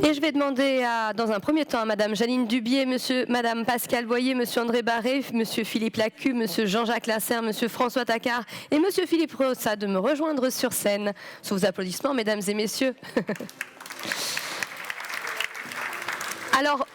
Et je vais demander dans un premier temps à Madame Janine Dubié, Madame Pascal Boyer, Monsieur André Barré, Monsieur Philippe Lacu, Monsieur Jean-Jacques Lasserre, Monsieur François Tacquart et Monsieur Philippe Rossa de me rejoindre sur scène. Sous vos applaudissements, Mesdames et Messieurs. Alors,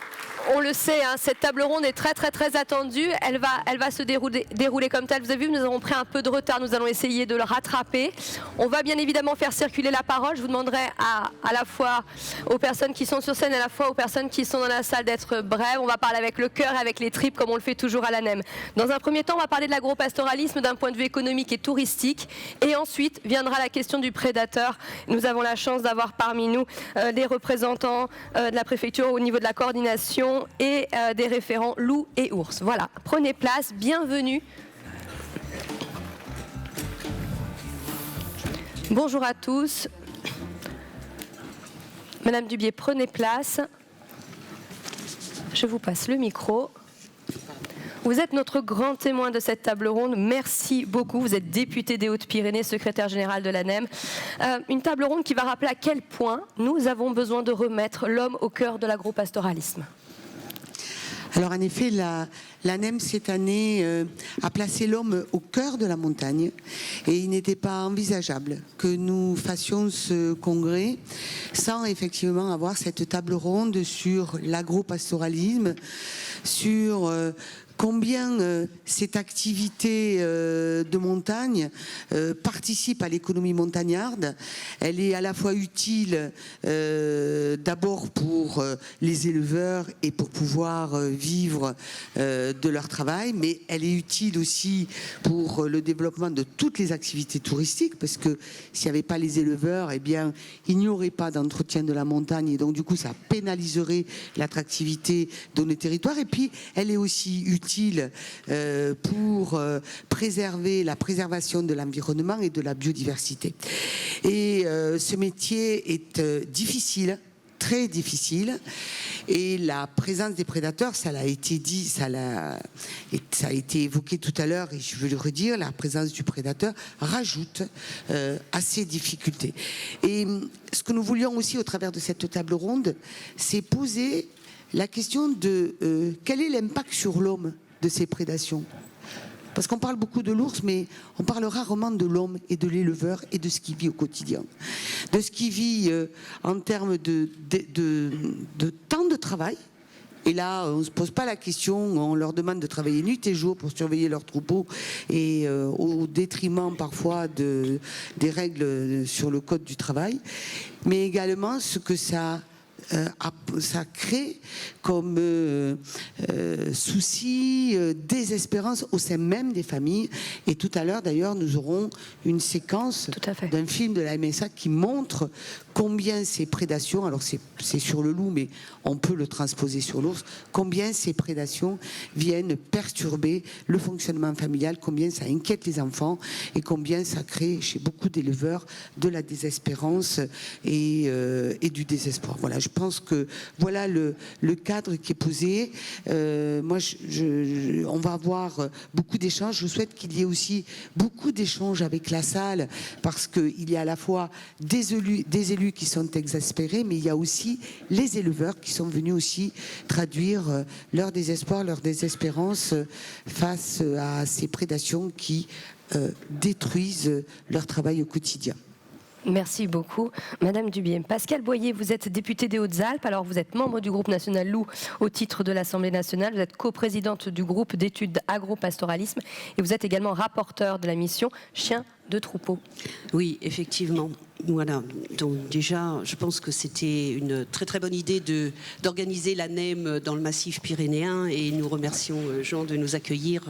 on le sait, hein, cette table ronde est très attendue. Elle va se dérouler comme telle. Vous avez vu, nous avons pris un peu de retard. Nous allons essayer de le rattraper. On va bien évidemment faire circuler la parole. Je vous demanderai à la fois aux personnes qui sont sur scène et à la fois aux personnes qui sont dans la salle d'être brèves. On va parler avec le cœur et avec les tripes comme on le fait toujours à l'ANEM. Dans un premier temps, on va parler de l'agropastoralisme d'un point de vue économique et touristique. Et ensuite viendra la question du prédateur. Nous avons la chance d'avoir parmi nous des représentants de la préfecture au niveau de la coordination et des référents loups et ours. Voilà, prenez place, bienvenue. Bonjour à tous. Madame Dubié, prenez place. Je vous passe le micro. Vous êtes notre grand témoin de cette table ronde. Merci beaucoup. Vous êtes député des Hautes-Pyrénées, secrétaire général de l'ANEM. Une table ronde qui va rappeler à quel point nous avons besoin de remettre l'homme au cœur de l'agropastoralisme. Alors en effet, l'ANEM cette année a placé l'homme au cœur de la montagne et il n'était pas envisageable que nous fassions ce congrès sans effectivement avoir cette table ronde sur l'agropastoralisme, sur combien cette activité de montagne participe à l'économie montagnarde. Elle est à la fois utile d'abord pour les éleveurs et pour pouvoir vivre de leur travail, mais elle est utile aussi pour le développement de toutes les activités touristiques, parce que s'il n'y avait pas les éleveurs, eh bien, il n'y aurait pas d'entretien de la montagne, et donc du coup ça pénaliserait l'attractivité de nos territoires. Et puis elle est aussi utile pour préserver la préservation de l'environnement et de la biodiversité. Et ce métier est difficile, très difficile, et la présence des prédateurs, ça l'a été dit, ça a été évoqué tout à l'heure, et je veux le redire, la présence du prédateur rajoute à ces difficultés. Et ce que nous voulions aussi au travers de cette table ronde, c'est poser la question de quel est l'impact sur l'homme de ces prédations. Parce qu'on parle beaucoup de l'ours, mais on parle rarement de l'homme et de l'éleveur et de ce qu'il vit au quotidien. De ce qu'il vit en termes de temps de travail. Et là, on ne se pose pas la question, on leur demande de travailler nuit et jour pour surveiller leurs troupeaux, et au détriment parfois des règles sur le code du travail. Mais également ce que ça crée comme souci, désespérance au sein même des familles. Et tout à l'heure, d'ailleurs, nous aurons une séquence d'un film de la MSA qui montre combien ces prédations, alors c'est sur le loup, mais on peut le transposer sur l'ours, combien ces prédations viennent perturber le fonctionnement familial, combien ça inquiète les enfants et combien ça crée chez beaucoup d'éleveurs de la désespérance et du désespoir. Voilà, je pense que voilà le cadre qui est posé. Moi, on va avoir beaucoup d'échanges. Je souhaite qu'il y ait aussi beaucoup d'échanges avec la salle, parce qu'il y a à la fois des élus qui sont exaspérés, mais il y a aussi les éleveurs qui sont venus aussi traduire leur désespoir, leur désespérance face à ces prédations qui détruisent leur travail au quotidien. Merci beaucoup. Madame Dubié. Pascal Boyer, vous êtes députée des Hautes-Alpes, alors vous êtes membre du groupe national loup au titre de l'Assemblée nationale, vous êtes coprésidente du groupe d'études agropastoralisme et vous êtes également rapporteure de la mission Chiens de troupeau. Oui, effectivement. Voilà, donc déjà, je pense que c'était une très bonne idée d'organiser l'ANEM dans le massif pyrénéen, et nous remercions Jean de nous accueillir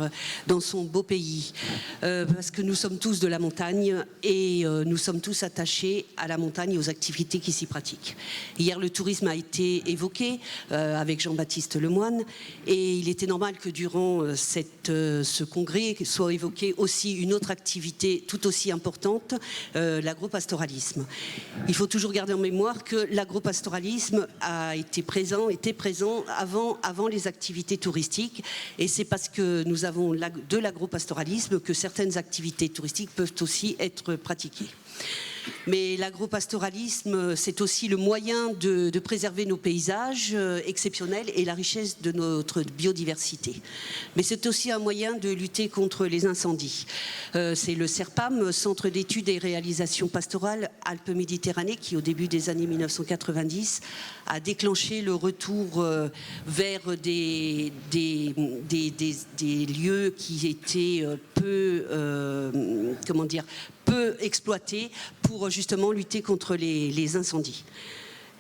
dans son beau pays, parce que nous sommes tous de la montagne et nous sommes tous attachés à la montagne et aux activités qui s'y pratiquent. Hier, le tourisme a été évoqué avec Jean-Baptiste Lemoine, et il était normal que durant ce congrès soit évoquée aussi une autre activité tout aussi importante, l'agropastoralisme. Il faut toujours garder en mémoire que l'agropastoralisme était présent avant les activités touristiques, et c'est parce que nous avons de l'agropastoralisme que certaines activités touristiques peuvent aussi être pratiquées. Mais l'agropastoralisme, c'est aussi le moyen de préserver nos paysages exceptionnels et la richesse de notre biodiversité. Mais c'est aussi un moyen de lutter contre les incendies. C'est le CERPAM, Centre d'études et réalisations pastorales Alpes-Méditerranée, qui au début des années 1990 a déclenché le retour vers des lieux qui étaient peu exploités pour justement lutter contre les incendies.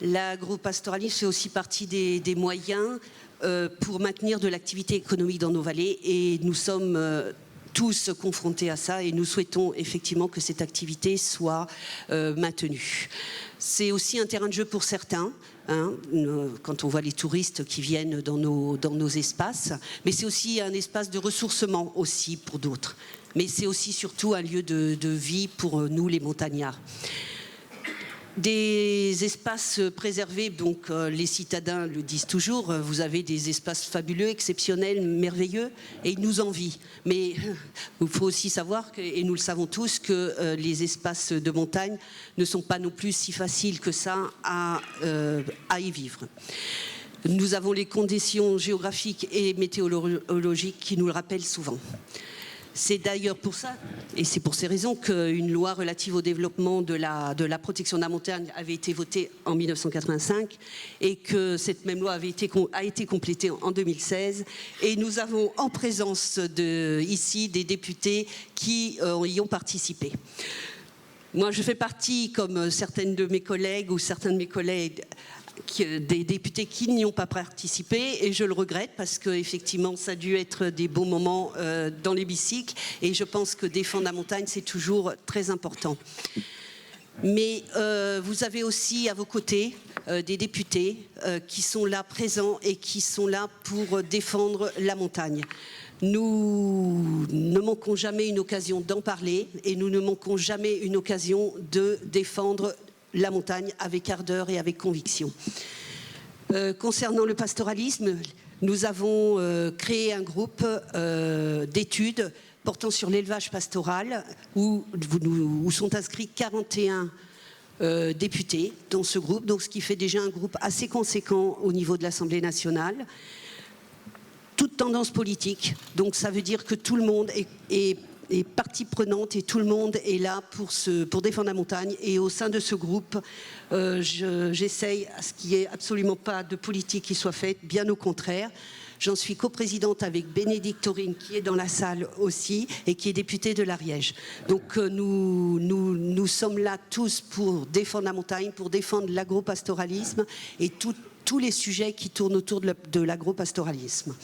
L'agropastoralisme fait aussi partie des moyens pour maintenir de l'activité économique dans nos vallées, et nous sommes tous confrontés à ça, et nous souhaitons effectivement que cette activité soit maintenue. C'est aussi un terrain de jeu pour certains, quand on voit les touristes qui viennent dans nos espaces, mais c'est aussi un espace de ressourcement aussi pour d'autres. Mais c'est aussi surtout un lieu de vie pour nous les montagnards. Des espaces préservés, donc les citadins le disent toujours, vous avez des espaces fabuleux, exceptionnels, merveilleux, et ils nous envient. Mais il faut aussi savoir, et nous le savons tous, que les espaces de montagne ne sont pas non plus si faciles que ça à y vivre. Nous avons les conditions géographiques et météorologiques qui nous le rappellent souvent. C'est d'ailleurs pour ça, et c'est pour ces raisons, qu'une loi relative au développement de la protection de la montagne avait été votée en 1985 et que cette même loi a été complétée en 2016. Et nous avons en présence ici des députés qui y ont participé. Moi, je fais partie, comme certaines de mes collègues ou certains de mes collègues, des députés qui n'y ont pas participé, et je le regrette parce qu'effectivement ça a dû être des beaux moments dans l'hémicycle, et je pense que défendre la montagne c'est toujours très important. Mais vous avez aussi à vos côtés des députés qui sont là présents et qui sont là pour défendre la montagne. Nous ne manquons jamais une occasion d'en parler, et nous ne manquons jamais une occasion de défendre la montagne avec ardeur et avec conviction. Concernant le pastoralisme, nous avons créé un groupe d'études portant sur l'élevage pastoral où sont inscrits 41 députés dans ce groupe, donc ce qui fait déjà un groupe assez conséquent au niveau de l'Assemblée nationale. Toute tendance politique, donc ça veut dire que tout le monde est partie prenante et tout le monde est là pour défendre la montagne. Et au sein de ce groupe, j'essaye à ce qu'il n'y ait absolument pas de politique qui soit faite, bien au contraire. J'en suis coprésidente avec Bénédicte Taurine, qui est dans la salle aussi et qui est députée de l'Ariège. Donc nous sommes là tous pour défendre la montagne, pour défendre l'agropastoralisme et tous les sujets qui tournent autour de l'agropastoralisme.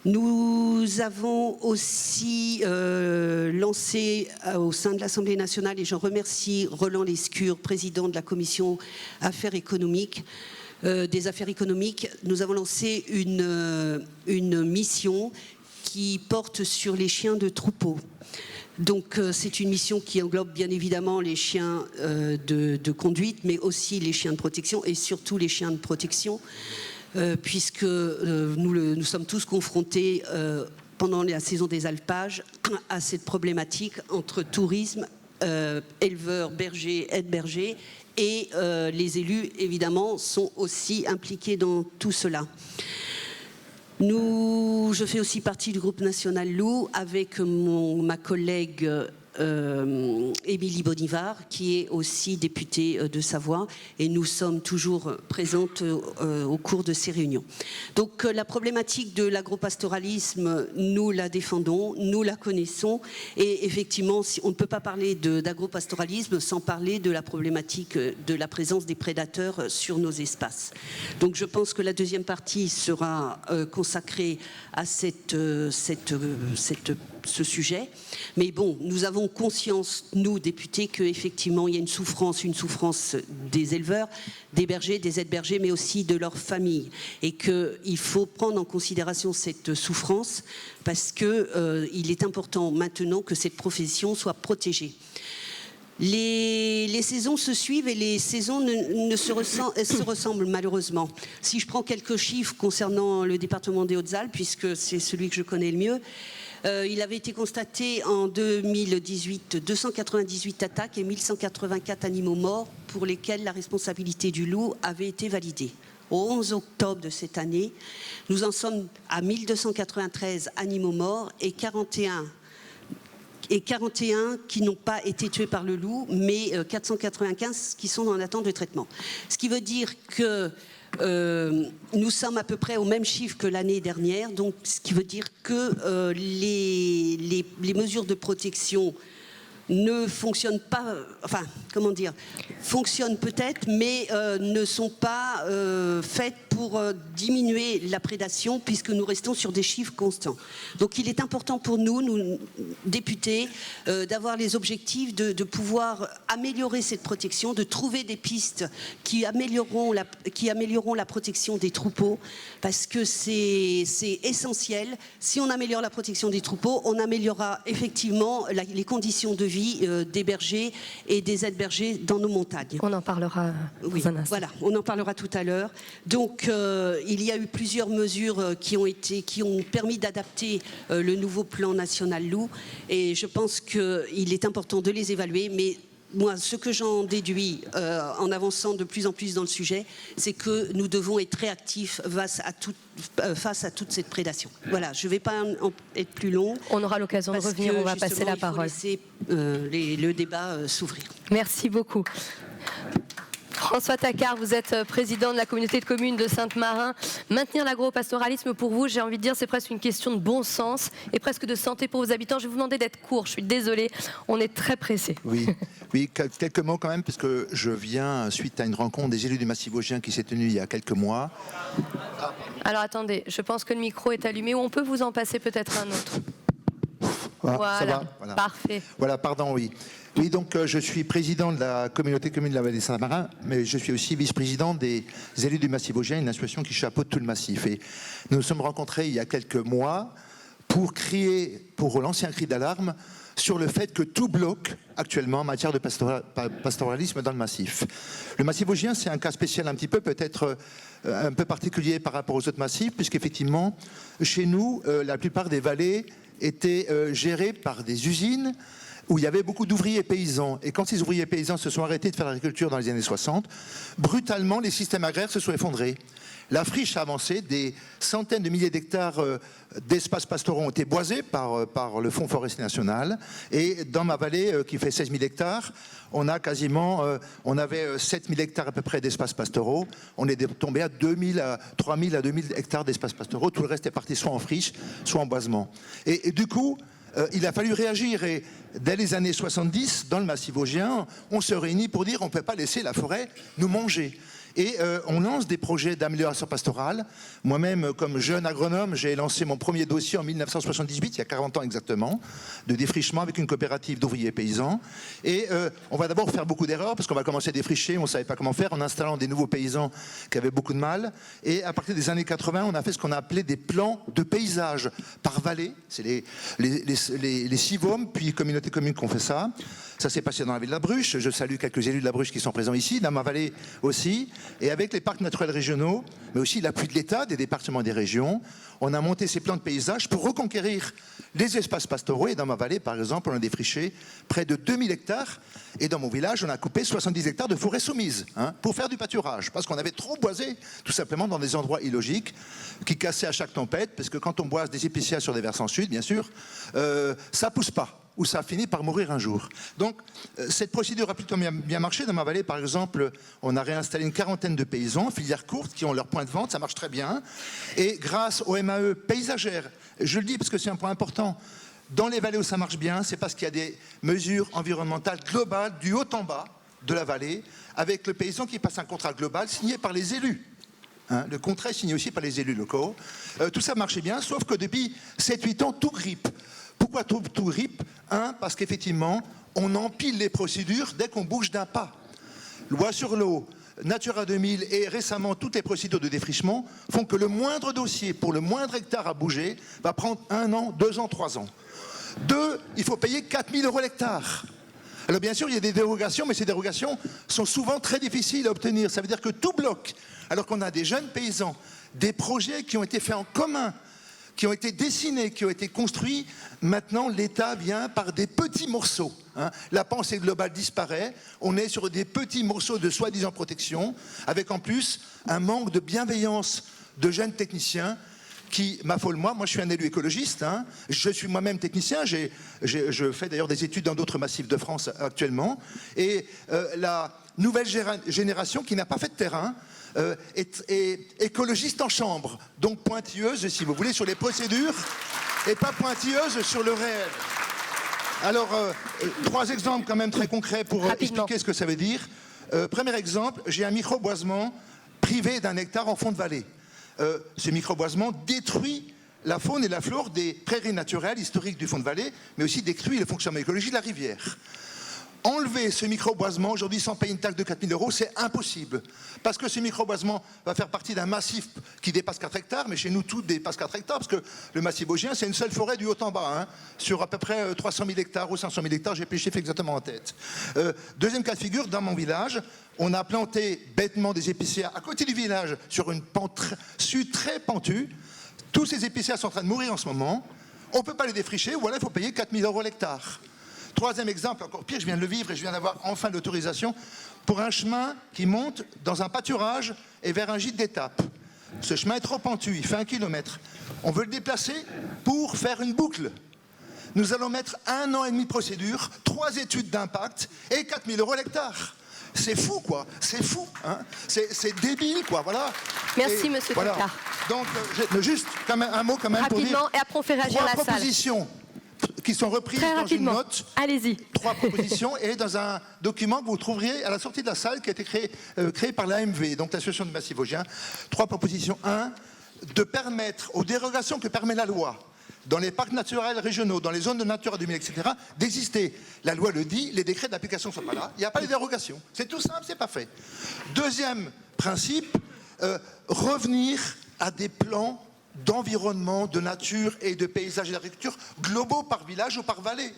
Nous avons aussi lancé au sein de l'Assemblée nationale, et j'en remercie Roland Lescure, président de la commission des affaires économiques, nous avons lancé une mission qui porte sur les chiens de troupeau. Donc c'est une mission qui englobe bien évidemment les chiens de conduite, mais aussi les chiens de protection, et surtout les chiens de protection. Puisque nous sommes tous confrontés pendant la saison des alpages à cette problématique entre tourisme, éleveurs, bergers, aides-bergers, et les élus évidemment sont aussi impliqués dans tout cela. Je fais aussi partie du groupe national loup avec ma collègue Émilie Bonivard, qui est aussi députée de Savoie, et nous sommes toujours présentes au cours de ces réunions. Donc la problématique de l'agropastoralisme, nous la défendons, nous la connaissons, et effectivement on ne peut pas parler d'agropastoralisme sans parler de la problématique de la présence des prédateurs sur nos espaces. Donc je pense que la deuxième partie sera consacrée à ce sujet. Mais bon, nous avons conscience, nous, députés, qu'effectivement, il y a une souffrance des éleveurs, des bergers, des aides-bergers, mais aussi de leurs familles. Et qu'il faut prendre en considération cette souffrance parce qu'il est important maintenant que cette profession soit protégée. Les saisons se suivent et les saisons se ressemblent malheureusement. Si je prends quelques chiffres concernant le département des Hautes-Alpes, puisque c'est celui que je connais le mieux, Il avait été constaté en 2018 298 attaques et 1184 animaux morts pour lesquels la responsabilité du loup avait été validée. Au 11 octobre de cette année, nous en sommes à 1293 animaux morts et 41 qui n'ont pas été tués par le loup, mais 495 qui sont en attente de traitement. Ce qui veut dire que nous sommes à peu près au même chiffre que l'année dernière, donc ce qui veut dire que les mesures de protection ne fonctionnent pas, enfin, comment dire, fonctionnent peut-être, mais ne sont pas faites pour diminuer la prédation, puisque nous restons sur des chiffres constants. Donc il est important pour nous députés, d'avoir les objectifs de pouvoir améliorer cette protection, de trouver des pistes qui amélioreront la protection des troupeaux, parce que c'est essentiel. Si on améliore la protection des troupeaux, on améliorera effectivement les conditions de vie des bergers et des aides-bergers dans nos montagnes. On en parlera dans un instant. Voilà, on en parlera tout à l'heure. Donc, il y a eu plusieurs mesures qui ont permis d'adapter le nouveau plan national loup, et je pense qu'il est important de les évaluer, mais moi, ce que j'en déduis en avançant de plus en plus dans le sujet, c'est que nous devons être réactifs face à toute cette prédation. Voilà, je ne vais pas être plus long. On aura l'occasion de revenir, on va passer la parole. Il faut laisser le débat s'ouvrir. Merci beaucoup. François Tacquart, vous êtes président de la communauté de communes de Sainte-Marin. Maintenir l'agropastoralisme, pour vous, j'ai envie de dire, c'est presque une question de bon sens et presque de santé pour vos habitants. Je vais vous demander d'être court, je suis désolée, on est très pressé. Oui, quelques mots quand même, parce que je viens suite à une rencontre des élus du Massif vosgien qui s'est tenue il y a quelques mois. Alors attendez, je pense que le micro est allumé, ou on peut vous en passer peut-être un autre. Voilà, ça va, voilà. Parfait. Voilà, pardon, oui. Oui, donc je suis président de la communauté commune de la vallée Saint-Marin, mais je suis aussi vice-président des élus du Massif vosgien, une association qui chapeaute tout le massif. Et nous nous sommes rencontrés il y a quelques mois pour lancer un cri d'alarme sur le fait que tout bloque actuellement en matière de pastoralisme dans le massif. Le Massif vosgien, c'est un cas spécial un petit peu, peut-être un peu particulier par rapport aux autres massifs, puisqu'effectivement, chez nous, la plupart des vallées étaient gérées par des usines où il y avait beaucoup d'ouvriers paysans. Et quand ces ouvriers paysans se sont arrêtés de faire l'agriculture dans les années 60, brutalement, les systèmes agraires se sont effondrés. La friche a avancé, des centaines de milliers d'hectares d'espaces pastoraux ont été boisés par le Fonds forestier national. Et dans ma vallée, qui fait 16 000 hectares, on avait 7 000 hectares à peu près d'espaces pastoraux. On est tombé à 3 000 à 2 000 hectares d'espaces pastoraux. Tout le reste est parti soit en friche, soit en boisement. Et du coup, il a fallu réagir, et dès les années 70, dans le Massif vosgien, on se réunit pour dire on ne peut pas laisser la forêt nous manger. Et on lance des projets d'amélioration pastorale. Moi-même, comme jeune agronome, j'ai lancé mon premier dossier en 1978, il y a 40 ans exactement, de défrichement avec une coopérative d'ouvriers paysans. Et on va d'abord faire beaucoup d'erreurs, parce qu'on va commencer à défricher, on ne savait pas comment faire, en installant des nouveaux paysans qui avaient beaucoup de mal. Et à partir des années 80, on a fait ce qu'on a appelé des plans de paysage par vallée. C'est les CIVOM, puis communautés communes qui ont fait ça. Ça s'est passé dans la ville de la Bruche. Je salue quelques élus de la Bruche qui sont présents ici, dans ma vallée aussi. Et avec les parcs naturels régionaux, mais aussi l'appui de l'État, des départements et des régions, on a monté ces plans de paysage pour reconquérir les espaces pastoraux. Et dans ma vallée, par exemple, on a défriché près de 2000 hectares. Et dans mon village, on a coupé 70 hectares de forêt soumise pour faire du pâturage. Parce qu'on avait trop boisé, tout simplement, dans des endroits illogiques qui cassaient à chaque tempête. Parce que quand on boise des épicéas sur des versants sud, bien sûr, ça pousse pas, ou ça finit par mourir un jour. Donc, cette procédure a plutôt bien marché. Dans ma vallée, par exemple, on a réinstallé une quarantaine de paysans, filières courtes, qui ont leur point de vente, ça marche très bien. Et grâce au MAE paysagère, je le dis parce que c'est un point important, dans les vallées où ça marche bien, c'est parce qu'il y a des mesures environnementales globales, du haut en bas de la vallée, avec le paysan qui passe un contrat global signé par les élus. Le contrat est signé aussi par les élus locaux. Tout ça marchait bien, sauf que depuis 7-8 ans, tout grippe. Pourquoi tout grippe ? Parce qu'effectivement, on empile les procédures dès qu'on bouge d'un pas. Loi sur l'eau, Natura 2000 et récemment toutes les procédures de défrichement font que le moindre dossier pour le moindre hectare à bouger va prendre 1 an, 2 ans, 3 ans. 2, il faut payer 4 000 € l'hectare. Alors bien sûr, il y a des dérogations, mais ces dérogations sont souvent très difficiles à obtenir. Ça veut dire que tout bloque, alors qu'on a des jeunes paysans, des projets qui ont été faits en commun, qui ont été dessinés, qui ont été construits. Maintenant, l'État vient par des petits morceaux. La pensée globale disparaît. On est sur des petits morceaux de soi-disant protection, avec en plus un manque de bienveillance de jeunes techniciens qui m'affole moi. Moi, je suis un élu écologiste. Je suis moi-même technicien. Je fais d'ailleurs des études dans d'autres massifs de France actuellement. Et la nouvelle génération qui n'a pas fait de terrain est écologiste en chambre, donc pointilleuse, si vous voulez, sur les procédures et pas pointilleuse sur le réel. Alors, 3 exemples quand même très concrets pour expliquer ce que ça veut dire. Premier exemple, j'ai un microboisement privé d'1 hectare en fond de vallée. Ce microboisement détruit la faune et la flore des prairies naturelles historiques du fond de vallée, mais aussi détruit le fonctionnement écologique de la rivière. Enlever ce microboisement aujourd'hui sans payer une taxe de 4 000 €, c'est impossible. Parce que ce microboisement va faire partie d'un massif qui dépasse 4 hectares, mais chez nous tout dépasse 4 hectares, parce que le massif vosgien, c'est une seule forêt du haut en bas, sur à peu près 300 000 hectares ou 500 000 hectares, j'ai plus le chiffre exactement en tête. Deuxième cas de figure, dans mon village, on a planté bêtement des épicéas à côté du village, sur une pente très pentue. Tous ces épicéas sont en train de mourir en ce moment. On ne peut pas les défricher, ou alors il faut payer 4 000 € l'hectare. Troisième exemple, encore pire, je viens de le vivre et je viens d'avoir enfin l'autorisation pour un chemin qui monte dans un pâturage et vers un gîte d'étape. Ce chemin est trop pentu, il fait 1 kilomètre. On veut le déplacer pour faire une boucle. Nous allons mettre 1 an et demi de procédure, 3 études d'impact et 4 000 € l'hectare. C'est fou, quoi. C'est fou. C'est débile, quoi. Voilà. Merci, monsieur Tacquart. Donc, juste quand même, un mot quand même rapidement, pour dire... et après on fait réagir la salle. 3 propositions qui sont reprises dans une note. Allez-y. 3 propositions et dans un document que vous trouverez à la sortie de la salle qui a été créé par l'AMV, donc l'association du massif vosgien. 3 propositions. 1, de permettre aux dérogations que permet la loi dans les parcs naturels régionaux, dans les zones de Natura 2000, etc., d'exister. La loi le dit, les décrets d'application ne sont pas là, il n'y a pas les dérogations. C'est tout simple, c'est pas fait. Deuxième principe, revenir à des plans d'environnement, de nature et de paysage et d'agriculture globaux par village ou par vallée.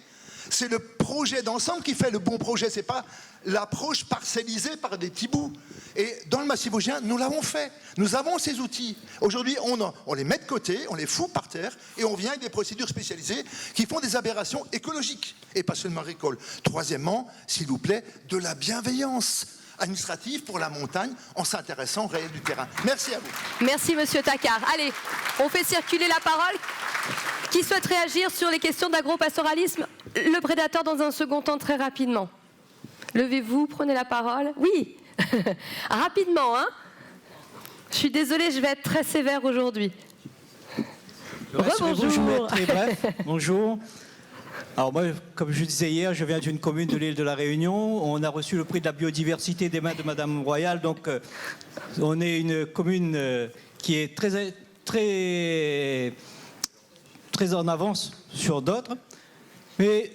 C'est le projet d'ensemble qui fait le bon projet, c'est pas l'approche parcellisée par des petits bouts. Et dans le massif vosgien, nous l'avons fait. Nous avons ces outils. Aujourd'hui, on les met de côté, on les fout par terre et on vient avec des procédures spécialisées qui font des aberrations écologiques et pas seulement agricoles. Troisièmement, s'il vous plaît, de la bienveillance administrative pour la montagne en s'intéressant au réel du terrain. Merci à vous. Merci, monsieur Tacquart. Allez, on fait circuler la parole. Qui souhaite réagir sur les questions d'agropastoralisme? Le prédateur dans un second temps, très rapidement. Levez-vous, prenez la parole. Oui, rapidement, hein. Je suis désolée, je vais être très sévère aujourd'hui. Bonjour. Je vais être très bref. Bonjour. Alors moi, comme je disais hier, je viens d'une commune de l'île de la Réunion. On a reçu le prix de la biodiversité des mains de Madame Royal. Donc, on est une commune qui est très en avance sur d'autres. Mais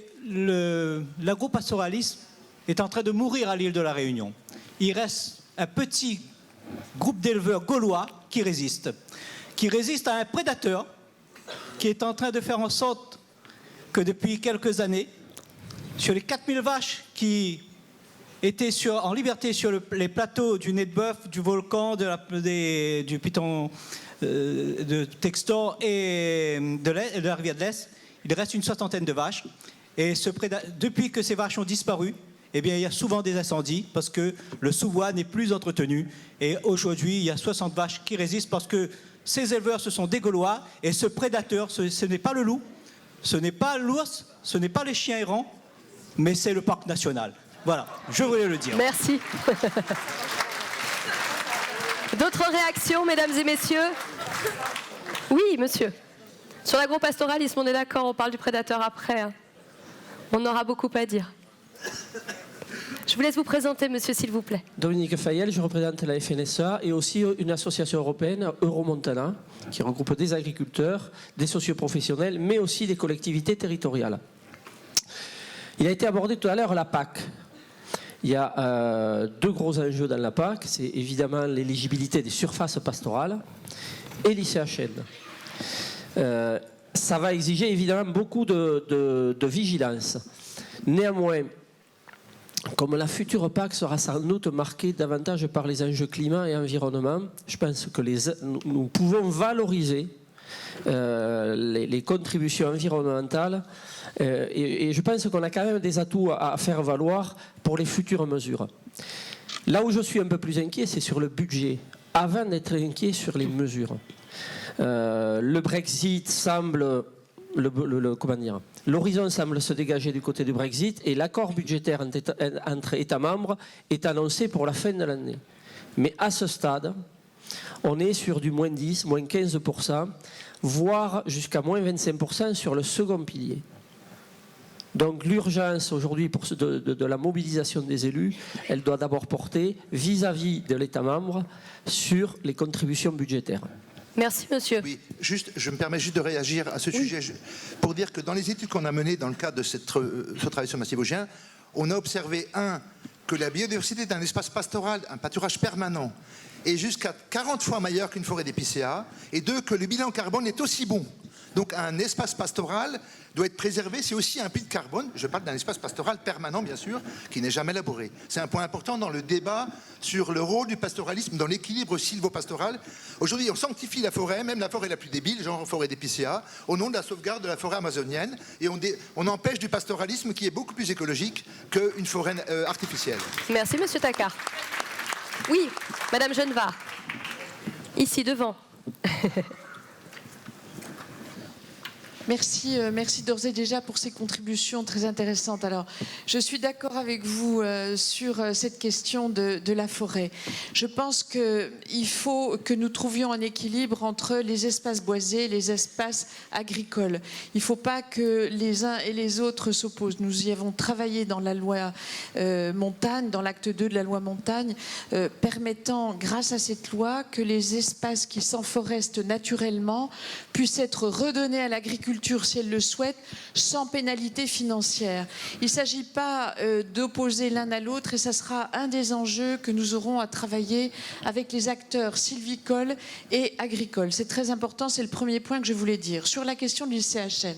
l'agropastoralisme est en train de mourir à l'île de la Réunion. Il reste un petit groupe d'éleveurs gaulois qui résiste à un prédateur qui est en train de faire en sorte que depuis quelques années, sur les 4000 vaches qui étaient en liberté sur les plateaux du Nez de Bœuf, du volcan, du Piton de Textor et de la rivière de l'Est, il reste une 60aine de vaches. Et depuis que ces vaches ont disparu, eh bien, il y a souvent des incendies parce que le sous-bois n'est plus entretenu. Et aujourd'hui, il y a 60 vaches qui résistent parce que ces éleveurs, ce sont des Gaulois. Et ce prédateur, ce n'est pas le loup, ce n'est pas l'ours, ce n'est pas les chiens errants, mais c'est le parc national. Voilà, je voulais le dire. Merci. D'autres réactions, mesdames et messieurs? Oui, monsieur. Sur l'agropastoralisme, on est d'accord, on parle du prédateur après. Hein. On aura beaucoup à dire. Je vous laisse vous présenter, monsieur, s'il vous plaît. Dominique Fayel, je représente la FNSA et aussi une association européenne, Euromontana, qui regroupe des agriculteurs, des socioprofessionnels, mais aussi des collectivités territoriales. Il a été abordé tout à l'heure la PAC. Il y a 2 gros enjeux dans la PAC, c'est évidemment l'éligibilité des surfaces pastorales et l'ICHN. Ça va exiger évidemment beaucoup de vigilance. Néanmoins, comme la future PAC sera sans doute marquée davantage par les enjeux climat et environnement, je pense que nous pouvons valoriser les contributions environnementales. Et je pense qu'on a quand même des atouts à faire valoir pour les futures mesures. Là où je suis un peu plus inquiet, c'est sur le budget, avant d'être inquiet sur les mesures. Le Brexit semble... comment dire, l'horizon semble se dégager du côté du Brexit et l'accord budgétaire entre États membres est annoncé pour la fin de l'année. Mais à ce stade, on est sur du moins 10, moins 15%, voire jusqu'à moins 25% sur le second pilier. Donc l'urgence aujourd'hui de la mobilisation des élus, elle doit d'abord porter vis-à-vis de l'État membre sur les contributions budgétaires. Merci, monsieur. Oui, je me permets juste de réagir à ce sujet pour dire que dans les études qu'on a menées dans le cadre de ce travail sur le massif vosgien, on a observé, que la biodiversité est un espace pastoral, un pâturage permanent, est jusqu'à 40 fois meilleur qu'une forêt d'épicéa, et 2, que le bilan carbone est aussi bon. Donc un espace pastoral doit être préservé, c'est aussi un puits de carbone. Je parle d'un espace pastoral permanent, bien sûr, qui n'est jamais labouré. C'est un point important dans le débat sur le rôle du pastoralisme, dans l'équilibre sylvo-pastoral. Aujourd'hui, on sanctifie la forêt, même la forêt la plus débile, genre forêt d'épicéa, au nom de la sauvegarde de la forêt amazonienne, et on empêche du pastoralisme qui est beaucoup plus écologique qu'une forêt artificielle. Merci, monsieur Takar. Oui, madame Genevard, ici devant. Merci, merci d'ores et déjà pour ces contributions très intéressantes. Alors, je suis d'accord avec vous sur cette question de la forêt. Je pense qu'il faut que nous trouvions un équilibre entre les espaces boisés et les espaces agricoles. Il ne faut pas que les uns et les autres s'opposent. Nous y avons travaillé dans la loi montagne, dans l'acte 2 de la loi montagne, permettant, grâce à cette loi, que les espaces qui s'enforestent naturellement puissent être redonnés à l'agriculture si elle le souhaite, sans pénalité financière. Il ne s'agit pas d'opposer l'un à l'autre et ça sera un des enjeux que nous aurons à travailler avec les acteurs sylvicoles et agricoles. C'est très important, c'est le premier point que je voulais dire. Sur la question de l'ICHN,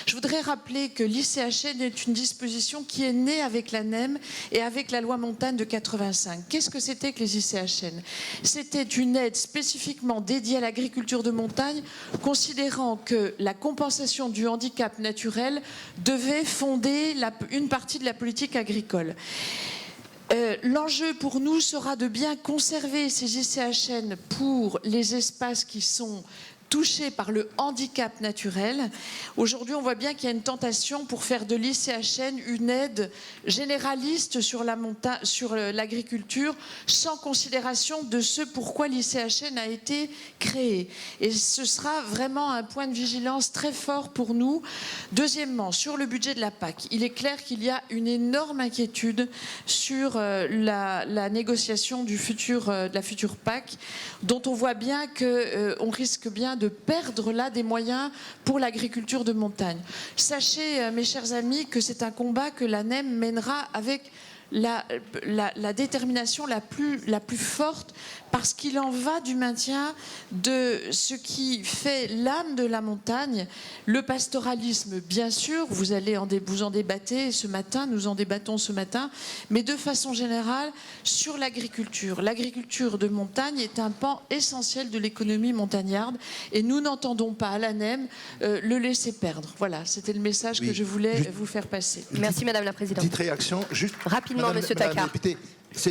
je voudrais rappeler que l'ICHN est une disposition qui est née avec la NEM et avec la loi montagne de 85. Qu'est-ce que c'était que les ICHN? C'était une aide spécifiquement dédiée à l'agriculture de montagne, considérant que la compensation du handicap naturel devait fonder une partie de la politique agricole. L'enjeu pour nous sera de bien conserver ces ICHN pour les espaces qui sont touchés par le handicap naturel. Aujourd'hui, on voit bien qu'il y a une tentation pour faire de l'ICHN une aide généraliste sur l'agriculture, sans considération de ce pourquoi l'ICHN a été créé. Et ce sera vraiment un point de vigilance très fort pour nous. Deuxièmement, sur le budget de la PAC, il est clair qu'il y a une énorme inquiétude sur la négociation de la future PAC, dont on voit bien qu'on risque bien de perdre là des moyens pour l'agriculture de montagne. Sachez, mes chers amis, que c'est un combat que la NEM mènera avec la détermination la plus forte, parce qu'il en va du maintien de ce qui fait l'âme de la montagne, le pastoralisme, bien sûr, vous en débattez ce matin, nous en débattons ce matin, mais de façon générale sur l'agriculture. L'agriculture de montagne est un pan essentiel de l'économie montagnarde et nous n'entendons pas à la NEM le laisser perdre. Voilà, c'était le message que je voulais vous faire passer. Merci madame la présidente. Petite réaction, juste rapidement, madame, monsieur madame Takar. la députée,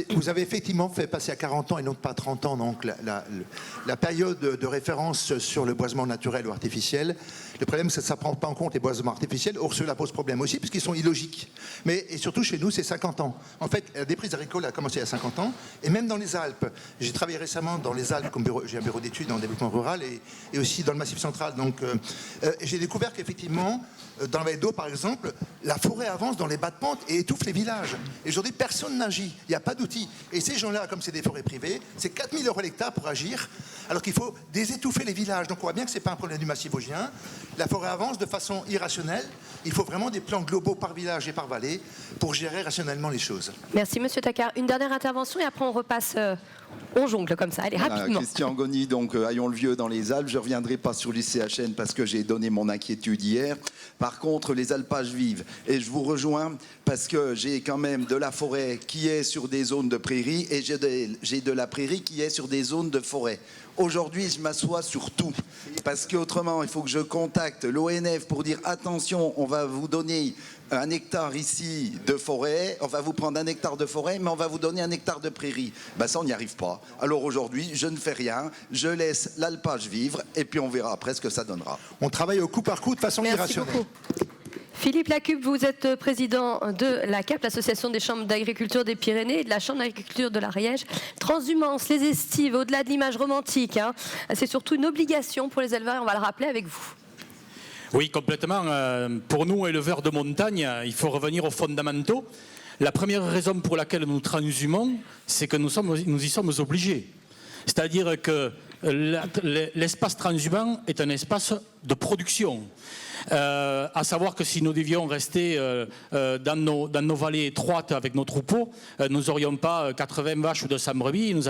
vous avez effectivement fait passer à 40 ans et non pas 30 ans donc la période de référence sur le boisement naturel ou artificiel. Le problème, c'est que ça ne prend pas en compte les boisements artificiels. Or, cela pose problème aussi, puisqu'ils sont illogiques. Et surtout, chez nous, c'est 50 ans. En fait, la déprise agricole a commencé à 50 ans. Et même dans les Alpes. J'ai travaillé récemment dans les Alpes, j'ai un bureau d'études en développement rural et aussi dans le Massif central. Donc, j'ai découvert qu'effectivement, dans la vallée d'Eau, par exemple, la forêt avance dans les bas de pente et étouffe les villages. Et aujourd'hui, personne n'agit. Il n'y a pas d'outils. Et ces gens-là, comme c'est des forêts privées, c'est 4 000 € l'hectare pour agir, alors qu'il faut désétouffer les villages. Donc, on voit bien que ce n'est pas un problème du massif vosgien. La forêt avance de façon irrationnelle. Il faut vraiment des plans globaux par village et par vallée pour gérer rationnellement les choses. Merci, monsieur Takar. Une dernière intervention et après on repasse on jongle comme ça. Allez, rapidement. Christian Goni, donc Haillons-le-Vieux dans les Alpes. Je ne reviendrai pas sur l'ICHN parce que j'ai donné mon inquiétude hier. Par contre, les alpages vivent. Et je vous rejoins parce que j'ai quand même de la forêt qui est sur des zones de prairie et j'ai de la prairie qui est sur des zones de forêt. Aujourd'hui, je m'assois sur tout. Parce qu'autrement, il faut que je contacte l'ONF pour dire attention, on va vous donner un hectare ici de forêt, on va vous prendre un hectare de forêt, mais on va vous donner un hectare de prairie. Ben ça, on n'y arrive pas. Alors aujourd'hui, je ne fais rien, je laisse l'alpage vivre, et puis on verra après ce que ça donnera. On travaille au coup par coup de façon Merci irrationnelle. beaucoup. Philippe Lacuppe, vous êtes président de la CAP, l'Association des chambres d'agriculture des Pyrénées, et de la Chambre d'agriculture de l'Ariège. Transhumance, les estives, au-delà de l'image romantique, hein, c'est surtout une obligation pour les éleveurs, et on va le rappeler avec vous. Oui, complètement. Pour nous, éleveurs de montagne, il faut revenir aux fondamentaux. La première raison pour laquelle nous transhumons, c'est que nous y sommes obligés. C'est-à-dire que l'espace transhumant est un espace de production. À savoir que si nous devions rester dans nos vallées étroites avec nos troupeaux, nous n'aurions pas 80 vaches ou 200 brebis, nous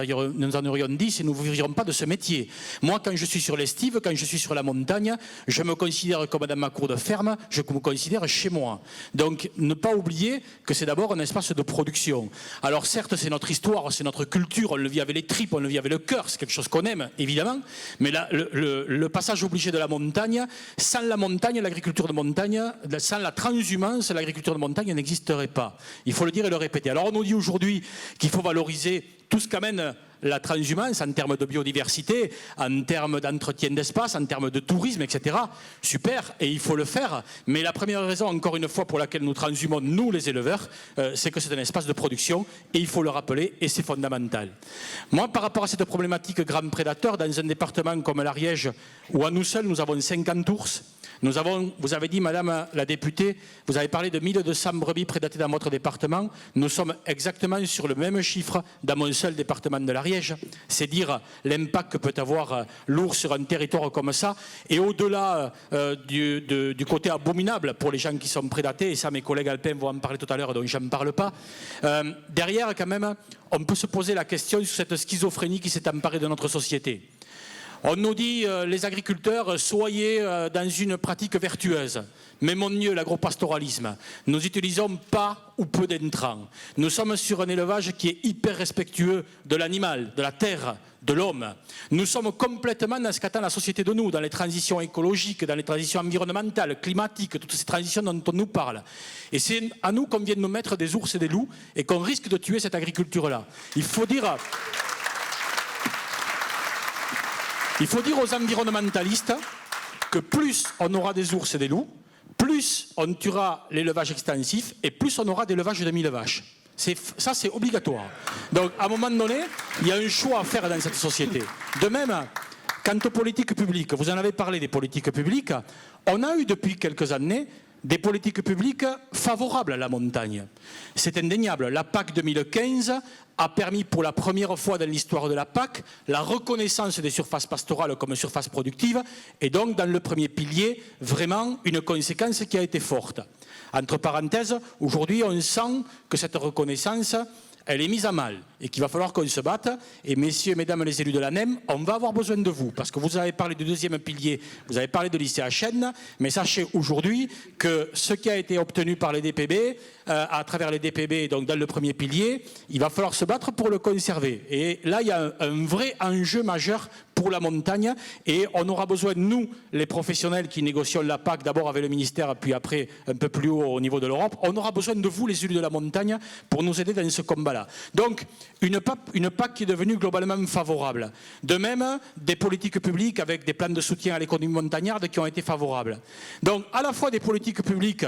en aurions 10 et nous ne vivrions pas de ce métier. Moi, quand je suis sur l'estive, quand je suis sur la montagne, je me considère comme dans ma cour de ferme, je me considère chez moi. Donc, ne pas oublier que c'est d'abord un espace de production. Alors certes, c'est notre histoire, c'est notre culture, on le vit avec les tripes, on le vit avec le cœur, c'est quelque chose qu'on aime, évidemment, mais là, le passage obligé de la montagne, sans la montagne, l'agriculture de montagne, sans la transhumance, l'agriculture de montagne n'existerait pas. Il faut le dire et le répéter. Alors on nous dit aujourd'hui qu'il faut valoriser tout ce qu'amène la transhumance en termes de biodiversité, en termes d'entretien d'espace, en termes de tourisme, etc. Super, et il faut le faire. Mais la première raison, encore une fois, pour laquelle nous transhumons, nous les éleveurs, c'est que c'est un espace de production, et il faut le rappeler, et c'est fondamental. Moi, par rapport à cette problématique grand prédateur, dans un département comme l'Ariège, où à nous seuls, nous avons 50 ours, vous avez dit, Madame la députée, vous avez parlé de 1200 brebis prédatées dans votre département. Nous sommes exactement sur le même chiffre dans mon seul département de l'Ariège. C'est dire l'impact que peut avoir l'ours sur un territoire comme ça. Et au-delà du côté abominable pour les gens qui sont prédatés, et ça mes collègues alpins vont en parler tout à l'heure, donc je n'en parle pas, derrière quand même, on peut se poser la question sur cette schizophrénie qui s'est emparée de notre société. On nous dit, les agriculteurs, soyez dans une pratique vertueuse. Mais mon Dieu, l'agropastoralisme, nous n'utilisons pas ou peu d'intrants. Nous sommes sur un élevage qui est hyper respectueux de l'animal, de la terre, de l'homme. Nous sommes complètement dans ce qu'attend la société de nous, dans les transitions écologiques, dans les transitions environnementales, climatiques, toutes ces transitions dont on nous parle. Et c'est à nous qu'on vient de nous mettre des ours et des loups et qu'on risque de tuer cette agriculture-là. Il faut dire aux environnementalistes que plus on aura des ours et des loups, plus on tuera l'élevage extensif et plus on aura d'élevage de 1000 vaches. Ça, c'est obligatoire. Donc, à un moment donné, il y a un choix à faire dans cette société. De même, quant aux politiques publiques, vous en avez parlé des politiques publiques, on a eu depuis quelques années des politiques publiques favorables à la montagne. C'est indéniable. La PAC 2015 a permis pour la première fois dans l'histoire de la PAC la reconnaissance des surfaces pastorales comme surfaces productives et donc dans le premier pilier, vraiment une conséquence qui a été forte. Entre parenthèses, aujourd'hui on sent que cette reconnaissance elle est mise à mal et qu'il va falloir qu'on se batte. Et messieurs et mesdames les élus de l'ANEM, on va avoir besoin de vous parce que vous avez parlé du deuxième pilier, vous avez parlé de l'ICHN, mais sachez aujourd'hui que ce qui a été obtenu par les DPB, à travers les DPB, donc dans le premier pilier, il va falloir se battre pour le conserver. Et là, il y a un vrai enjeu majeur pour la montagne et on aura besoin de nous, les professionnels qui négocions la PAC, d'abord avec le ministère, puis après un peu plus haut au niveau de l'Europe, on aura besoin de vous, les élus de la montagne, pour nous aider dans ce combat-là. Donc, une PAC qui est devenue globalement favorable. De même, des politiques publiques avec des plans de soutien à l'économie montagnarde qui ont été favorables. Donc, à la fois des politiques publiques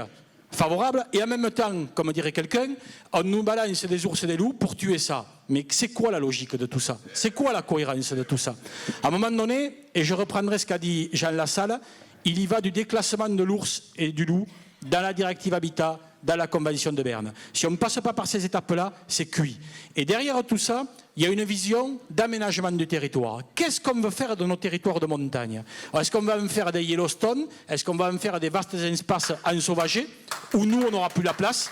favorables et en même temps, comme dirait quelqu'un, on nous balance des ours et des loups pour tuer ça. Mais c'est quoi la logique de tout ça? C'est quoi la cohérence de tout ça? À un moment donné, et je reprendrai ce qu'a dit Jean Lassalle, il y va du déclassement de l'ours et du loup dans la directive Habitat, dans la Convention de Berne. Si on ne passe pas par ces étapes-là, c'est cuit. Et derrière tout ça, il y a une vision d'aménagement du territoire. Qu'est-ce qu'on veut faire de nos territoires de montagne? Est-ce qu'on va en faire des Yellowstone? Est-ce qu'on va en faire des vastes espaces ensauvagés où nous, on n'aura plus la place?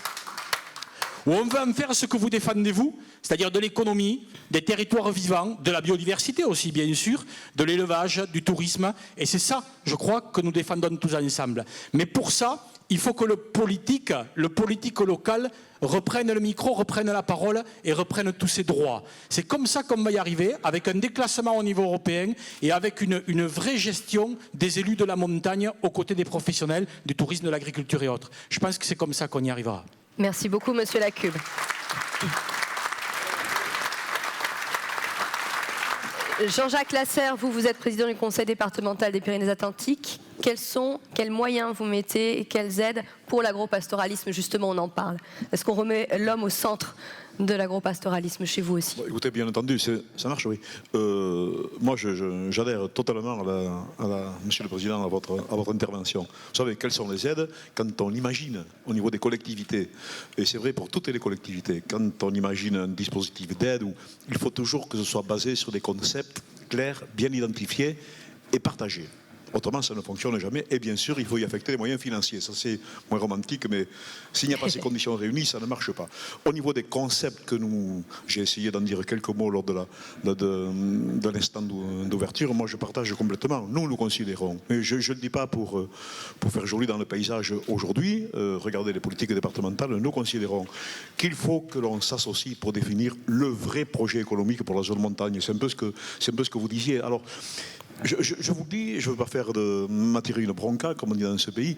Ou on va en faire ce que vous défendez vous, c'est-à-dire de l'économie, des territoires vivants, de la biodiversité aussi bien sûr, de l'élevage, du tourisme. Et c'est ça, je crois, que nous défendons tous ensemble. Mais pour ça, il faut que le politique local reprenne le micro, reprenne la parole et reprenne tous ses droits. C'est comme ça qu'on va y arriver, avec un déclassement au niveau européen et avec une vraie gestion des élus de la montagne aux côtés des professionnels du tourisme, de l'agriculture et autres. Je pense que c'est comme ça qu'on y arrivera. Merci beaucoup, Monsieur Lacube. Jean-Jacques Lasserre, vous êtes président du conseil départemental des Pyrénées-Atlantiques. Quels moyens vous mettez et quelles aides pour l'agropastoralisme? Justement, on en parle. Est-ce qu'on remet l'homme au centre de l'agropastoralisme chez vous aussi? Écoutez, bien entendu, ça marche, oui. Moi, j'adhère totalement, Monsieur le Président, à votre intervention. Vous savez, quelles sont les aides quand on imagine au niveau des collectivités, et c'est vrai pour toutes les collectivités, quand on imagine un dispositif d'aide, il faut toujours que ce soit basé sur des concepts clairs, bien identifiés et partagés. Autrement, ça ne fonctionne jamais. Et bien sûr, il faut y affecter les moyens financiers. Ça, c'est moins romantique, mais s'il n'y a pas ces conditions réunies, ça ne marche pas. Au niveau des concepts j'ai essayé d'en dire quelques mots lors de l'instant d'ouverture. Moi, je partage complètement. Nous considérons, mais je ne le dis pas pour faire joli dans le paysage aujourd'hui. Regardez les politiques départementales. Nous considérons qu'il faut que l'on s'associe pour définir le vrai projet économique pour la zone montagne. C'est un peu ce que vous disiez. Alors, je vous dis, je ne veux pas faire de m'attirer une bronca, comme on dit dans ce pays,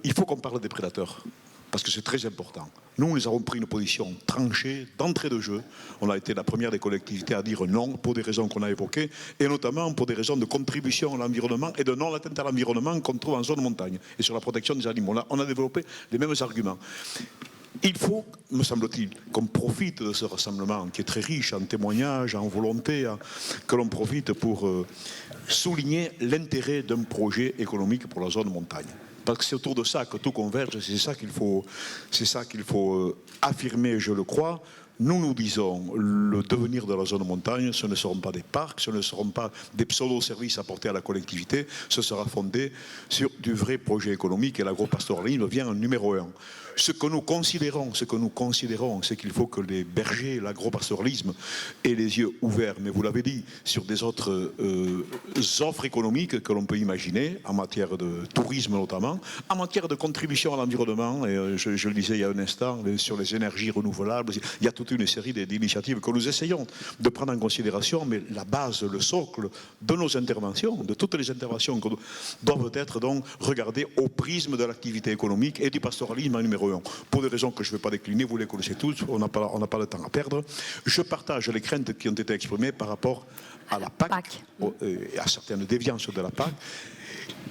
il faut qu'on parle des prédateurs, parce que c'est très important. Nous avons pris une position tranchée, d'entrée de jeu. On a été la première des collectivités à dire non, pour des raisons qu'on a évoquées, et notamment pour des raisons de contribution à l'environnement et de non-atteinte à l'environnement qu'on trouve en zone montagne, et sur la protection des animaux. Là, on a développé les mêmes arguments. Il faut, me semble-t-il, qu'on profite de ce rassemblement qui est très riche en témoignages, en volonté, que l'on profite pour souligner l'intérêt d'un projet économique pour la zone montagne. Parce que c'est autour de ça que tout converge, c'est ça qu'il faut affirmer, je le crois. Nous disons, le devenir de la zone montagne, ce ne seront pas des parcs, ce ne seront pas des pseudo-services apportés à la collectivité, ce sera fondé sur du vrai projet économique et l'agropastoralisme vient en numéro 1. Ce que nous considérons, c'est qu'il faut que les bergers, l'agropastoralisme aient les yeux ouverts, mais vous l'avez dit, sur des autres offres économiques que l'on peut imaginer, en matière de tourisme notamment, en matière de contribution à l'environnement, et je le disais il y a un instant, sur les énergies renouvelables, il y a toute une série d'initiatives que nous essayons de prendre en considération, mais la base, le socle de nos interventions, de toutes les interventions doivent être donc regardées au prisme de l'activité économique et du pastoralisme en numéro 1. Pour des raisons que je ne vais pas décliner, vous les connaissez tous, on n'a pas le temps à perdre. Je partage les craintes qui ont été exprimées par rapport à la PAC. Et à certaines déviances de la PAC.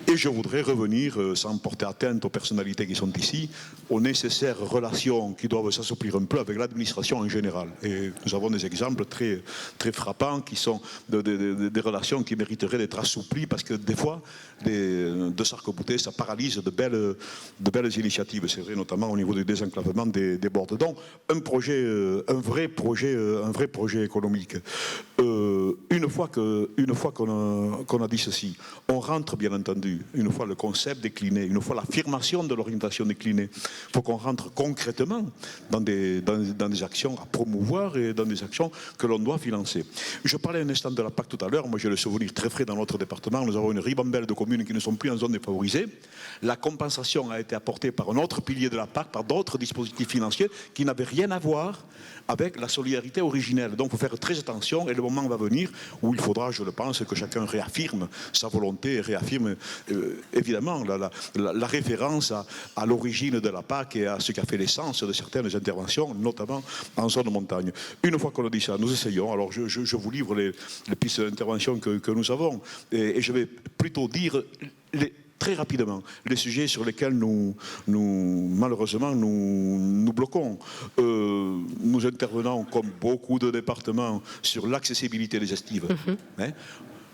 Et je voudrais revenir, sans porter atteinte aux personnalités qui sont ici, aux nécessaires relations qui doivent s'assouplir un peu avec l'administration en général. Et nous avons des exemples très, très frappants qui sont des relations qui mériteraient d'être assouplies parce que des fois, de s'arc-bouter, ça paralyse de belles initiatives. C'est vrai notamment au niveau du désenclavement des bords. Donc, un vrai projet économique. Une fois qu'on a dit ceci, on rentre bien entendu, une fois le concept décliné, une fois l'affirmation de l'orientation déclinée, il faut qu'on rentre concrètement dans des actions à promouvoir et dans des actions que l'on doit financer. Je parlais un instant de la PAC tout à l'heure, moi j'ai le souvenir très frais dans notre département, nous avons une ribambelle de communes qui ne sont plus en zone défavorisée. La compensation a été apportée par un autre pilier de la PAC, par d'autres dispositifs financiers qui n'avaient rien à voir avec la solidarité originelle. Donc il faut faire très attention et le moment va venir où il faudra, je le pense, que chacun réaffirme sa volonté et réaffirme évidemment la référence à l'origine de la PAC et à ce qui a fait l'essence de certaines interventions, notamment en zone montagne. Une fois qu'on a dit ça, nous essayons, alors je vous livre les pistes d'intervention que nous avons et je vais plutôt dire très rapidement les sujets sur lesquels malheureusement nous bloquons. Nous intervenons comme beaucoup de départements sur l'accessibilité des estives.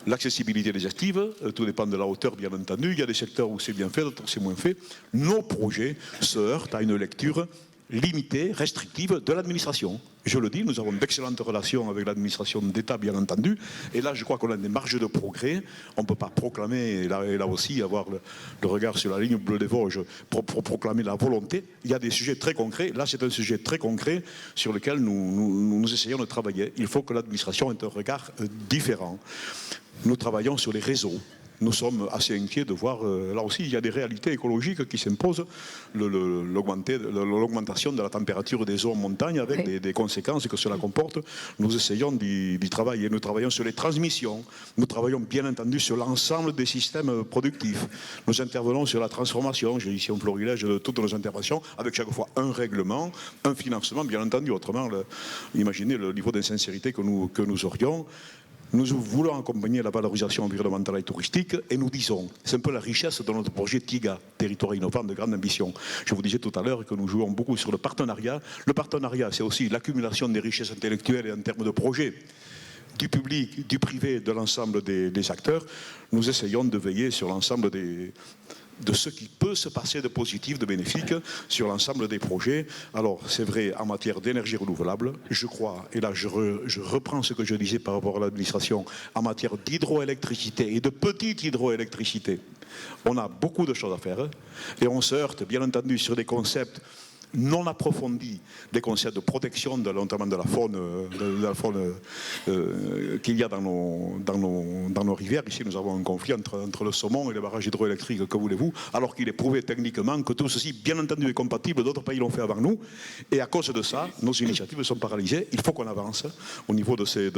L'accessibilité des estives, tout dépend de la hauteur bien entendu, il y a des secteurs où c'est bien fait, d'autres où c'est moins fait. Nos projets se heurtent à une lecture limitée, restrictive de l'administration. Je le dis, nous avons d'excellentes relations avec l'administration d'État, bien entendu, et là je crois qu'on a des marges de progrès. On ne peut pas proclamer, et là aussi avoir le regard sur la ligne bleue des Vosges, pour proclamer la volonté. Il y a des sujets très concrets, là c'est un sujet très concret sur lequel nous essayons de travailler. Il faut que l'administration ait un regard différent. Nous travaillons sur les réseaux. nous sommes assez inquiets de voir, là aussi, il y a des réalités écologiques qui s'imposent, l'augmentation de la température des eaux en montagne avec des conséquences que cela comporte. Nous essayons d'y travailler. Nous travaillons sur les transmissions. Nous travaillons bien entendu sur l'ensemble des systèmes productifs. Nous intervenons sur la transformation. J'ai ici un florilège de toutes nos interventions avec chaque fois un règlement, un financement, bien entendu. Autrement, imaginez le niveau d'insincérité que nous aurions. Nous voulons accompagner la valorisation environnementale et touristique et nous disons, c'est un peu la richesse de notre projet TIGA, territoire innovant de grande ambition. Je vous disais tout à l'heure que nous jouons beaucoup sur le partenariat. Le partenariat, c'est aussi l'accumulation des richesses intellectuelles et en termes de projets du public, du privé, de l'ensemble des acteurs. Nous essayons de veiller sur l'ensemble de ce qui peut se passer de positif, de bénéfique sur l'ensemble des projets. Alors, c'est vrai en matière d'énergie renouvelable, je crois, et là je reprends ce que je disais par rapport à l'administration, en matière d'hydroélectricité et de petite hydroélectricité, on a beaucoup de choses à faire et on se heurte bien entendu sur des concepts non approfondis, des concepts de protection notamment de la faune qu'il y a dans nos rivières. Ici, nous avons un conflit entre le saumon et les barrages hydroélectriques, que voulez-vous, alors qu'il est prouvé techniquement que tout ceci, bien entendu, est compatible. D'autres pays l'ont fait avant nous. Et à cause de ça, nos initiatives sont paralysées. Il faut qu'on avance au niveau de ces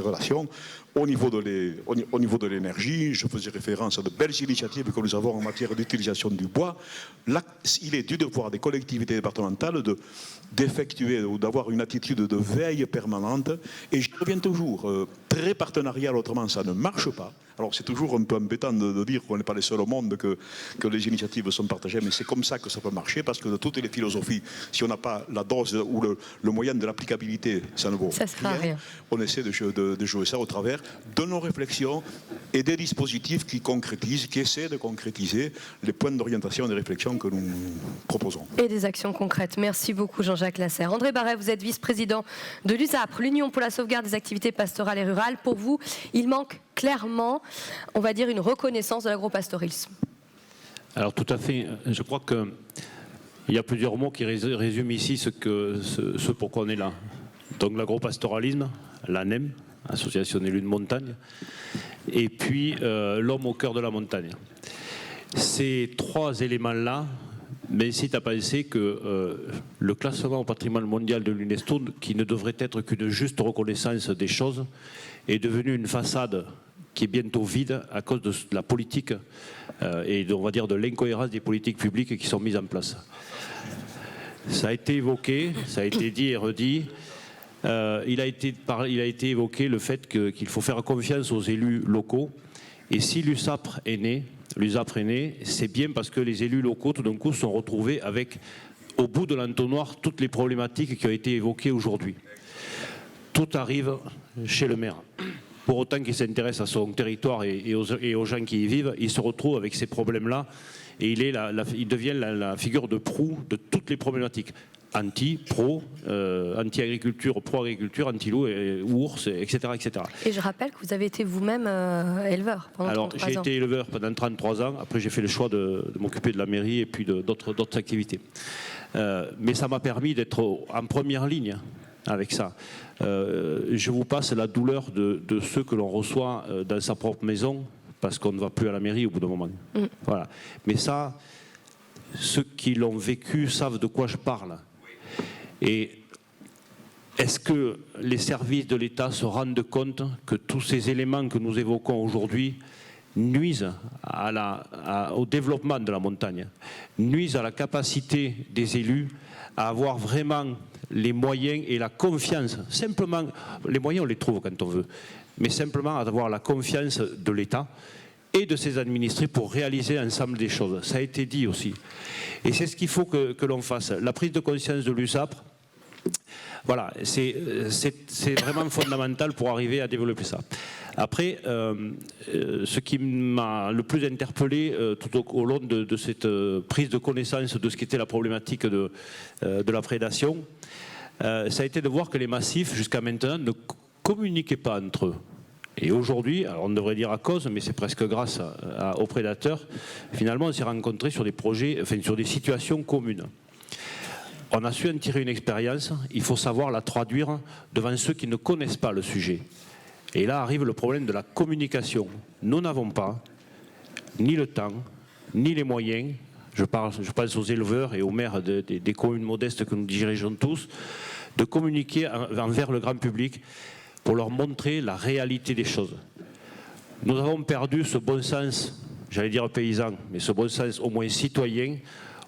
relations. Au niveau de l'énergie, je faisais référence à de belles initiatives que nous avons en matière d'utilisation du bois. Là, il est du devoir des collectivités départementales d'effectuer ou d'avoir une attitude de veille permanente. Et je reviens toujours, très partenarial, autrement ça ne marche pas. Alors c'est toujours un peu embêtant de dire qu'on n'est pas les seuls au monde, que les initiatives sont partagées, mais c'est comme ça que ça peut marcher, parce que de toutes les philosophies, si on n'a pas la dose ou le moyen de l'applicabilité, ça ne vaut rien. On essaie de jouer ça au travers de nos réflexions et des dispositifs qui essaient de concrétiser les points d'orientation et de réflexion que nous proposons. Et des actions concrètes. Merci beaucoup Jean-Jacques Lasserre. André Barret, vous êtes vice-président de l'USAPR, l'Union pour la sauvegarde des activités pastorales et rurales. Pour vous, il manque clairement, on va dire, une reconnaissance de l'agropastorisme. Alors tout à fait. Je crois qu'il y a plusieurs mots qui résument ici ce pourquoi on est là. Donc l'agropastoralisme, l'ANEM, Association d'élus de montagne, et puis l'homme au cœur de la montagne. Ces trois éléments-là m'incitent à penser que le classement au patrimoine mondial de l'UNESCO, qui ne devrait être qu'une juste reconnaissance des choses, est devenu une façade qui est bientôt vide à cause de la politique et on va dire de l'incohérence des politiques publiques qui sont mises en place. Ça a été évoqué, ça a été dit et redit. Il a été évoqué le fait qu'il faut faire confiance aux élus locaux. Et si l'USAPR est né, c'est bien parce que les élus locaux, tout d'un coup, se sont retrouvés avec, au bout de l'entonnoir, toutes les problématiques qui ont été évoquées aujourd'hui. Tout arrive chez le maire. Pour autant qu'il s'intéresse à son territoire et aux gens qui y vivent, il se retrouve avec ces problèmes-là et il devient la figure de proue de toutes les problématiques. Anti-agriculture, pro-agriculture, anti-loup, ours, etc., etc. Et je rappelle que vous avez été vous-même éleveur pendant 33 ans. Alors, j'ai été éleveur pendant 33 ans. Après, j'ai fait le choix de m'occuper de la mairie et puis d'autres activités. Mais ça m'a permis d'être en première ligne avec ça. Je vous passe la douleur de ceux que l'on reçoit dans sa propre maison parce qu'on ne va plus à la mairie au bout d'un moment. Voilà. Mais ça, ceux qui l'ont vécu savent de quoi je parle. Et est-ce que les services de l'État se rendent compte que tous ces éléments que nous évoquons aujourd'hui nuisent au développement de la montagne, nuisent à la capacité des élus à avoir vraiment les moyens et la confiance, simplement, les moyens on les trouve quand on veut, mais simplement avoir la confiance de l'État et de ses administrés pour réaliser ensemble des choses. Ça a été dit aussi. Et c'est ce qu'il faut que l'on fasse. La prise de conscience de l'USAPR, voilà, c'est vraiment fondamental pour arriver à développer ça. Après, ce qui m'a le plus interpellé tout au long de cette prise de connaissance de ce qu'était la problématique de la prédation, ça a été de voir que les massifs, jusqu'à maintenant, ne communiquaient pas entre eux. Et aujourd'hui, alors on devrait dire à cause, mais c'est presque grâce aux prédateurs, finalement on s'est rencontrés sur des projets, enfin sur des situations communes. On a su en tirer une expérience, il faut savoir la traduire devant ceux qui ne connaissent pas le sujet. Et là arrive le problème de la communication. Nous n'avons pas ni le temps, ni les moyens, je pense aux éleveurs et aux maires des communes modestes que nous dirigeons tous, de communiquer envers le grand public pour leur montrer la réalité des choses. Nous avons perdu ce bon sens, j'allais dire paysan, mais ce bon sens au moins citoyen,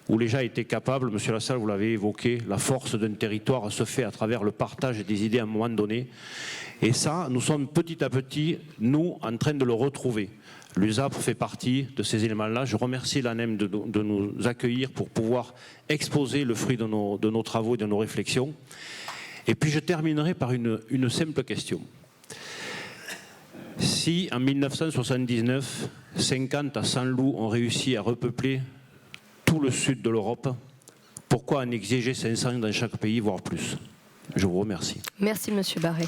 où les gens étaient capables, M. Lassalle, vous l'avez évoqué, la force d'un territoire se fait à travers le partage des idées à un moment donné. Et ça, nous sommes petit à petit, nous, en train de le retrouver. L'USAPR fait partie de ces éléments-là. Je remercie l'ANEM de nous accueillir pour pouvoir exposer le fruit de nos travaux et de nos réflexions. Et puis je terminerai par une simple question. Si en 1979, 50 à 100 loups ont réussi à repeupler tout le sud de l'Europe, pourquoi en exiger 500 dans chaque pays, voire plus? Je vous remercie. Merci, Monsieur Barret.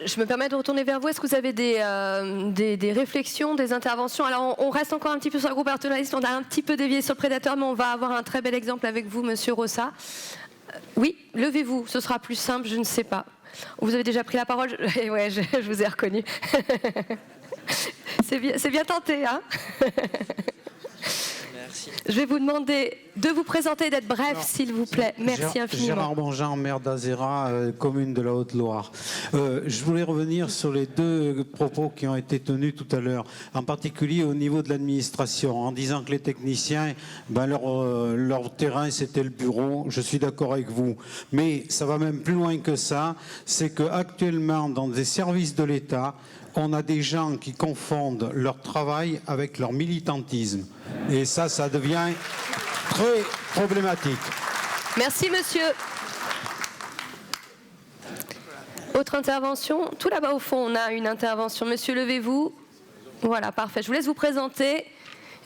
Je me permets de retourner vers vous. Est-ce que vous avez des réflexions, des interventions? Alors, on reste encore un petit peu sur le groupe paternaliste. On a un petit peu dévié sur le prédateur, mais on va avoir un très bel exemple avec vous, Monsieur Rossa. Oui, levez-vous. Ce sera plus simple, je ne sais pas. Vous avez déjà pris la parole? Ouais, je vous ai reconnu. C'est bien tenté, hein? Merci. Je vais vous demander de vous présenter et d'être bref, s'il vous plaît. Merci infiniment. Gérard Bonjean, maire d'Azera, commune de la Haute-Loire. Je voulais revenir sur les deux propos qui ont été tenus tout à l'heure, en particulier au niveau de l'administration, en disant que les techniciens, leur terrain, c'était le bureau. Je suis d'accord avec vous. Mais ça va même plus loin que ça. C'est qu'actuellement, dans des services de l'État, on a des gens qui confondent leur travail avec leur militantisme. Et ça devient très problématique. Merci, monsieur. Autre intervention? Tout là-bas au fond, on a une intervention. Monsieur, levez-vous. Voilà, parfait. Je vous laisse vous présenter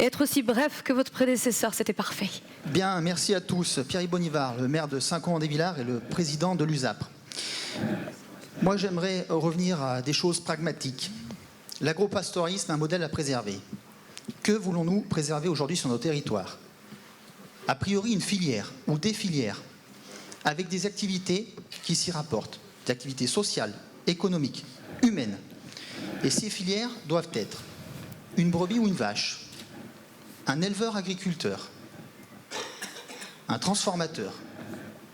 et être aussi bref que votre prédécesseur. C'était parfait. Bien, merci à tous. Pierre Bonivard, le maire de Saint-Cons-en-Des-Villars et le président de l'USAPR. Moi, j'aimerais revenir à des choses pragmatiques. L'agropastoralisme est un modèle à préserver. Que voulons-nous préserver aujourd'hui sur nos territoires? A priori, une filière ou des filières avec des activités qui s'y rapportent, des activités sociales, économiques, humaines. Et ces filières doivent être une brebis ou une vache, un éleveur-agriculteur, un transformateur,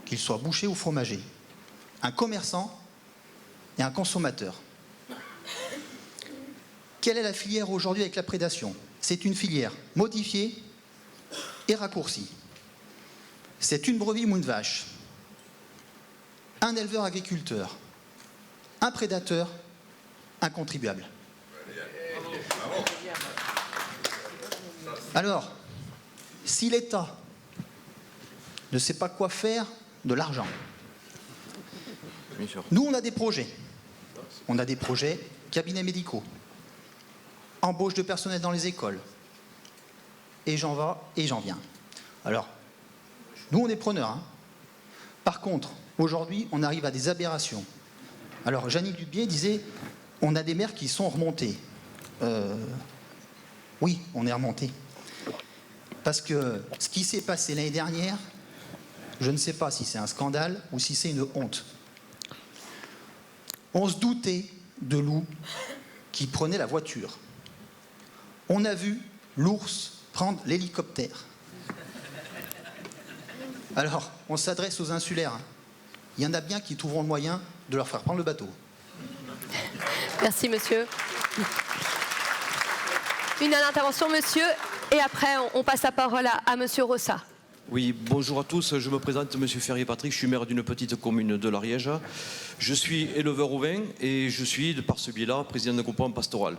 qu'il soit boucher ou fromager, un commerçant et un consommateur. Quelle est la filière aujourd'hui avec la prédation? C'est une filière modifiée et raccourcie. C'est une brebis ou une vache, un éleveur-agriculteur, un prédateur, un contribuable. Alors, si l'État ne sait pas quoi faire de l'argent, nous on a des projets. On a des projets cabinets médicaux, embauche de personnel dans les écoles, et j'en vais et j'en viens. Alors, nous on est preneurs. Hein. Par contre, aujourd'hui, on arrive à des aberrations. Alors, Jeannie Dubier disait, on a des maires qui sont remontés. Oui, on est remontés. Parce que ce qui s'est passé l'année dernière, je ne sais pas si c'est un scandale ou si c'est une honte. On se doutait de loups qui prenaient la voiture. On a vu l'ours prendre l'hélicoptère. Alors, on s'adresse aux insulaires. Il y en a bien qui trouveront le moyen de leur faire prendre le bateau. Merci, monsieur. Une dernière intervention, monsieur, et après, on passe la parole à monsieur Rossa. Oui, bonjour à tous. Je me présente, monsieur Ferrier-Patrick. Je suis maire d'une petite commune de l'Ariège. Je suis éleveur au vin et je suis, par ce biais-là, président d'un groupement pastoral.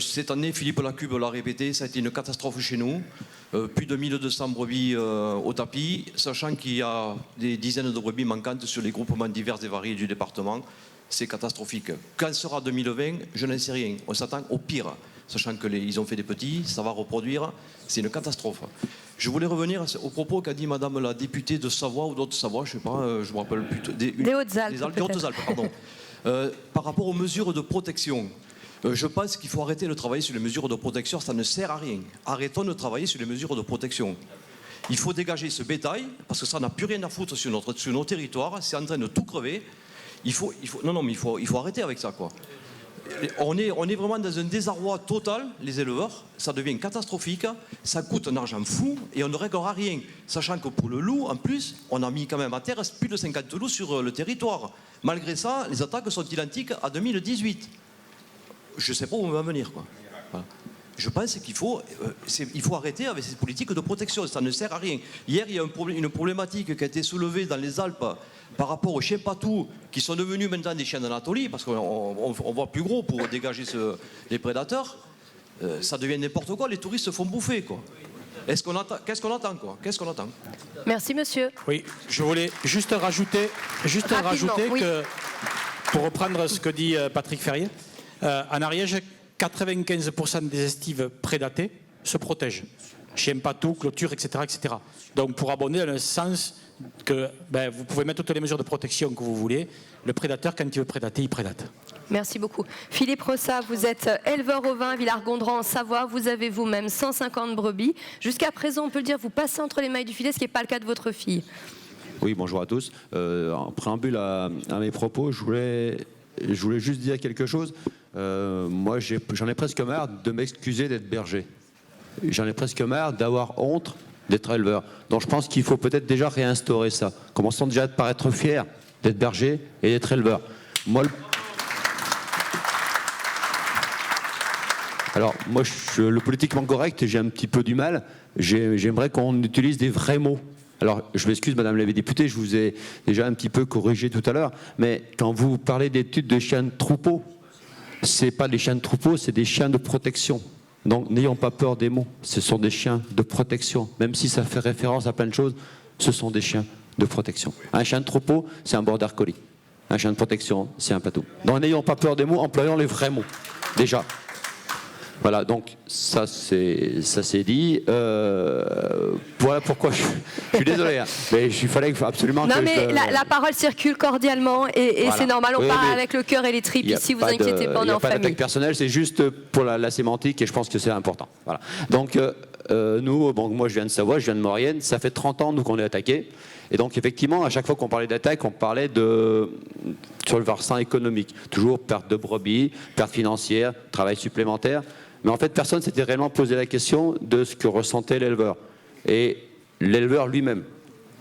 Cette année, Philippe Lacube l'a répété, ça a été une catastrophe chez nous. Plus de 1200 brebis au tapis, sachant qu'il y a des dizaines de brebis manquantes sur les groupements divers et variés du département. C'est catastrophique. Quand sera 2020, je n'en sais rien. On s'attend au pire, sachant qu'ils ont fait des petits, ça va reproduire. C'est une catastrophe. Je voulais revenir aux propos qu'a dit madame la députée de Savoie ou d'Haute-Savoie, je ne sais pas, je me rappelle plus. Des Hautes-Alpes. Des Hautes-Alpes, pardon. Par rapport aux mesures de protection. Je pense qu'il faut arrêter de travailler sur les mesures de protection, ça ne sert à rien. Arrêtons de travailler sur les mesures de protection. Il faut dégager ce bétail, parce que ça n'a plus rien à foutre sur nos territoires, c'est en train de tout crever. il faut arrêter avec ça, quoi. On est vraiment dans un désarroi total, les éleveurs. Ça devient catastrophique, ça coûte un argent fou et on ne réglera rien. Sachant que pour le loup, en plus, on a mis quand même à terre plus de 50 loups sur le territoire. Malgré ça, les attaques sont identiques à 2018. Je ne sais pas où on va venir, quoi. Voilà. Je pense qu'il faut arrêter avec ces politiques de protection, ça ne sert à rien. Hier, il y a une problématique qui a été soulevée dans les Alpes par rapport aux chiens patous qui sont devenus maintenant des chiens d'Anatolie, parce qu'on voit plus gros pour dégager les prédateurs. Ça devient n'importe quoi, les touristes se font bouffer, quoi. Qu'est-ce qu'on attend, quoi? Qu'est-ce qu'on attend? Merci, monsieur. Oui, je voulais juste rajouter oui. que, pour reprendre ce que dit Patrick Ferrier, en Ariège, 95% des estives prédatées se protègent. Chiens patous, clôtures, etc., etc. Donc pour abonder dans le sens que vous pouvez mettre toutes les mesures de protection que vous voulez, le prédateur, quand il veut prédater, il prédate. Merci beaucoup. Philippe Rossa, vous êtes éleveur ovin à Villard-Gondran en Savoie. Vous avez vous-même 150 brebis. Jusqu'à présent, on peut le dire, vous passez entre les mailles du filet, ce qui n'est pas le cas de votre fille. Oui, bonjour à tous. En préambule à mes propos, je voulais juste dire quelque chose. Moi, j'en ai presque marre de m'excuser d'être berger. J'en ai presque marre d'avoir honte d'être éleveur. Donc je pense qu'il faut peut-être déjà réinstaurer ça. Commençons déjà par être fiers d'être berger et d'être éleveur. Alors, moi, le politiquement correct, j'ai un petit peu du mal. J'aimerais qu'on utilise des vrais mots. Alors, je m'excuse, Madame la députée, je vous ai déjà un petit peu corrigé tout à l'heure, mais quand vous parlez d'études de chiens de troupeau, c'est pas des chiens de troupeau, c'est des chiens de protection. Donc, n'ayons pas peur des mots. Ce sont des chiens de protection. Même si ça fait référence à plein de choses, ce sont des chiens de protection. Un chien de troupeau, c'est un border collie. Un chien de protection, c'est un patou. Donc, n'ayons pas peur des mots, employons les vrais mots. Déjà. Voilà, donc ça c'est dit. Voilà pourquoi je suis désolé, hein, mais il fallait absolument non, que mais la parole circule cordialement et voilà. c'est normal, on oui, parle avec le cœur et les tripes ici, vous inquiétez pas, on est en famille. Il n'y a pas d'attaque personnelle, c'est juste pour la sémantique et je pense que c'est important. Voilà. Donc nous, moi je viens de Savoie, je viens de Maurienne, ça fait 30 ans nous qu'on est attaqués. Et donc effectivement, à chaque fois qu'on parlait d'attaque, on parlait sur le versant économique. Toujours perte de brebis, perte financière, travail supplémentaire. Mais en fait, personne ne s'était réellement posé la question de ce que ressentait l'éleveur. Et l'éleveur lui-même.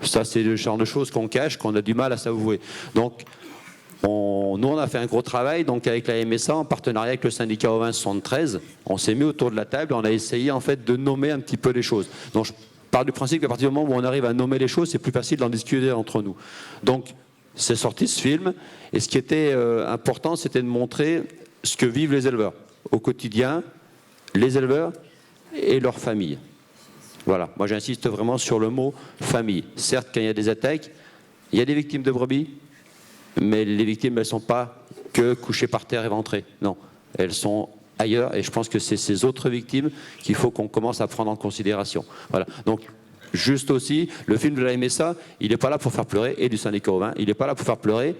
Ça, c'est le genre de choses qu'on cache, qu'on a du mal à s'avouer. Donc, nous, on a fait un gros travail donc avec la MSA, en partenariat avec le syndicat ovin 73. On s'est mis autour de la table et on a essayé en fait de nommer un petit peu les choses. Donc, je pars du principe qu'à partir du moment où on arrive à nommer les choses, c'est plus facile d'en discuter entre nous. Donc, c'est sorti ce film. Et ce qui était important, c'était de montrer ce que vivent les éleveurs au quotidien, les éleveurs et leurs familles. Voilà, moi j'insiste vraiment sur le mot famille. Certes, quand il y a des attaques, il y a des victimes de brebis, mais les victimes, elles ne sont pas que couchées par terre éventrées. Non, elles sont ailleurs et je pense que c'est ces autres victimes qu'il faut qu'on commence à prendre en considération. Voilà, donc juste aussi, le film de la MSA, il n'est pas là pour faire pleurer, et du syndicat ovin, il n'est pas là pour faire pleurer,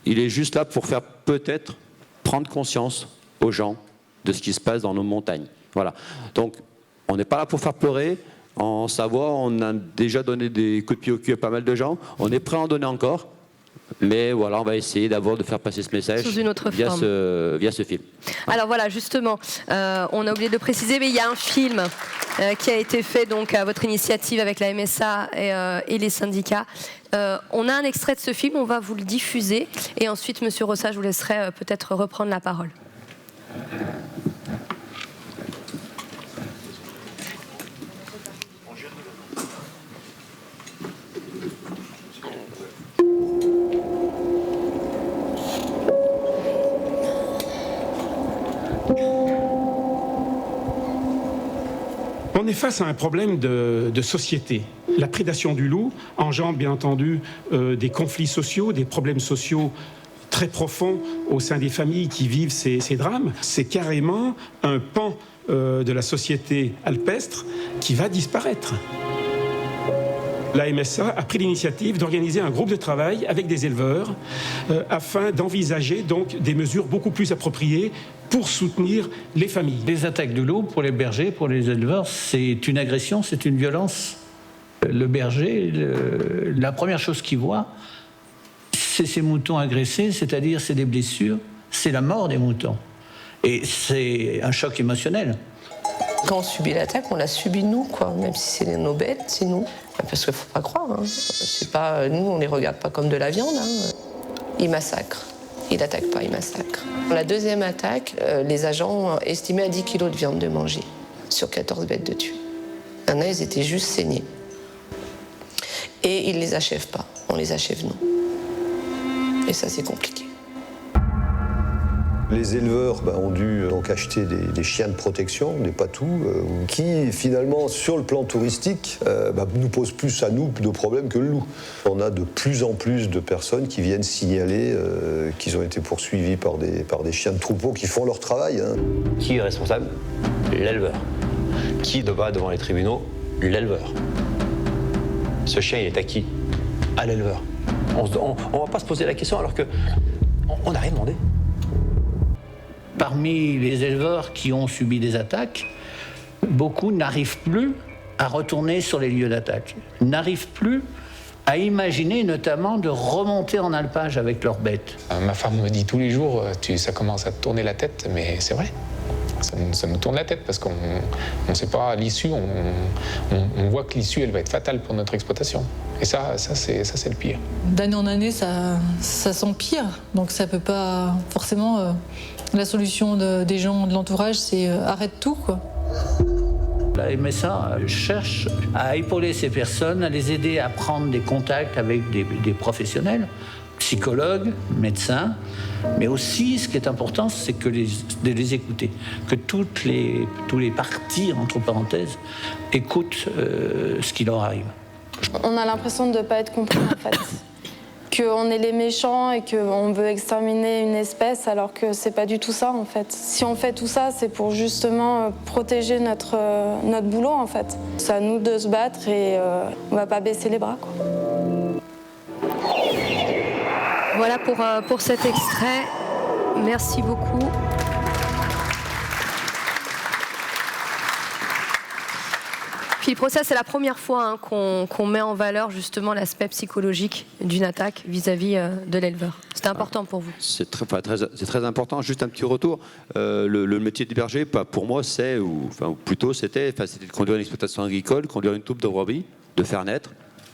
il est juste là pour faire peut-être prendre conscience aux gens de ce qui se passe dans nos montagnes. Voilà. Donc, on n'est pas là pour faire pleurer. En Savoie, on a déjà donné des coups de pied au cul à pas mal de gens. On est prêt à en donner encore. Mais voilà, on va essayer d'abord de faire passer ce message via ce film. Alors voilà, justement, on a oublié de préciser, mais il y a un film qui a été fait donc à votre initiative avec la MSA et les syndicats. On a un extrait de ce film, on va vous le diffuser. Et ensuite, Monsieur Rossa, je vous laisserai peut-être reprendre la parole. On est face à un problème de société. La prédation du loup engendre bien entendu des conflits sociaux, des problèmes sociaux très profonds au sein des familles qui vivent ces drames. C'est carrément un pan de la société alpestre qui va disparaître. La MSA a pris l'initiative d'organiser un groupe de travail avec des éleveurs afin d'envisager donc des mesures beaucoup plus appropriées pour soutenir les familles. Les attaques de loup pour les bergers, pour les éleveurs, c'est une agression, c'est une violence. Le berger, la première chose qu'il voit, c'est ces moutons agressés, c'est-à-dire c'est des blessures, c'est la mort des moutons. Et c'est un choc émotionnel. Quand on subit l'attaque, on l'a subi nous, quoi. Même si c'est nos bêtes, c'est nous. Parce qu'il ne faut pas croire. Hein. C'est pas, nous, on ne les regarde pas comme de la viande. Hein. Ils massacrent. Ils n'attaquent pas, ils massacrent. La deuxième attaque, les agents ont estimé à 10 kilos de viande de manger sur 14 bêtes de tues. Il y en a, ils étaient juste saignés. Et ils ne les achèvent pas. On les achève nous. Et ça, c'est compliqué. Les éleveurs ont dû donc acheter des chiens de protection, des patous, qui finalement, sur le plan touristique, nous posent plus à nous de problèmes que le loup. On a de plus en plus de personnes qui viennent signaler qu'ils ont été poursuivis par des chiens de troupeau qui font leur travail. Hein. Qui est responsable? L'éleveur. Qui va devant les tribunaux? L'éleveur. Ce chien, il est à qui? À l'éleveur. On ne va pas se poser la question alors qu'on n'a rien demandé. Parmi les éleveurs qui ont subi des attaques, beaucoup n'arrivent plus à retourner sur les lieux d'attaque, n'arrivent plus à imaginer notamment de remonter en alpage avec leurs bêtes. Ma femme me dit tous les jours, ça commence à te tourner la tête, mais c'est vrai. Ça nous tourne la tête parce qu'on ne sait pas l'issue, on voit que l'issue elle va être fatale pour notre exploitation. Et ça c'est le pire. D'année en année, ça s'empire, donc ça peut pas forcément... La solution des gens de l'entourage, c'est arrête tout, quoi. La MSA cherche à épauler ces personnes, à les aider à prendre des contacts avec des professionnels, psychologues, médecins, mais aussi, ce qui est important, c'est de les écouter, que tous les partis, entre parenthèses, écoutent ce qui leur arrive. On a l'impression de ne pas être compris, en fait. Qu'on est les méchants et qu'on veut exterminer une espèce alors que c'est pas du tout ça en fait. Si on fait tout ça, c'est pour justement protéger notre boulot en fait. C'est à nous de se battre et on va pas baisser les bras, quoi. Voilà pour cet extrait. Merci beaucoup. Philippe Rosset, c'est la première fois qu'on met en valeur justement l'aspect psychologique d'une attaque vis-à-vis de l'éleveur. C'était important pour vous? C'est très important. Juste un petit retour. Le métier de berger, pour moi, c'était de conduire une exploitation agricole, conduire une troupe de brebis, de faire naître,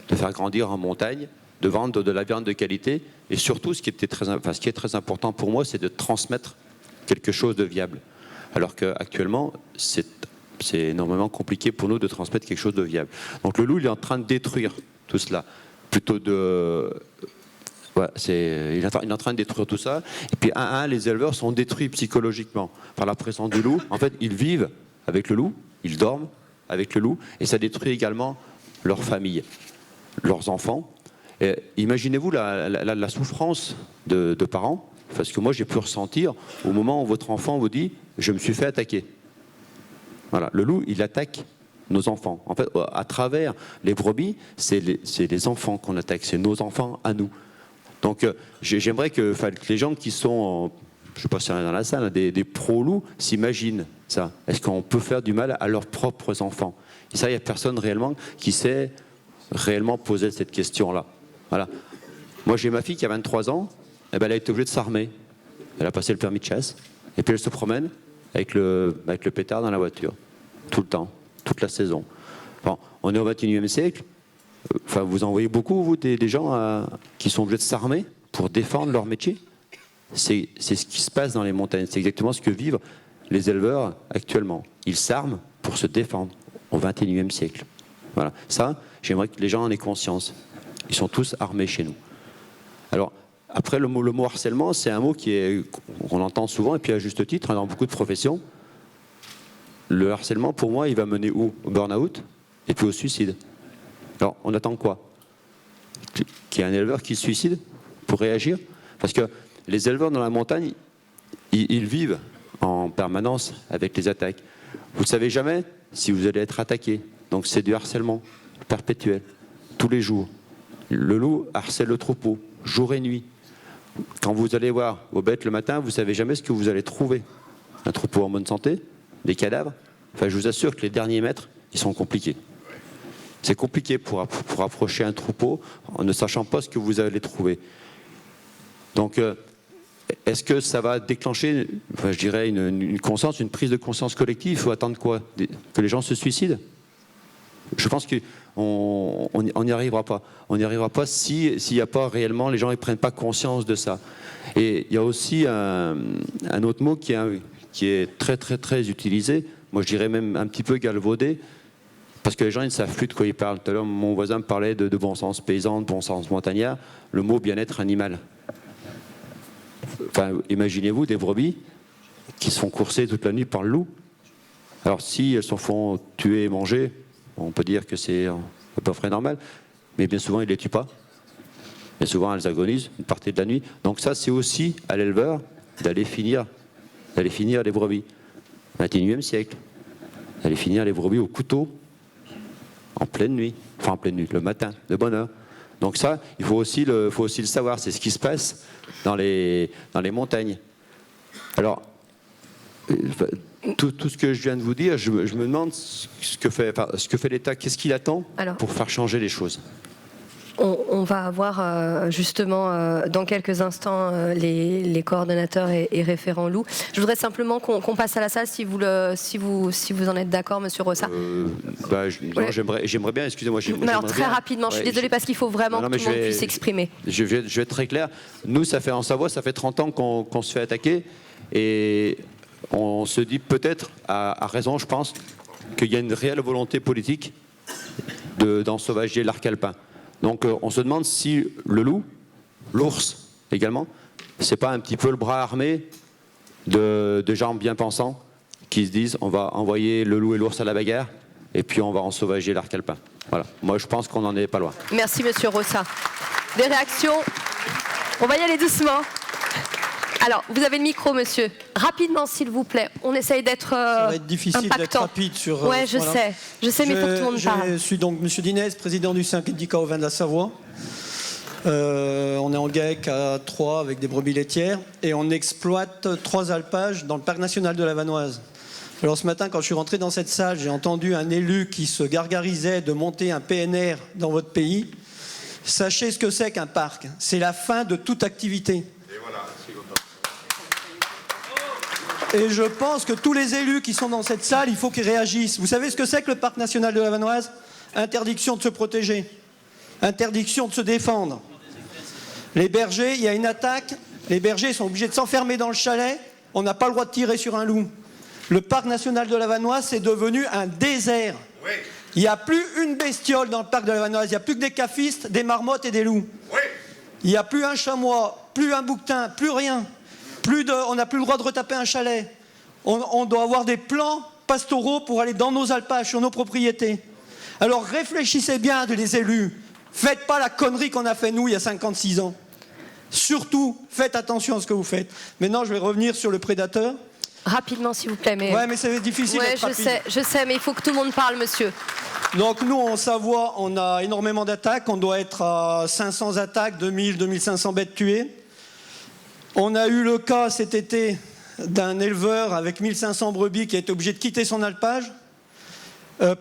de faire grandir en montagne, de vendre de la viande de qualité. Et surtout, ce qui est très important pour moi, c'est de transmettre quelque chose de viable. Alors qu'actuellement, c'est énormément compliqué pour nous de transmettre quelque chose de viable. Donc le loup, il est en train de détruire tout cela. Il est en train de détruire tout ça. Et puis, les éleveurs sont détruits psychologiquement par la présence du loup. En fait, ils vivent avec le loup, ils dorment avec le loup, et ça détruit également leur famille, leurs enfants. Et imaginez-vous la souffrance de parents, parce que moi, j'ai pu ressentir au moment où votre enfant vous dit « je me suis fait attaquer ». Voilà, le loup, il attaque nos enfants. En fait, à travers les brebis, c'est les enfants qu'on attaque, c'est nos enfants à nous. Donc, j'aimerais que les gens qui sont, je ne sais pas si on est dans la salle, des pro-loups, s'imaginent ça. Est-ce qu'on peut faire du mal à leurs propres enfants? Et ça, il n'y a personne réellement qui sait réellement poser cette question-là. Voilà. Moi, j'ai ma fille qui a 23 ans, et elle a été obligée de s'armer. Elle a passé le permis de chasse, et puis elle se promène avec le pétard dans la voiture, tout le temps, toute la saison. Bon, on est au XXIe siècle, vous en voyez beaucoup, vous, des gens qui sont obligés de s'armer pour défendre leur métier. C'est ce qui se passe dans les montagnes, c'est exactement ce que vivent les éleveurs actuellement. Ils s'arment pour se défendre au XXIe siècle. Voilà. Ça, j'aimerais que les gens en aient conscience. Ils sont tous armés chez nous. Alors, après, le mot harcèlement, c'est un mot qu'on entend souvent, et puis à juste titre, dans beaucoup de professions. Le harcèlement, pour moi, il va mener où? Au burn-out, et puis au suicide. Alors, on attend quoi? Qu'il y ait un éleveur qui se suicide pour réagir? Parce que les éleveurs dans la montagne, ils vivent en permanence avec les attaques. Vous ne savez jamais si vous allez être attaqué. Donc c'est du harcèlement perpétuel, tous les jours. Le loup harcèle le troupeau, jour et nuit. Quand vous allez voir vos bêtes le matin, vous ne savez jamais ce que vous allez trouver. Un troupeau en bonne santé, des cadavres. Enfin, je vous assure que les derniers mètres, ils sont compliqués. C'est compliqué pour approcher un troupeau en ne sachant pas ce que vous allez trouver. Donc, est-ce que ça va déclencher, enfin, je dirais, une conscience, une prise de conscience collective? Il faut attendre quoi? Que les gens se suicident? Je pense qu'on n'y arrivera pas. On n'y arrivera pas s'il n'y a pas réellement, les gens ne prennent pas conscience de ça. Et il y a aussi un autre mot qui est très, très, très utilisé, moi je dirais même un petit peu galvaudé, parce que les gens ils ne savent plus de quoi ils parlent. Tout à l'heure, mon voisin me parlait de bon sens paysan, de bon sens montagnard, le mot bien-être animal. Enfin, imaginez-vous des brebis qui se font courser toute la nuit par le loup. Alors si elles se font tuer et manger, on peut dire que c'est à peu près normal, mais bien souvent ils ne les tuent pas. Et souvent elles agonisent une partie de la nuit. Donc ça c'est aussi à l'éleveur d'aller finir les brebis. 21e siècle. D'aller finir les brebis au couteau en pleine nuit. Enfin en pleine nuit, le matin, de bonne heure. Donc ça, il faut aussi le savoir. C'est ce qui se passe dans les montagnes. Alors, tout ce que je viens de vous dire, je me demande ce que fait l'État. Qu'est-ce qu'il attend pour faire changer les choses? On va avoir justement dans quelques instants les coordonnateurs et référents loups. Je voudrais simplement qu'on passe à la salle si vous en êtes d'accord, Monsieur Rossa. J'aimerais bien, excusez-moi. Alors très rapidement, je suis désolée parce qu'il faut vraiment que tout le monde puisse s'exprimer. Je vais être très clair. Nous, en Savoie, ça fait 30 ans qu'on se fait attaquer et on se dit peut-être, à raison, je pense, qu'il y a une réelle volonté politique d'ensauvager l'arc alpin. Donc on se demande si le loup, l'ours également, c'est pas un petit peu le bras armé de gens bien pensants qui se disent on va envoyer le loup et l'ours à la bagarre et puis on va ensauvager l'arc alpin. Voilà. Moi je pense qu'on n'en est pas loin. Merci Monsieur Rossa. Des réactions? On va y aller doucement. Alors, vous avez le micro, monsieur. Rapidement, s'il vous plaît. On essaye d'être ça va être difficile d'être rapide sur... Ouais, je sais, mais il faut que tout le monde parle. Je suis donc monsieur Dinez, président du syndicat au vin de la Savoie. On est en GAEC à 3 avec des brebis laitières et on exploite 3 alpages dans le parc national de la Vanoise. Alors ce matin, quand je suis rentré dans cette salle, j'ai entendu un élu qui se gargarisait de monter un PNR dans votre pays. Sachez ce que c'est qu'un parc. C'est la fin de toute activité. Et je pense que tous les élus qui sont dans cette salle, il faut qu'ils réagissent. Vous savez ce que c'est que le parc national de la Vanoise? Interdiction de se protéger, interdiction de se défendre. Les bergers, il y a une attaque, les bergers sont obligés de s'enfermer dans le chalet, on n'a pas le droit de tirer sur un loup. Le parc national de la Vanoise, c'est devenu un désert. Oui. Il n'y a plus une bestiole dans le parc de la Vanoise, il n'y a plus que des cafistes, des marmottes et des loups. Oui. Il n'y a plus un chamois, plus un bouquetin, plus rien. On n'a plus le droit de retaper un chalet. On doit avoir des plans pastoraux pour aller dans nos alpages, sur nos propriétés. Alors réfléchissez bien, les élus. Faites pas la connerie qu'on a fait nous il y a 56 ans. Surtout, faites attention à ce que vous faites. Maintenant, je vais revenir sur le prédateur. Rapidement, s'il vous plaît. Ouais, mais c'est difficile d'être rapide. Je sais, mais il faut que tout le monde parle, monsieur. Donc nous, en Savoie, on a énormément d'attaques. On doit être à 500 attaques, 2000, 2500 bêtes tuées. On a eu le cas cet été d'un éleveur avec 1500 brebis qui a été obligé de quitter son alpage,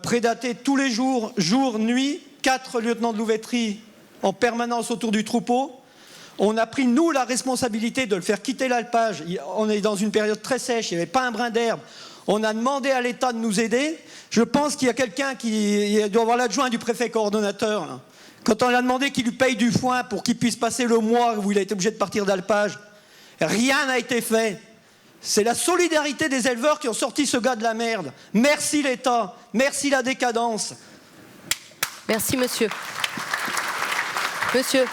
prédaté tous les jours, jour, nuit, 4 lieutenants de louveterie en permanence autour du troupeau. On a pris, nous, la responsabilité de le faire quitter l'alpage. On est dans une période très sèche, il n'y avait pas un brin d'herbe. On a demandé à l'État de nous aider. Je pense qu'il y a quelqu'un qui doit avoir l'adjoint du préfet coordonnateur. Là. Quand on lui a demandé qu'il lui paye du foin pour qu'il puisse passer le mois où il a été obligé de partir d'alpage, rien n'a été fait. C'est la solidarité des éleveurs qui ont sorti ce gars de la merde. Merci l'État, merci la décadence. Merci monsieur. Monsieur,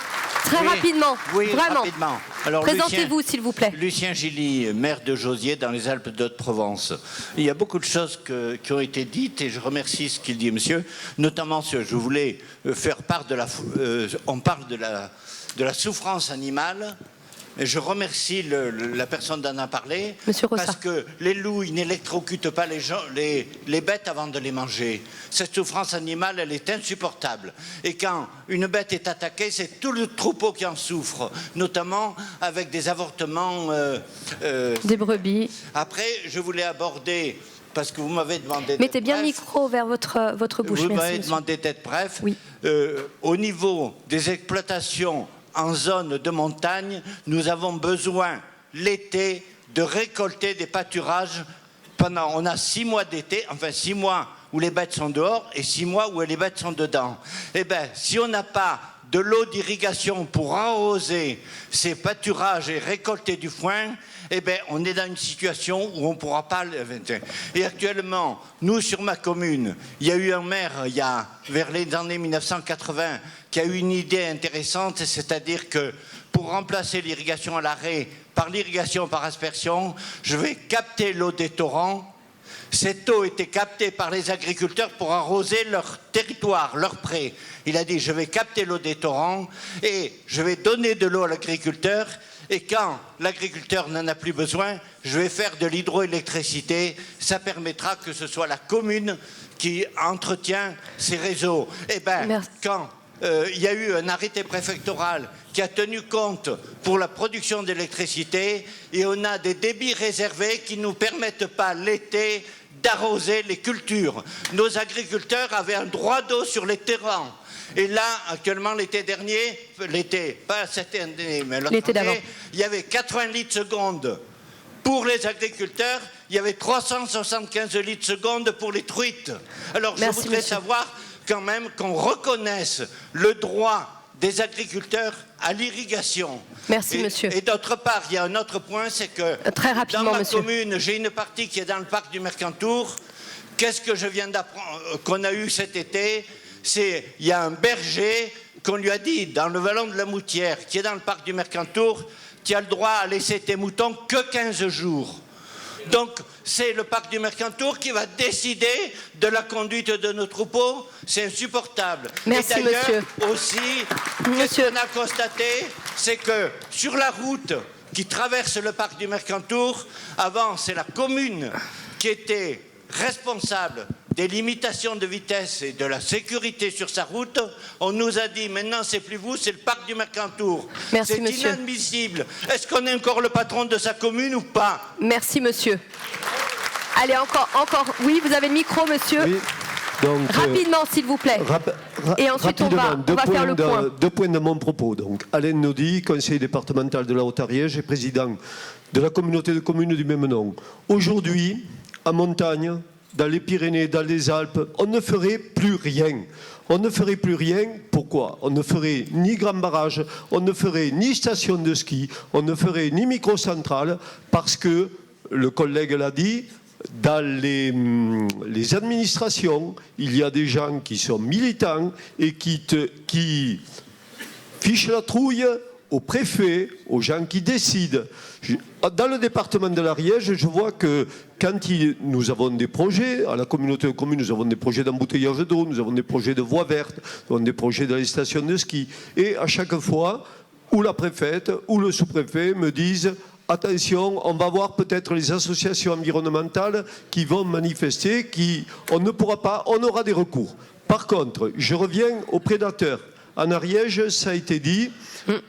très rapidement, vraiment. Rapidement. Présentez-vous s'il vous plaît. Lucien Gilly, maire de Josier dans les Alpes de Haute-Provence. Il y a beaucoup de choses qui ont été dites et je remercie ce qu'il dit monsieur. Notamment, je voulais faire part de on parle de la souffrance animale. Et je remercie la personne d'en a parlé, parce que les loups, ils n'électrocutent pas les bêtes avant de les manger. Cette souffrance animale, elle est insupportable. Et quand une bête est attaquée, c'est tout le troupeau qui en souffre, notamment avec des avortements... des brebis. Après, je voulais aborder... Parce que vous m'avez demandé... Mettez bien le micro vers votre bouche. Vous m'avez demandé d'être bref. Oui. Au niveau des exploitations en zone de montagne, nous avons besoin l'été de récolter des pâturages. On a 6 mois d'été, enfin 6 mois où les bêtes sont dehors et 6 mois où les bêtes sont dedans. Eh bien, si on n'a pas de l'eau d'irrigation pour arroser ces pâturages et récolter du foin, eh bien, on est dans une situation où on ne pourra pas... Et actuellement, nous, sur ma commune, il y a eu un maire, vers les années 1980, qui a eu une idée intéressante, c'est-à-dire que pour remplacer l'irrigation à l'arrêt par l'irrigation par aspersion, je vais capter l'eau des torrents. Cette eau était captée par les agriculteurs pour arroser leur territoire, leur pré. Il a dit, je vais capter l'eau des torrents et je vais donner de l'eau à l'agriculteur. Et quand l'agriculteur n'en a plus besoin, je vais faire de l'hydroélectricité. Ça permettra que ce soit la commune qui entretient ces réseaux. Eh bien, quand il y a eu un arrêté préfectoral qui a tenu compte pour la production d'électricité et on a des débits réservés qui ne nous permettent pas l'été d'arroser les cultures. Nos agriculteurs avaient un droit d'eau sur les terrains. Et là, actuellement, l'été dernier, pas cette année, mais l'autre année, il y avait 80 litres seconde pour les agriculteurs, il y avait 375 litres seconde pour les truites. Alors, je voudrais savoir quand même qu'on reconnaisse le droit des agriculteurs à l'irrigation. Merci, monsieur. Et d'autre part, il y a un autre point, c'est que très rapidement, dans ma monsieur. commune, j'ai une partie qui est dans le parc du Mercantour. Qu'est-ce que je viens d'apprendre qu'on a eu cet été? Il y a un berger qu'on lui a dit, dans le vallon de la Moutière, qui est dans le parc du Mercantour, tu as le droit à laisser tes moutons que 15 jours. Donc, c'est le parc du Mercantour qui va décider de la conduite de nos troupeaux. C'est insupportable. Merci, et d'ailleurs, monsieur. aussi, ce qu'on a constaté, c'est que sur la route qui traverse le parc du Mercantour, avant, c'est la commune qui était responsable des limitations de vitesse et de la sécurité sur sa route. On nous a dit, maintenant, c'est plus vous, c'est le parc du Mercantour. Merci, c'est monsieur. inadmissible. Est-ce qu'on est encore le patron de sa commune ou pas? Merci, monsieur. Allez, encore. Oui, vous avez le micro, monsieur. Oui. Donc, rapidement, s'il vous plaît. Et ensuite, on va faire le point. 2 points de mon propos. Donc, Alain Naudy, conseiller départemental de la Haute-Ariège et président de la communauté de communes du même nom. Aujourd'hui, en montagne, dans les Pyrénées, dans les Alpes, on ne ferait plus rien. On ne ferait plus rien. Pourquoi? On ne ferait ni grand barrage, on ne ferait ni station de ski, on ne ferait ni microcentrale, parce que, le collègue l'a dit, dans les administrations, il y a des gens qui sont militants et qui fichent la trouille aux préfets, aux gens qui décident. Dans le département de l'Ariège, je vois que quand nous avons des projets, à la communauté de communes, nous avons des projets d'embouteillage d'eau, nous avons des projets de voies vertes, nous avons des projets dans les stations de ski. Et à chaque fois, ou la préfète ou le sous-préfet me disent « Attention, on va voir peut-être les associations environnementales qui vont manifester, on ne pourra pas, on aura des recours. » Par contre, je reviens aux prédateurs. En Ariège, ça a été dit,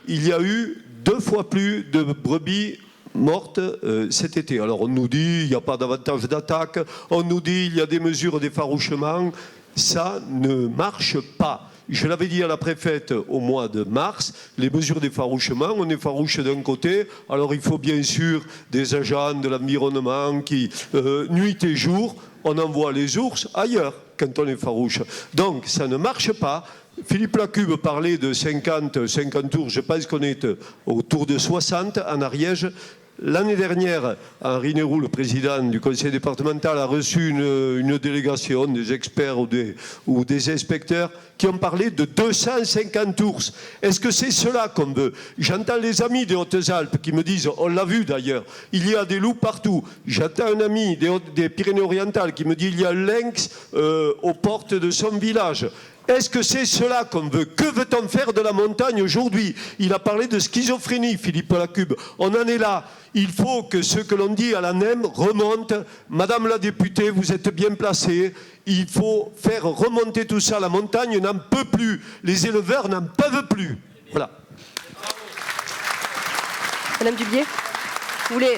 il y a eu 2 fois plus de brebis mortes cet été. Alors on nous dit il n'y a pas davantage d'attaques, on nous dit il y a des mesures d'effarouchement. Ça ne marche pas. Je l'avais dit à la préfète au mois de mars, les mesures d'effarouchement, on effarouche d'un côté, alors il faut bien sûr des agents de l'environnement qui, nuit et jour, on envoie les ours ailleurs quand on effarouche. Donc ça ne marche pas. Philippe Lacube parlait de 50 tours, je pense qu'on est autour de 60 en Ariège. L'année dernière, Henri Néroux, le président du conseil départemental, a reçu une délégation des experts ou des inspecteurs qui ont parlé de 250 ours. Est-ce que c'est cela qu'on veut? J'entends les amis des Hautes-Alpes qui me disent, on l'a vu d'ailleurs, il y a des loups partout. J'entends un ami des Pyrénées-Orientales qui me dit, il y a un lynx aux portes de son village. Est-ce que c'est cela qu'on veut? Que veut-on faire de la montagne aujourd'hui? Il a parlé de schizophrénie, Philippe Lacube. On en est là. Il faut que ce que l'on dit à la NEM remonte. Madame la députée, vous êtes bien placée. Il faut faire remonter tout ça. La montagne n'en peut plus. Les éleveurs n'en peuvent plus. Voilà. Madame Dubié, vous voulez...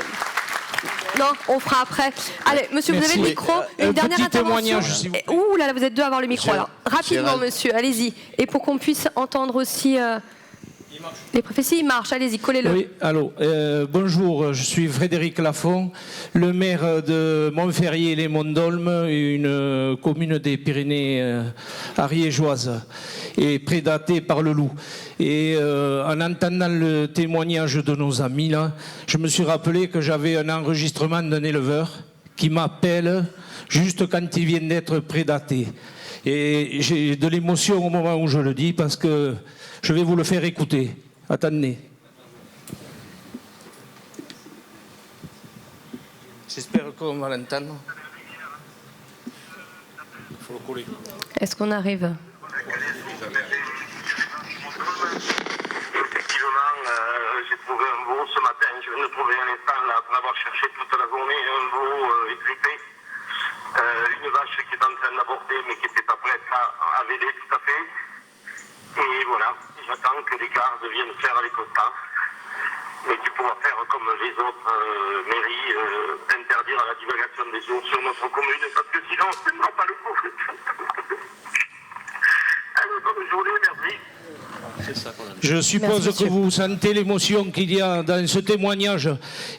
Non, on fera après. Allez, monsieur, vous avez le micro. Une dernière intervention. Ouh là là, vous êtes 2 à avoir le micro. Alors, rapidement, monsieur, allez-y. Et pour qu'on puisse entendre aussi... Les prophéties marchent, allez-y, collez-le. Oui, allô. Bonjour, je suis Frédéric Lafont, le maire de Montferrier-les-Monts-d'Aulmes, une commune des Pyrénées ariégeoises et prédatée par le loup. Et en entendant le témoignage de nos amis, là, je me suis rappelé que j'avais un enregistrement d'un éleveur qui m'appelle juste quand il vient d'être prédaté. Et j'ai de l'émotion au moment où je le dis parce que je vais vous le faire écouter. Attendez. J'espère qu'on va l'entendre. Il faut le coller. Est-ce qu'on arrive? Effectivement, j'ai trouvé un veau ce matin. Je viens de trouver un instant, là, après avoir cherché toute la journée, un veau étrippé. Une vache qui est en train d'aborder, mais qui n'était pas prête à véler tout à fait. Et voilà, j'attends que les gardes viennent faire les constats. Mais tu pourras faire comme les autres mairies, interdire la divulgation des eaux sur notre commune, parce que sinon, on ne tiendra pas le coup. Alors, bonne journée, merci. Je suppose que vous sentez l'émotion qu'il y a dans ce témoignage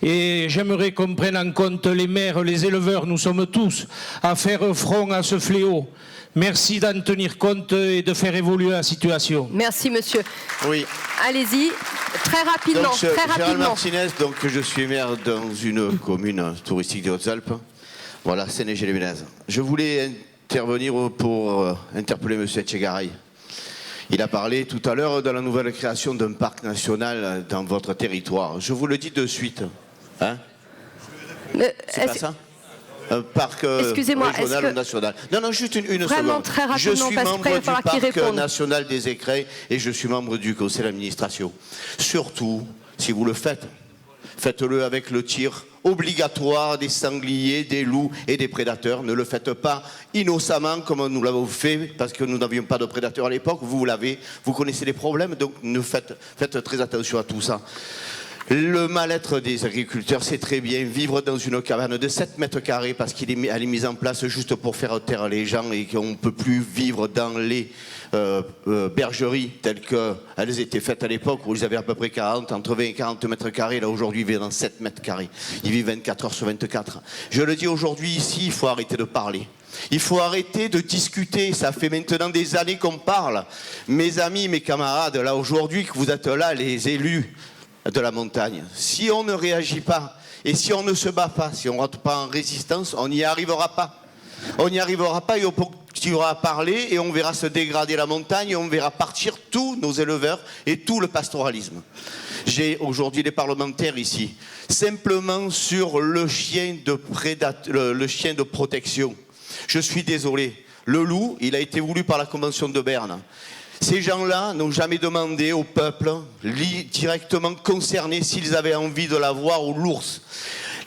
et j'aimerais qu'on prenne en compte les maires, les éleveurs, nous sommes tous à faire front à ce fléau. Merci d'en tenir compte et de faire évoluer la situation. Merci monsieur. Oui. Allez-y, très rapidement. Donc, très Gérald rapidement. Martinez, donc je suis maire dans une commune touristique des Hautes-Alpes. Voilà, Sénégé-les-Ménez. Je voulais intervenir pour interpeller monsieur Etchegaray. Il a parlé tout à l'heure de la nouvelle création d'un parc national dans votre territoire. Je vous le dis de suite. Hein? C'est pas ça? Un parc régional ou national. Non, juste une Vraiment seconde. très rapidement, Je suis parce membre qu'il va du falloir qu'il parc réponde. national des écrins et je suis membre du conseil d'administration. Surtout, si vous le faites, faites-le avec le tir obligatoire des sangliers, des loups et des prédateurs. Ne le faites pas innocemment comme nous l'avons fait parce que nous n'avions pas de prédateurs à l'époque. Vous l'avez, vous connaissez les problèmes, donc faites très attention à tout ça. Le mal-être des agriculteurs, c'est très bien vivre dans une cabane de 7 mètres carrés parce qu'il est mis en place juste pour faire taire les gens et qu'on ne peut plus vivre dans les bergeries telles qu'elles étaient faites à l'époque où ils avaient à peu près 40, entre 20 et 40 mètres carrés. Là aujourd'hui, ils vivent dans 7 mètres carrés. Ils vivent 24 heures sur 24. Je le dis aujourd'hui ici, il faut arrêter de parler. Il faut arrêter de discuter, ça fait maintenant des années qu'on parle. Mes amis, mes camarades, là aujourd'hui, que vous êtes là, les élus de la montagne, si on ne réagit pas et si on ne se bat pas, si on ne rentre pas en résistance, on n'y arrivera pas. On n'y arrivera pas et on continuera à parler et on verra se dégrader la montagne et on verra partir tous nos éleveurs et tout le pastoralisme. J'ai aujourd'hui des parlementaires ici, simplement sur le chien de protection. Je suis désolé, le loup, il a été voulu par la Convention de Berne. Ces gens-là n'ont jamais demandé au peuple directement concerné s'ils avaient envie de l'avoir ou l'ours.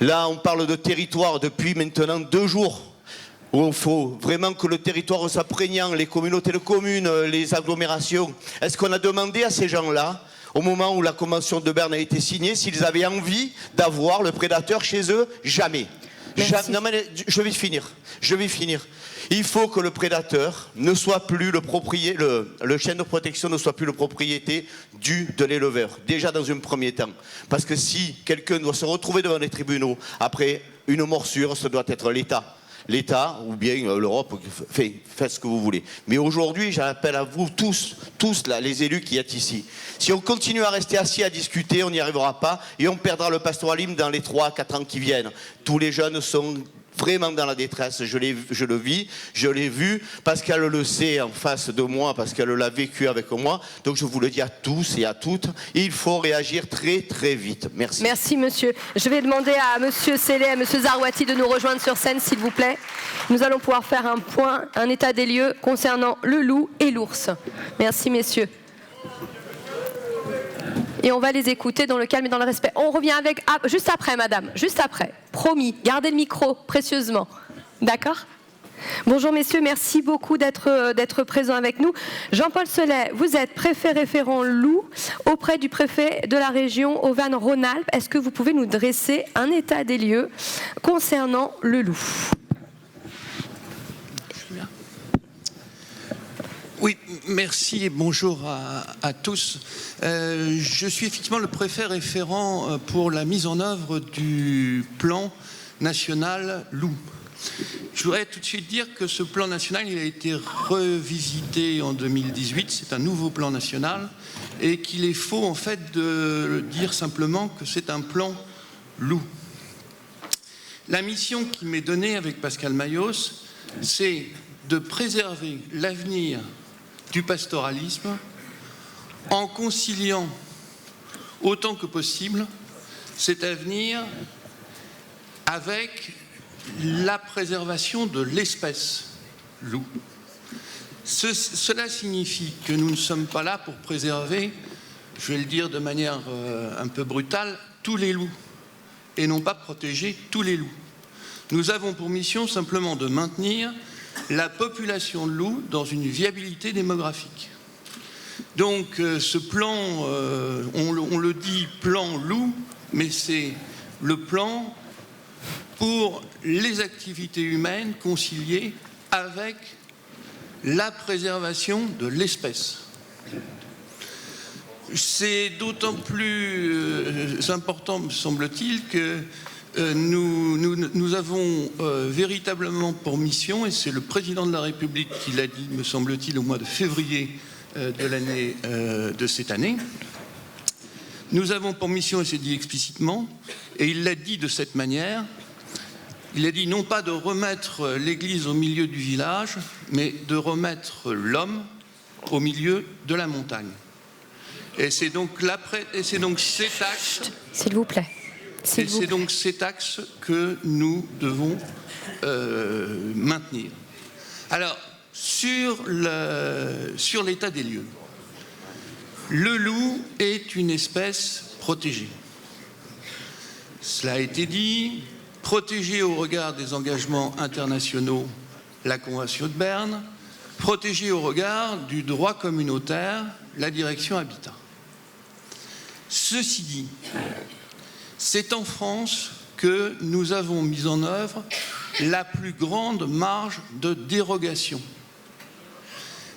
Là, on parle de territoire depuis maintenant 2 jours. Où il faut vraiment que le territoire soit prégnant, les communautés de communes, les agglomérations. Est-ce qu'on a demandé à ces gens-là, au moment où la Convention de Berne a été signée, s'ils avaient envie d'avoir le prédateur chez eux? Jamais. Non, mais je vais finir. Il faut que le prédateur ne soit plus le chien de protection ne soit plus le propriété de l'éleveur. Déjà dans un premier temps. Parce que si quelqu'un doit se retrouver devant les tribunaux après une morsure, ce doit être l'État. L'État ou bien l'Europe, faites ce que vous voulez. Mais aujourd'hui, j'appelle à vous tous là, les élus qui êtes ici. Si on continue à rester assis à discuter, on n'y arrivera pas et on perdra le pastoralisme dans les 3 à 4 ans qui viennent. Tous les jeunes sont vraiment dans la détresse, je le vis, je l'ai vu, parce qu'elle le sait en face de moi, parce qu'elle l'a vécu avec moi. Donc je vous le dis à tous et à toutes, il faut réagir très très vite. Merci. Merci monsieur. Je vais demander à monsieur Sellé et à monsieur Zarouati de nous rejoindre sur scène s'il vous plaît. Nous allons pouvoir faire un point, un état des lieux concernant le loup et l'ours. Merci messieurs. Et on va les écouter dans le calme et dans le respect. On revient avec... Ah, juste après, madame. Juste après. Promis. Gardez le micro précieusement. D'accord ? Bonjour messieurs, merci beaucoup d'être présents avec nous. Jean-Paul Sellet, vous êtes préfet référent loup auprès du préfet de la région Auvergne-Rhône-Alpes. Est-ce que vous pouvez nous dresser un état des lieux concernant le loup ? Oui, merci et bonjour à tous. Je suis effectivement le préfet référent pour la mise en œuvre du plan national loup. Je voudrais tout de suite dire que ce plan national il a été revisité en 2018, c'est un nouveau plan national, et qu'il est faux en fait de dire simplement que c'est un plan loup. La mission qui m'est donnée avec Pascal Mayos, c'est de préserver l'avenir du pastoralisme en conciliant autant que possible cet avenir avec la préservation de l'espèce loup. Cela signifie que nous ne sommes pas là pour préserver, je vais le dire de manière un peu brutale, tous les loups et non pas protéger tous les loups. Nous avons pour mission simplement de maintenir la population de loups dans une viabilité démographique. Donc ce plan, on le dit plan loup, mais c'est le plan pour les activités humaines conciliées avec la préservation de l'espèce. C'est d'autant plus important, me semble-t-il, que nous avons véritablement pour mission, et c'est le président de la République qui l'a dit, me semble-t-il, au mois de février de cette année, nous avons pour mission, et c'est dit explicitement, et il l'a dit de cette manière, il a dit non pas de remettre l'église au milieu du village, mais de remettre l'homme au milieu de la montagne. Et c'est donc cet axe. S'il vous plaît. Et c'est donc cet axe que nous devons maintenir. Alors, sur l'état des lieux, le loup est une espèce protégée. Cela a été dit, protégée au regard des engagements internationaux, la Convention de Berne, protégée au regard du droit communautaire, la Direction Habitat. Ceci dit, c'est en France que nous avons mis en œuvre la plus grande marge de dérogation.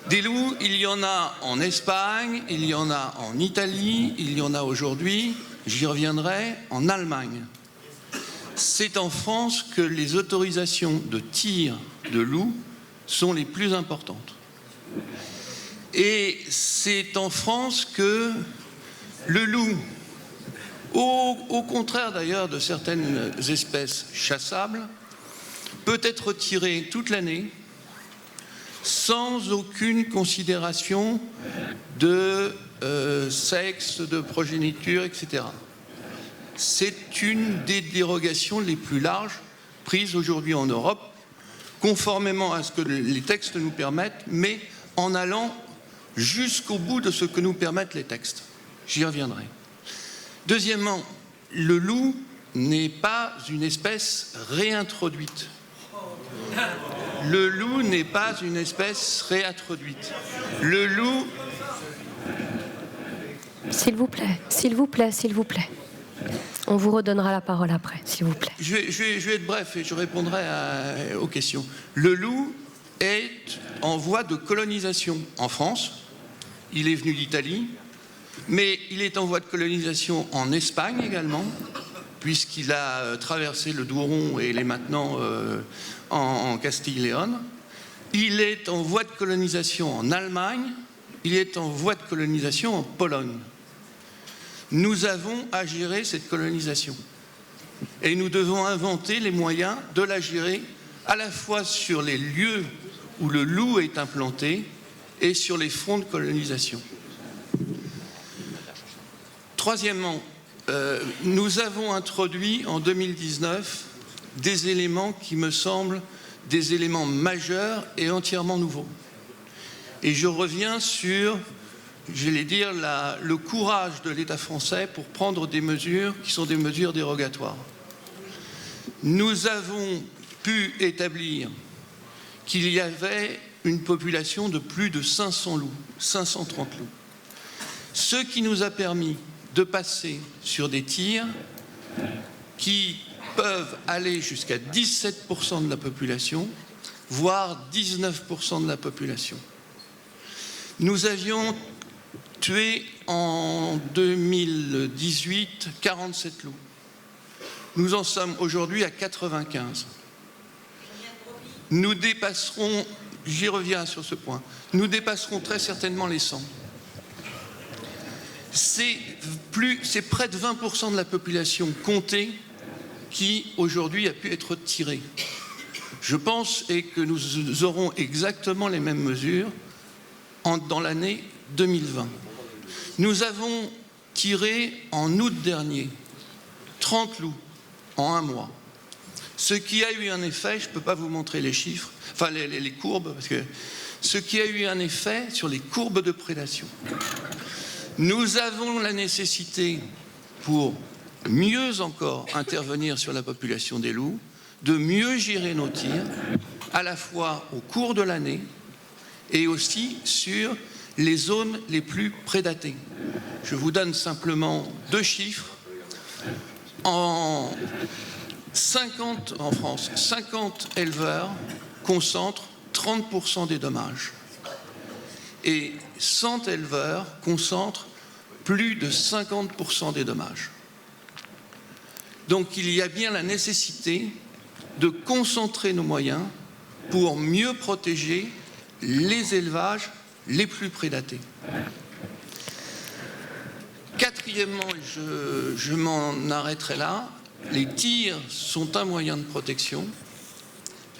Des loups, il y en a en Espagne, il y en a en Italie, il y en a aujourd'hui, j'y reviendrai, en Allemagne. C'est en France que les autorisations de tir de loups sont les plus importantes. Et c'est en France que le loup, au contraire d'ailleurs de certaines espèces chassables, peut être tiré toute l'année sans aucune considération de sexe, de progéniture, etc. C'est une des dérogations les plus larges prises aujourd'hui en Europe, conformément à ce que les textes nous permettent, mais en allant jusqu'au bout de ce que nous permettent les textes. J'y reviendrai. Deuxièmement, le loup n'est pas une espèce réintroduite. Le loup n'est pas une espèce réintroduite. Le loup... S'il vous plaît, s'il vous plaît, s'il vous plaît. On vous redonnera la parole après, s'il vous plaît. Je vais être bref et je répondrai aux questions. Le loup est en voie de colonisation en France. Il est venu d'Italie, mais il est en voie de colonisation en Espagne également, puisqu'il a traversé le Douro et il est maintenant en Castille-Léon. Il est en voie de colonisation en Allemagne, il est en voie de colonisation en Pologne. Nous avons à gérer cette colonisation. Et nous devons inventer les moyens de la gérer à la fois sur les lieux où le loup est implanté et sur les fronts de colonisation. Troisièmement, nous avons introduit en 2019 des éléments qui me semblent des éléments majeurs et entièrement nouveaux. Et je reviens sur, j'allais dire, le courage de l'État français pour prendre des mesures qui sont des mesures dérogatoires. Nous avons pu établir qu'il y avait une population de plus de 500 loups, 530 loups. Ce qui nous a permis de passer sur des tirs qui peuvent aller jusqu'à 17% de la population, voire 19% de la population. Nous avions tué en 2018 47 loups. Nous en sommes aujourd'hui à 95. Nous dépasserons, j'y reviens sur ce point, nous dépasserons très certainement les 100. C'est près de 20% de la population comptée qui aujourd'hui a pu être tirée. Je pense et que nous aurons exactement les mêmes mesures dans l'année 2020. Nous avons tiré en août dernier 30 loups en un mois. Ce qui a eu un effet, je ne peux pas vous montrer les chiffres, enfin les courbes, parce que ce qui a eu un effet sur les courbes de prédation. Nous avons la nécessité, pour mieux encore intervenir sur la population des loups, de mieux gérer nos tirs, à la fois au cours de l'année et aussi sur les zones les plus prédatées. Je vous donne simplement 2 chiffres. En France, 50 éleveurs concentrent 30% des dommages. Et 100 éleveurs concentrent plus de 50% des dommages. Donc il y a bien la nécessité de concentrer nos moyens pour mieux protéger les élevages les plus prédatés. Quatrièmement, je m'en arrêterai là, les tirs sont un moyen de protection.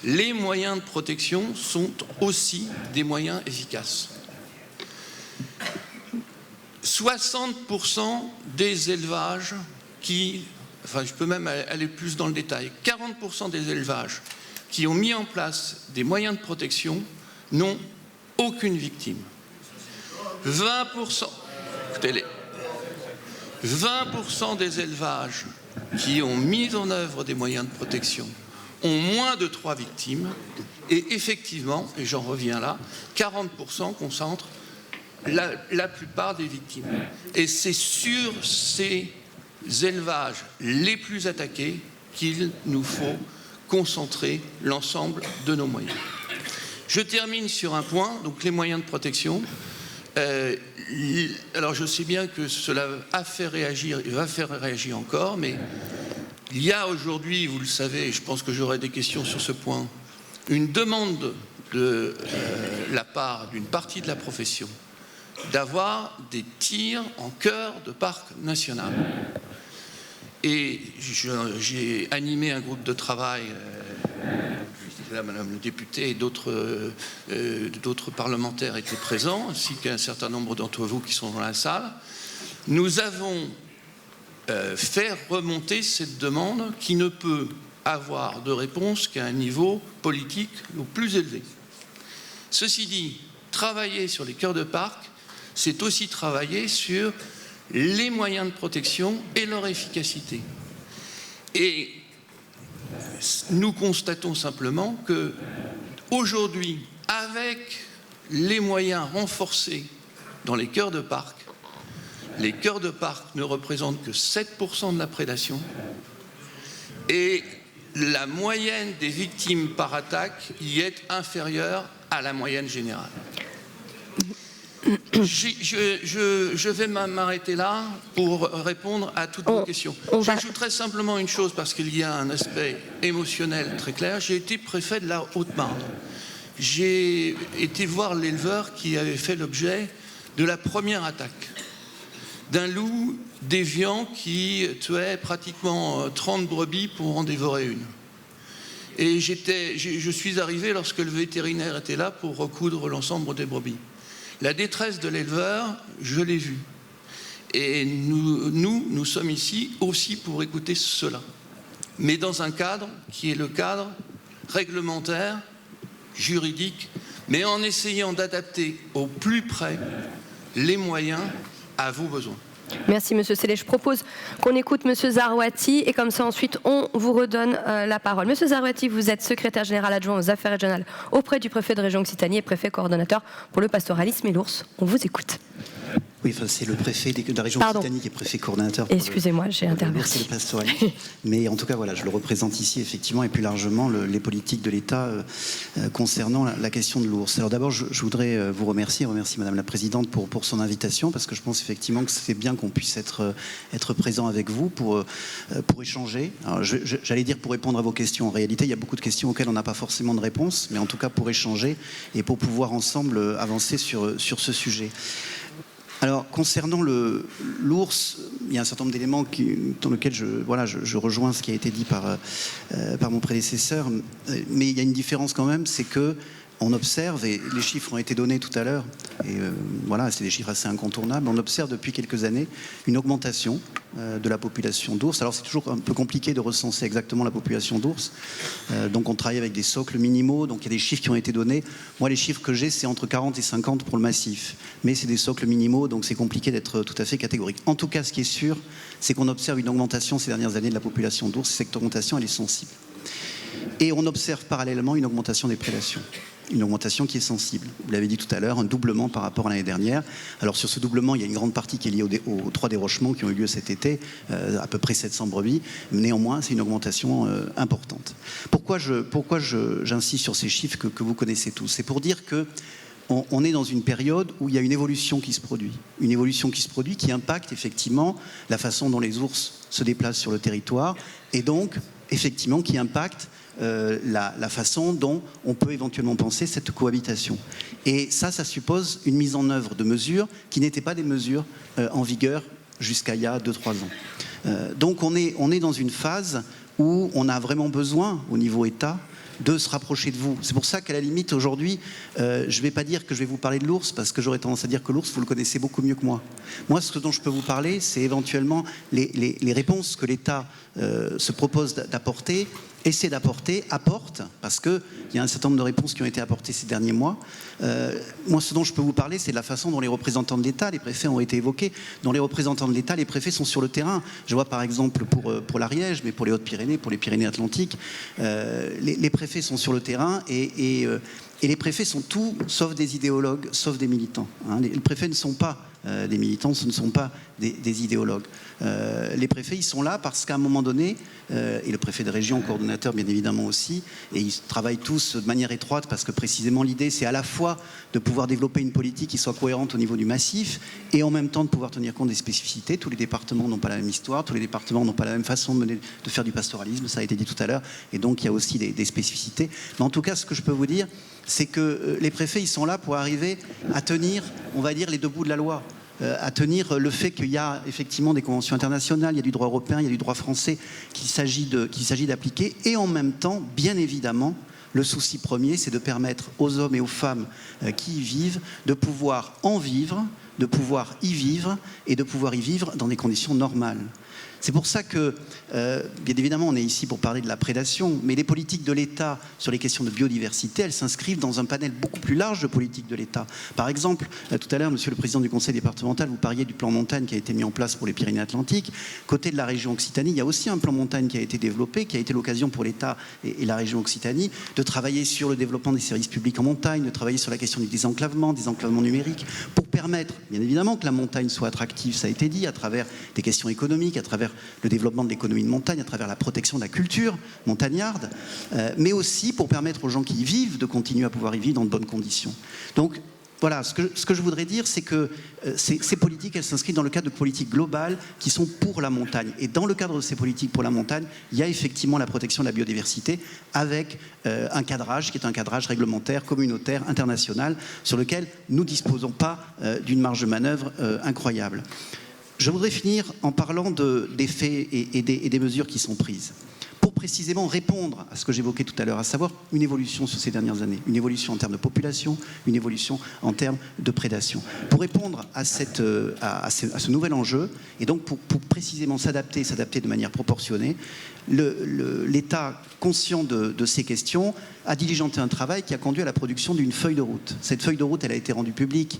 Les moyens de protection sont aussi des moyens efficaces. 60% des élevages enfin je peux même aller plus dans le détail, 40% des élevages qui ont mis en place des moyens de protection n'ont aucune victime. 20%, écoutez-les, 20% des élevages qui ont mis en œuvre des moyens de protection ont moins de 3 victimes et effectivement, et j'en reviens là, 40% concentrent la plupart des victimes. Et c'est sur ces élevages les plus attaqués qu'il nous faut concentrer l'ensemble de nos moyens. Je termine sur un point, donc les moyens de protection. Alors je sais bien que cela a fait réagir et va faire réagir encore, mais il y a aujourd'hui, vous le savez, et je pense que j'aurai des questions sur ce point, une demande de la part d'une partie de la profession d'avoir des tirs en cœur de parc national. Et j'ai animé un groupe de travail, là, Madame le député et d'autres parlementaires étaient présents, ainsi qu'un certain nombre d'entre vous qui sont dans la salle. Nous avons fait remonter cette demande qui ne peut avoir de réponse qu'à un niveau politique le plus élevé. Ceci dit, travailler sur les cœurs de parc, c'est aussi travailler sur les moyens de protection et leur efficacité. Et nous constatons simplement que aujourd'hui, avec les moyens renforcés dans les cœurs de parc ne représentent que 7% de la prédation et la moyenne des victimes par attaque y est inférieure à la moyenne générale. Je vais m'arrêter là pour répondre à toutes vos questions. J'ajouterai simplement une chose parce qu'il y a un aspect émotionnel très clair. J'ai été préfet de la Haute-Marne. J'ai été voir l'éleveur qui avait fait l'objet de la première attaque d'un loup déviant qui tuait pratiquement 30 brebis pour en dévorer une. Et je suis arrivé lorsque le vétérinaire était là pour recoudre l'ensemble des brebis. La détresse de l'éleveur, je l'ai vue. Et nous sommes ici aussi pour écouter cela. Mais dans un cadre qui est le cadre réglementaire, juridique, mais en essayant d'adapter au plus près les moyens à vos besoins. Merci Monsieur Sellé. Je propose qu'on écoute Monsieur Zarouati et comme ça ensuite on vous redonne la parole. Monsieur Zarouati, vous êtes secrétaire général adjoint aux affaires régionales auprès du préfet de région Occitanie et préfet coordonnateur pour le pastoralisme et l'ours. On vous écoute. Oui, enfin, c'est le préfet de la région Occitanie qui est préfet coordonnateur. Excusez-moi, j'ai interverti. C'est le pastoralisme. Mais en tout cas, voilà, je le représente ici, effectivement, et plus largement, les politiques de l'État concernant la question de l'ours. Alors d'abord, je voudrais vous remercier Madame la Présidente pour son invitation, parce que je pense effectivement que c'est bien qu'on puisse être présent avec vous pour échanger. Alors, j'allais dire pour répondre à vos questions. En réalité, il y a beaucoup de questions auxquelles on n'a pas forcément de réponse, mais en tout cas pour échanger et pour pouvoir ensemble avancer sur ce sujet. Alors, concernant l'ours, il y a un certain nombre d'éléments dans lesquels je rejoins ce qui a été dit par mon prédécesseur, mais il y a une différence quand même, c'est que on observe, et les chiffres ont été donnés tout à l'heure, et voilà, c'est des chiffres assez incontournables, on observe depuis quelques années une augmentation de la population d'ours. Alors c'est toujours un peu compliqué de recenser exactement la population d'ours, donc on travaille avec des socles minimaux, donc il y a des chiffres qui ont été donnés. Moi les chiffres que j'ai c'est entre 40 et 50 pour le massif, mais c'est des socles minimaux, donc c'est compliqué d'être tout à fait catégorique. En tout cas ce qui est sûr, c'est qu'on observe une augmentation ces dernières années de la population d'ours, et cette augmentation elle est sensible. Et on observe parallèlement une augmentation des prédations. Une augmentation qui est sensible. Vous l'avez dit tout à l'heure, un doublement par rapport à l'année dernière. Alors sur ce doublement, il y a une grande partie qui est liée aux 3 dérochements qui ont eu lieu cet été, à peu près 700 brebis. Néanmoins, c'est une augmentation importante. Pourquoi j'insiste sur ces chiffres que vous connaissez tous? C'est pour dire que on est dans une période où il y a une évolution qui se produit. Une évolution qui se produit qui impacte effectivement la façon dont les ours se déplacent sur le territoire et donc effectivement qui impacte la façon dont on peut éventuellement penser cette cohabitation. Et ça suppose une mise en œuvre de mesures qui n'étaient pas des mesures en vigueur jusqu'à il y a 2-3 ans. Donc on est dans une phase où on a vraiment besoin, au niveau État, de se rapprocher de vous. C'est pour ça qu'à la limite, aujourd'hui, je ne vais pas dire que je vais vous parler de l'ours, parce que j'aurais tendance à dire que l'ours, vous le connaissez beaucoup mieux que moi. Moi, ce dont je peux vous parler, c'est éventuellement les réponses que l'État se propose d'apporter, essaie d'apporter, apporte, parce qu'il y a un certain nombre de réponses qui ont été apportées ces derniers mois. Moi, ce dont je peux vous parler, c'est de la façon dont les représentants de l'État, les préfets ont été évoqués, dont les représentants de l'État, les préfets sont sur le terrain. Je vois par exemple pour l'Ariège, mais pour les Hautes-Pyrénées, pour les Pyrénées-Atlantiques, les préfets sont sur le terrain et les préfets sont tout sauf des idéologues, sauf des militants. Les préfets ne sont pas des militants, ce ne sont pas des idéologues. Les préfets, ils sont là parce qu'à un moment donné, et le préfet de région, coordonnateur bien évidemment aussi, et ils travaillent tous de manière étroite parce que précisément l'idée, c'est à la fois de pouvoir développer une politique qui soit cohérente au niveau du massif et en même temps de pouvoir tenir compte des spécificités. Tous les départements n'ont pas la même histoire, tous les départements n'ont pas la même façon de faire du pastoralisme, ça a été dit tout à l'heure, et donc il y a aussi des spécificités. Mais en tout cas, ce que je peux vous dire, c'est que les préfets, ils sont là pour arriver à tenir, on va dire, les deux bouts de la loi. À tenir le fait qu'il y a effectivement des conventions internationales, il y a du droit européen, il y a du droit français qu'il s'agit d'appliquer, et en même temps, bien évidemment, le souci premier, c'est de permettre aux hommes et aux femmes qui y vivent de pouvoir en vivre, de pouvoir y vivre, et de pouvoir y vivre dans des conditions normales. C'est pour ça que, bien évidemment, on est ici pour parler de la prédation, mais les politiques de l'État sur les questions de biodiversité, elles s'inscrivent dans un panel beaucoup plus large de politiques de l'État. Par exemple, tout à l'heure, monsieur le président du conseil départemental, vous parliez du plan montagne qui a été mis en place pour les Pyrénées-Atlantiques. Côté de la région Occitanie, il y a aussi un plan montagne qui a été développé, qui a été l'occasion pour l'État et la région Occitanie de travailler sur le développement des services publics en montagne, de travailler sur la question du désenclavement numérique, pour permettre, bien évidemment, que la montagne soit attractive, ça a été dit, à travers des questions économiques, à travers le développement de l'économie de montagne, à travers la protection de la culture montagnarde, mais aussi pour permettre aux gens qui y vivent de continuer à pouvoir y vivre dans de bonnes conditions. Donc voilà, ce que je voudrais dire, c'est que ces politiques, elles s'inscrivent dans le cadre de politiques globales qui sont pour la montagne. Et dans le cadre de ces politiques pour la montagne, il y a effectivement la protection de la biodiversité avec un cadrage qui est un cadrage réglementaire, communautaire, international, sur lequel nous ne disposons pas d'une marge de manœuvre incroyable. Je voudrais finir en parlant des faits et des mesures qui sont prises, pour précisément répondre à ce que j'évoquais tout à l'heure, à savoir une évolution sur ces dernières années, une évolution en termes de population, une évolution en termes de prédation. Pour répondre à ce nouvel enjeu, et donc pour précisément s'adapter de manière proportionnée, l'État, conscient de ces questions, a diligenté un travail qui a conduit à la production d'une feuille de route. Cette feuille de route, elle a été rendue publique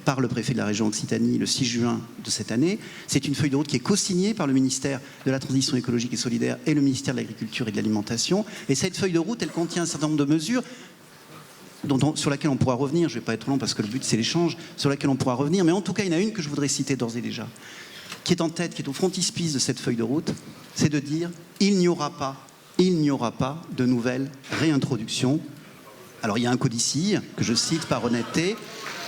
par le préfet de la région Occitanie le 6 juin de cette année. C'est une feuille de route qui est co-signée par le ministère de la Transition écologique et solidaire et le ministère de l'Agriculture et de l'Alimentation. Et cette feuille de route, elle contient un certain nombre de mesures sur laquelle on pourra revenir, je ne vais pas être long parce que le but c'est l'échange, sur laquelle on pourra revenir, mais en tout cas il y en a une que je voudrais citer d'ores et déjà, qui est en tête, qui est au frontispice de cette feuille de route, c'est de dire il n'y aura pas de nouvelles réintroductions. Alors il y a un codicille que je cite par honnêteté,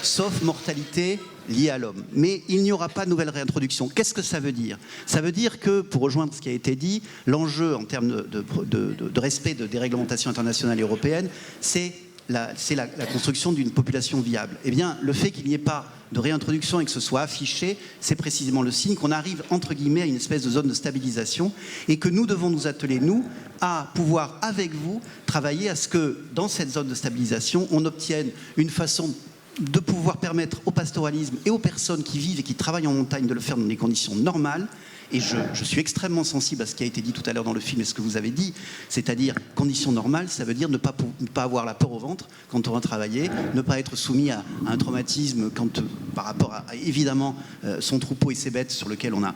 sauf mortalité liée à l'homme. Mais il n'y aura pas de nouvelle réintroduction. Qu'est-ce que ça veut dire? Ça veut dire que, pour rejoindre ce qui a été dit, l'enjeu en termes de respect des réglementations internationales et européennes, c'est la construction d'une population viable. Eh bien, le fait qu'il n'y ait pas de réintroduction et que ce soit affiché, c'est précisément le signe qu'on arrive, entre guillemets, à une espèce de zone de stabilisation et que nous devons nous atteler, nous, à pouvoir, avec vous, travailler à ce que, dans cette zone de stabilisation, on obtienne une façon de pouvoir permettre au pastoralisme et aux personnes qui vivent et qui travaillent en montagne de le faire dans des conditions normales. Et je suis extrêmement sensible à ce qui a été dit tout à l'heure dans le film et ce que vous avez dit, c'est-à-dire conditions normales, ça veut dire ne pas avoir la peur au ventre quand on va travailler, ne pas être soumis à un traumatisme par rapport à évidemment son troupeau et ses bêtes sur lequel on a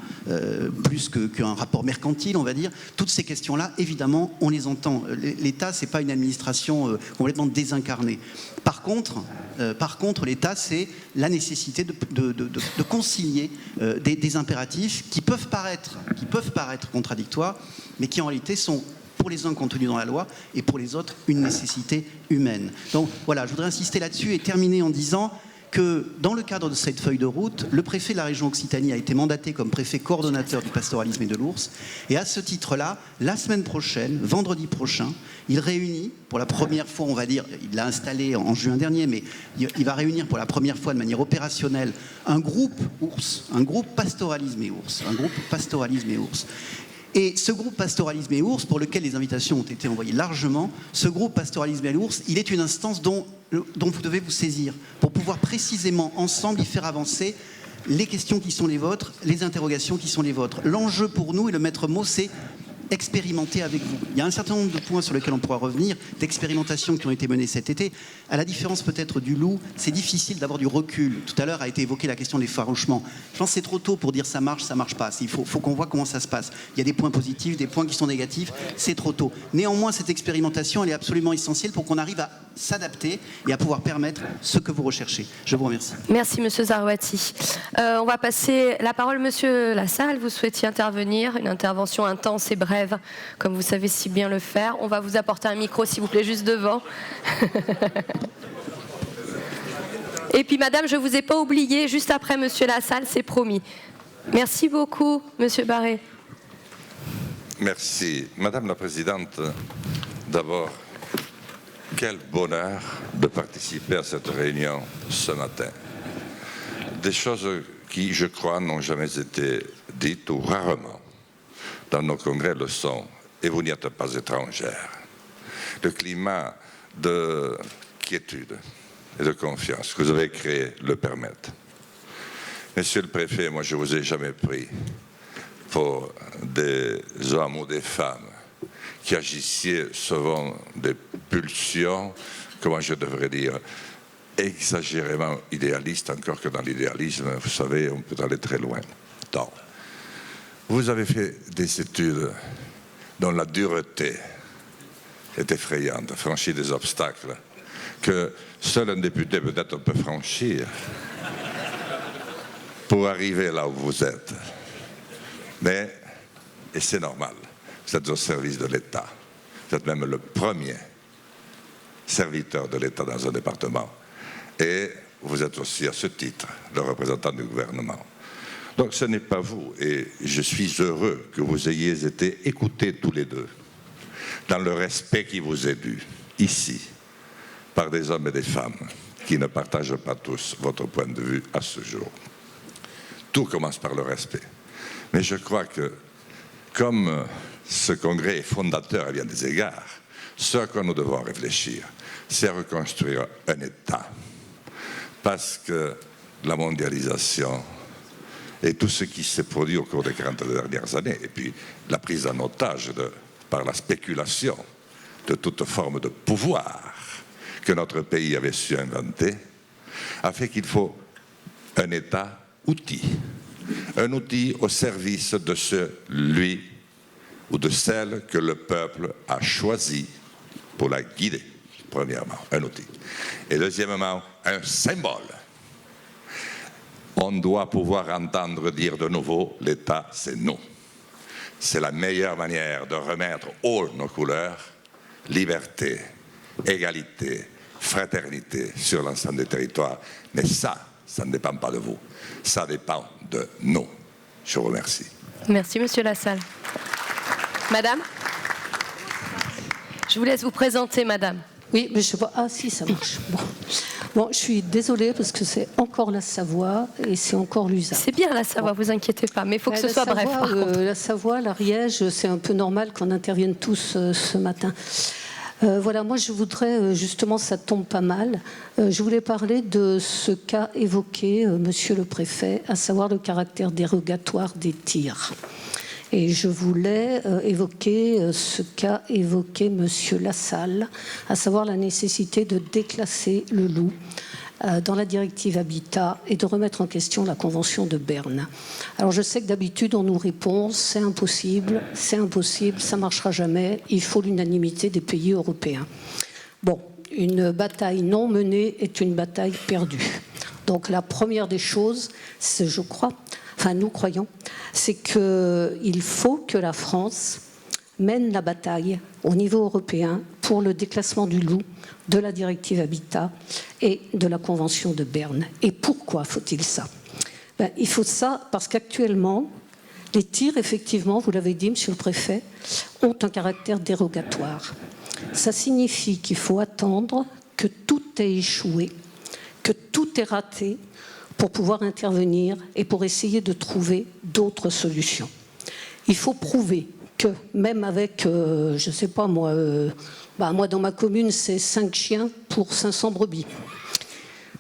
plus qu'un rapport mercantile, on va dire. Toutes ces questions-là, évidemment, on les entend. L'État, c'est pas une administration complètement désincarnée. Par contre, l'État, c'est la nécessité de concilier des impératifs qui peuvent paraître contradictoires, mais qui en réalité sont pour les uns contenus dans la loi et pour les autres une nécessité humaine. Donc voilà, je voudrais insister là-dessus et terminer en disant que dans le cadre de cette feuille de route, le préfet de la région Occitanie a été mandaté comme préfet coordonnateur du pastoralisme et de l'ours. Et à ce titre-là, la semaine prochaine, vendredi prochain, il réunit pour la première fois, on va dire, il l'a installé en juin dernier, mais il va réunir pour la première fois de manière opérationnelle un groupe ours, un groupe pastoralisme et ours, Et ce groupe pastoralisme et ours, pour lequel les invitations ont été envoyées largement, ce groupe pastoralisme et ours, il est une instance dont vous devez vous saisir pour pouvoir précisément ensemble y faire avancer les questions qui sont les vôtres, les interrogations qui sont les vôtres. L'enjeu pour nous et le maître mot, c'est expérimenter avec vous. Il y a un certain nombre de points sur lesquels on pourra revenir, d'expérimentations qui ont été menées cet été. À la différence peut-être du loup, c'est difficile d'avoir du recul. Tout à l'heure a été évoquée la question des farouchements. Je pense que c'est trop tôt pour dire ça marche pas. Il faut qu'on voit comment ça se passe. Il y a des points positifs, des points qui sont négatifs, c'est trop tôt. Néanmoins, cette expérimentation, elle est absolument essentielle pour qu'on arrive à s'adapter et à pouvoir permettre ce que vous recherchez. Je vous remercie. Merci Monsieur Zarouati. On va passer la parole Monsieur Lassalle. Vous souhaitiez intervenir, une intervention intense et brève, comme vous savez si bien le faire. On va vous apporter un micro, s'il vous plaît, juste devant. Et puis, Madame, je ne vous ai pas oublié, juste après Monsieur Lassalle, c'est promis. Merci beaucoup, Monsieur Barré. Merci. Madame la Présidente, d'abord, quel bonheur de participer à cette réunion ce matin. Des choses qui, je crois, n'ont jamais été dites ou rarement dans nos congrès le sont, et vous n'y êtes pas étrangère. Le climat de quiétude et de confiance que vous avez créé le permettent. Monsieur le préfet, moi je ne vous ai jamais pris pour des hommes ou des femmes qui agissaient selon des pulsions, comment je devrais dire, exagérément idéalistes, encore que dans l'idéalisme, vous savez, on peut aller très loin. Donc, vous avez fait des études dont la dureté est effrayante, franchi des obstacles que seul un député peut-être peut franchir pour arriver là où vous êtes. Mais, et c'est normal, vous êtes au service de l'État. Vous êtes même le premier serviteur de l'État dans un département. Et vous êtes aussi, à ce titre, le représentant du gouvernement. Donc ce n'est pas vous, et je suis heureux que vous ayez été écoutés tous les deux, dans le respect qui vous est dû, ici, par des hommes et des femmes qui ne partagent pas tous votre point de vue à ce jour. Tout commence par le respect. Mais je crois que, comme ce congrès est fondateur à bien des égards, ce à quoi nous devons réfléchir, c'est à reconstruire un État. Parce que la mondialisation et tout ce qui s'est produit au cours des 40 dernières années, et puis la prise en otage par la spéculation de toute forme de pouvoir que notre pays avait su inventer, a fait qu'il faut un État-outil. Un outil au service de celui ou de celle que le peuple a choisi pour la guider. premièrement, un outil. Et deuxièmement, un symbole. On doit pouvoir entendre dire de nouveau, l'État, c'est nous. C'est la meilleure manière de remettre haut nos couleurs, liberté, égalité, fraternité sur l'ensemble des territoires. Mais ça ne dépend pas de vous. Ça dépend de nous. Je vous remercie. Merci, Monsieur Lassalle. Madame, je vous laisse vous présenter, Madame. Oui, mais je vois. Ah, si, ça marche. Bon, je suis désolée parce que c'est encore la Savoie et c'est encore l'USAP. C'est bien la Savoie, vous inquiétez pas, mais il faut que ce soit bref. La Savoie, l'Ariège, c'est un peu normal qu'on intervienne tous ce matin. Voilà, moi je voudrais, justement, ça tombe pas mal, je voulais parler de ce qu'a évoqué Monsieur le Préfet, à savoir le caractère dérogatoire des tirs. Et je voulais évoquer ce qu'a évoqué Monsieur Lassalle, à savoir la nécessité de déclasser le loup dans la directive Habitat et de remettre en question la Convention de Berne. Alors je sais que d'habitude on nous répond c'est impossible, ça ne marchera jamais, il faut l'unanimité des pays européens. Bon, une bataille non menée est une bataille perdue. Donc la première des choses, c'est, je crois, enfin nous croyons, c'est qu'il faut que la France mène la bataille au niveau européen pour le déclassement du loup, de la directive Habitat et de la Convention de Berne. Et pourquoi faut-il ça ? Il faut ça parce qu'actuellement, les tirs, effectivement, vous l'avez dit, Monsieur le Préfet, ont un caractère dérogatoire. Ça signifie qu'il faut attendre que tout ait échoué, que tout ait raté pour pouvoir intervenir et pour essayer de trouver d'autres solutions. Il faut prouver que même avec, je ne sais pas moi, moi dans ma commune c'est 5 chiens pour 500 brebis.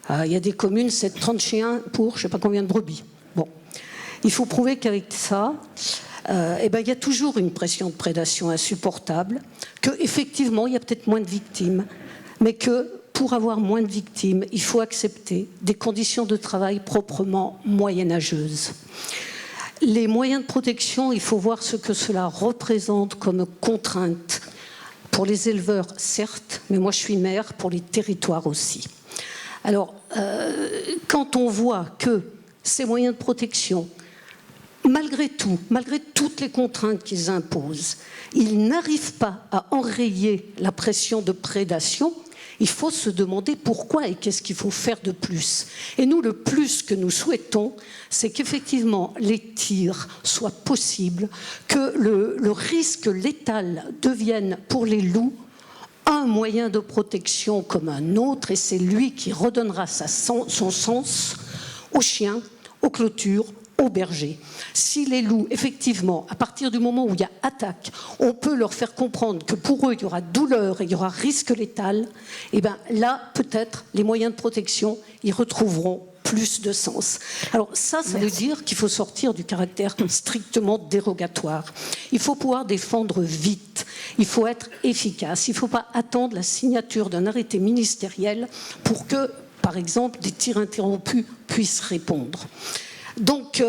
Il y a des communes c'est 30 chiens pour je ne sais pas combien de brebis. Bon, il faut prouver qu'avec ça, il y a toujours une pression de prédation insupportable, qu'effectivement il y a peut-être moins de victimes, mais que pour avoir moins de victimes, il faut accepter des conditions de travail proprement moyenâgeuses. Les moyens de protection, il faut voir ce que cela représente comme contrainte pour les éleveurs, certes, mais moi je suis maire, pour les territoires aussi. Alors, quand on voit que ces moyens de protection, malgré tout, malgré toutes les contraintes qu'ils imposent, ils n'arrivent pas à enrayer la pression de prédation, il faut se demander pourquoi et qu'est-ce qu'il faut faire de plus. Et nous, le plus que nous souhaitons, c'est qu'effectivement les tirs soient possibles, que le risque létal devienne pour les loups un moyen de protection comme un autre, et c'est lui qui redonnera son sens aux chiens, aux clôtures, aux bergers. Si les loups, effectivement, à partir du moment où il y a attaque, on peut leur faire comprendre que pour eux, il y aura douleur et il y aura risque létal, et bien là, peut-être, les moyens de protection, ils retrouveront plus de sens. Alors ça veut dire qu'il faut sortir du caractère strictement dérogatoire. Il faut pouvoir défendre vite. Il faut être efficace. Il ne faut pas attendre la signature d'un arrêté ministériel pour que, par exemple, des tirs interrompus puissent répondre. Donc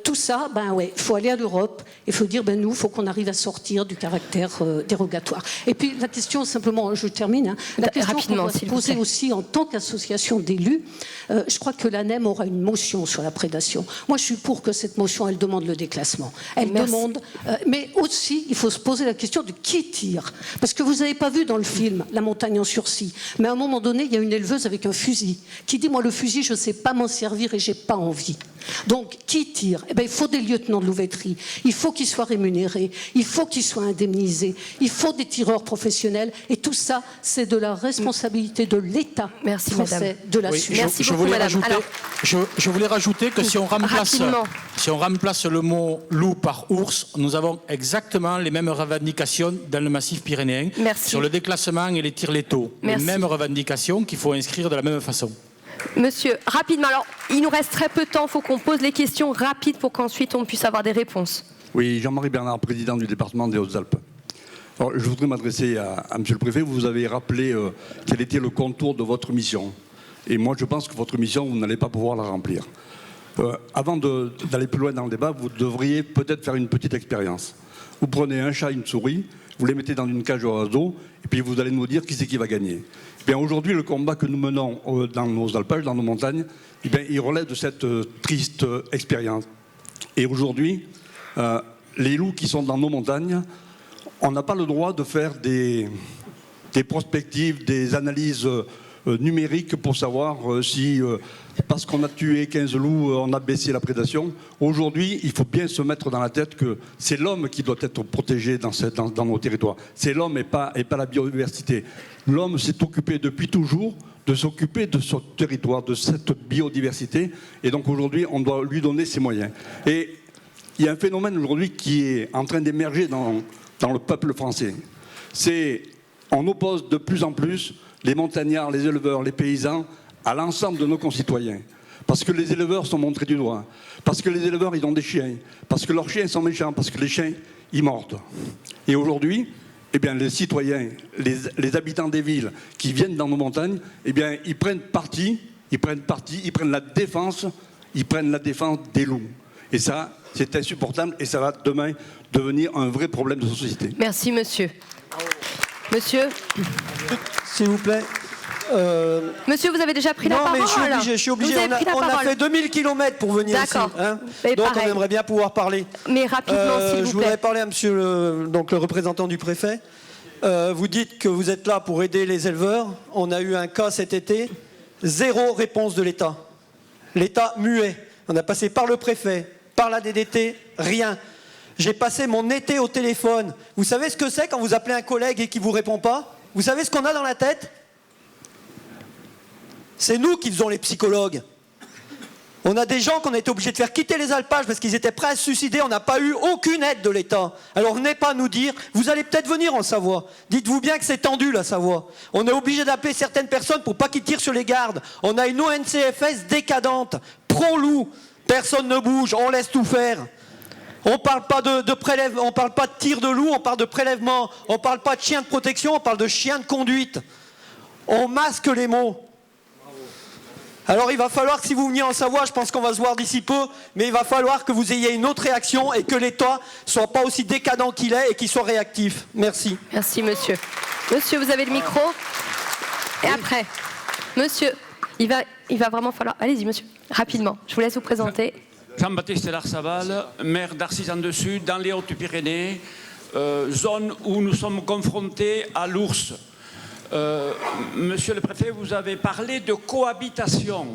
tout ça, il faut aller à l'Europe, il faut dire nous, il faut qu'on arrive à sortir du caractère dérogatoire. Et puis la question, simplement, je termine, la question qu'on doit se poser aussi en tant qu'association d'élus, je crois que l'ANEM aura une motion sur la prédation. Moi je suis pour que cette motion, elle demande le déclassement. Elle demande, mais aussi il faut se poser la question de qui tire. Parce que vous n'avez pas vu dans le film La montagne en sursis, mais à un moment donné, il y a une éleveuse avec un fusil qui dit moi le fusil, je ne sais pas m'en servir et j'ai pas envie. Donc, qui tire ? Il faut des lieutenants de louveterie, il faut qu'ils soient rémunérés, il faut qu'ils soient indemnisés, il faut des tireurs professionnels, et tout ça, c'est de la responsabilité de l'État français de la suite. Merci beaucoup, madame. Je voulais rajouter que si on remplace le mot loup par ours, nous avons exactement les mêmes revendications dans le massif pyrénéen sur le déclassement et les tirs létaux. Les mêmes revendications qu'il faut inscrire de la même façon. Monsieur, rapidement, alors il nous reste très peu de temps, il faut qu'on pose les questions rapides pour qu'ensuite on puisse avoir des réponses. Oui, Jean-Marie Bernard, président du département des Hautes-Alpes. Alors, je voudrais m'adresser à Monsieur le Préfet. Vous avez rappelé quel était le contour de votre mission. Et moi, je pense que votre mission, vous n'allez pas pouvoir la remplir. Avant d'aller plus loin dans le débat, vous devriez peut-être faire une petite expérience. Vous prenez un chat et une souris, vous les mettez dans une cage au oiseaux, et puis vous allez nous dire qui c'est qui va gagner. Eh bien, aujourd'hui, le combat que nous menons dans nos alpages, dans nos montagnes, eh bien, il relève de cette triste expérience. Et aujourd'hui, les loups qui sont dans nos montagnes, on n'a pas le droit de faire des prospectives, des analyses numériques pour savoir si, parce qu'on a tué 15 loups, on a baissé la prédation. Aujourd'hui, il faut bien se mettre dans la tête que c'est l'homme qui doit être protégé dans nos territoires. C'est l'homme et pas la biodiversité. L'homme s'est occupé depuis toujours de s'occuper de son territoire, de cette biodiversité. Et donc aujourd'hui, on doit lui donner ses moyens. Et il y a un phénomène aujourd'hui qui est en train d'émerger dans le peuple français. On oppose de plus en plus les montagnards, les éleveurs, les paysans à l'ensemble de nos concitoyens. Parce que les éleveurs sont montrés du doigt. Parce que les éleveurs, ils ont des chiens. Parce que leurs chiens sont méchants. Parce que les chiens, ils mordent. Et aujourd'hui, eh bien, les citoyens, les habitants des villes qui viennent dans nos montagnes, eh bien, ils prennent la défense des loups. Et ça, c'est insupportable et ça va demain devenir un vrai problème de société. Merci, monsieur. Monsieur, s'il vous plaît. Monsieur, vous avez déjà pris la parole. Non, mais je suis obligé. On a fait 2000 km pour venir ici. Hein, donc pareil. On aimerait bien pouvoir parler. Mais rapidement, s'il vous plaît. Je voudrais parler à monsieur le représentant du préfet. Vous dites que vous êtes là pour aider les éleveurs. On a eu un cas cet été. 0 réponse de l'État. L'État muet. On a passé par le préfet, par la DDT, rien. J'ai passé mon été au téléphone. Vous savez ce que c'est quand vous appelez un collègue et qu'il ne vous répond pas? Vous savez ce qu'on a dans la tête? C'est nous qui faisons les psychologues. On a des gens qu'on a été obligés de faire quitter les alpages parce qu'ils étaient prêts à se suicider. On n'a pas eu aucune aide de l'État. Alors venez pas nous dire, vous allez peut-être venir en Savoie. Dites-vous bien que c'est tendu la Savoie. On est obligé d'appeler certaines personnes pour pas qu'ils tirent sur les gardes. On a une ONCFS décadente, pro-loup. Personne ne bouge, on laisse tout faire. On ne parle pas de prélèvement, on parle pas de tir de loup, on parle de prélèvement. On ne parle pas de chien de protection, on parle de chien de conduite. On masque les mots. Alors il va falloir que si vous veniez en Savoie, je pense qu'on va se voir d'ici peu, mais il va falloir que vous ayez une autre réaction et que l'État ne soit pas aussi décadent qu'il est et qu'il soit réactif. Merci. Merci monsieur. Monsieur, vous avez le micro. Et après, monsieur, il va vraiment falloir... Allez-y monsieur, rapidement, je vous laisse vous présenter. Jean-Baptiste Larsaval, maire d'Arcisans-de-Sud, dans les Hautes-Pyrénées, zone où nous sommes confrontés à l'ours. Monsieur le préfet, vous avez parlé de cohabitation.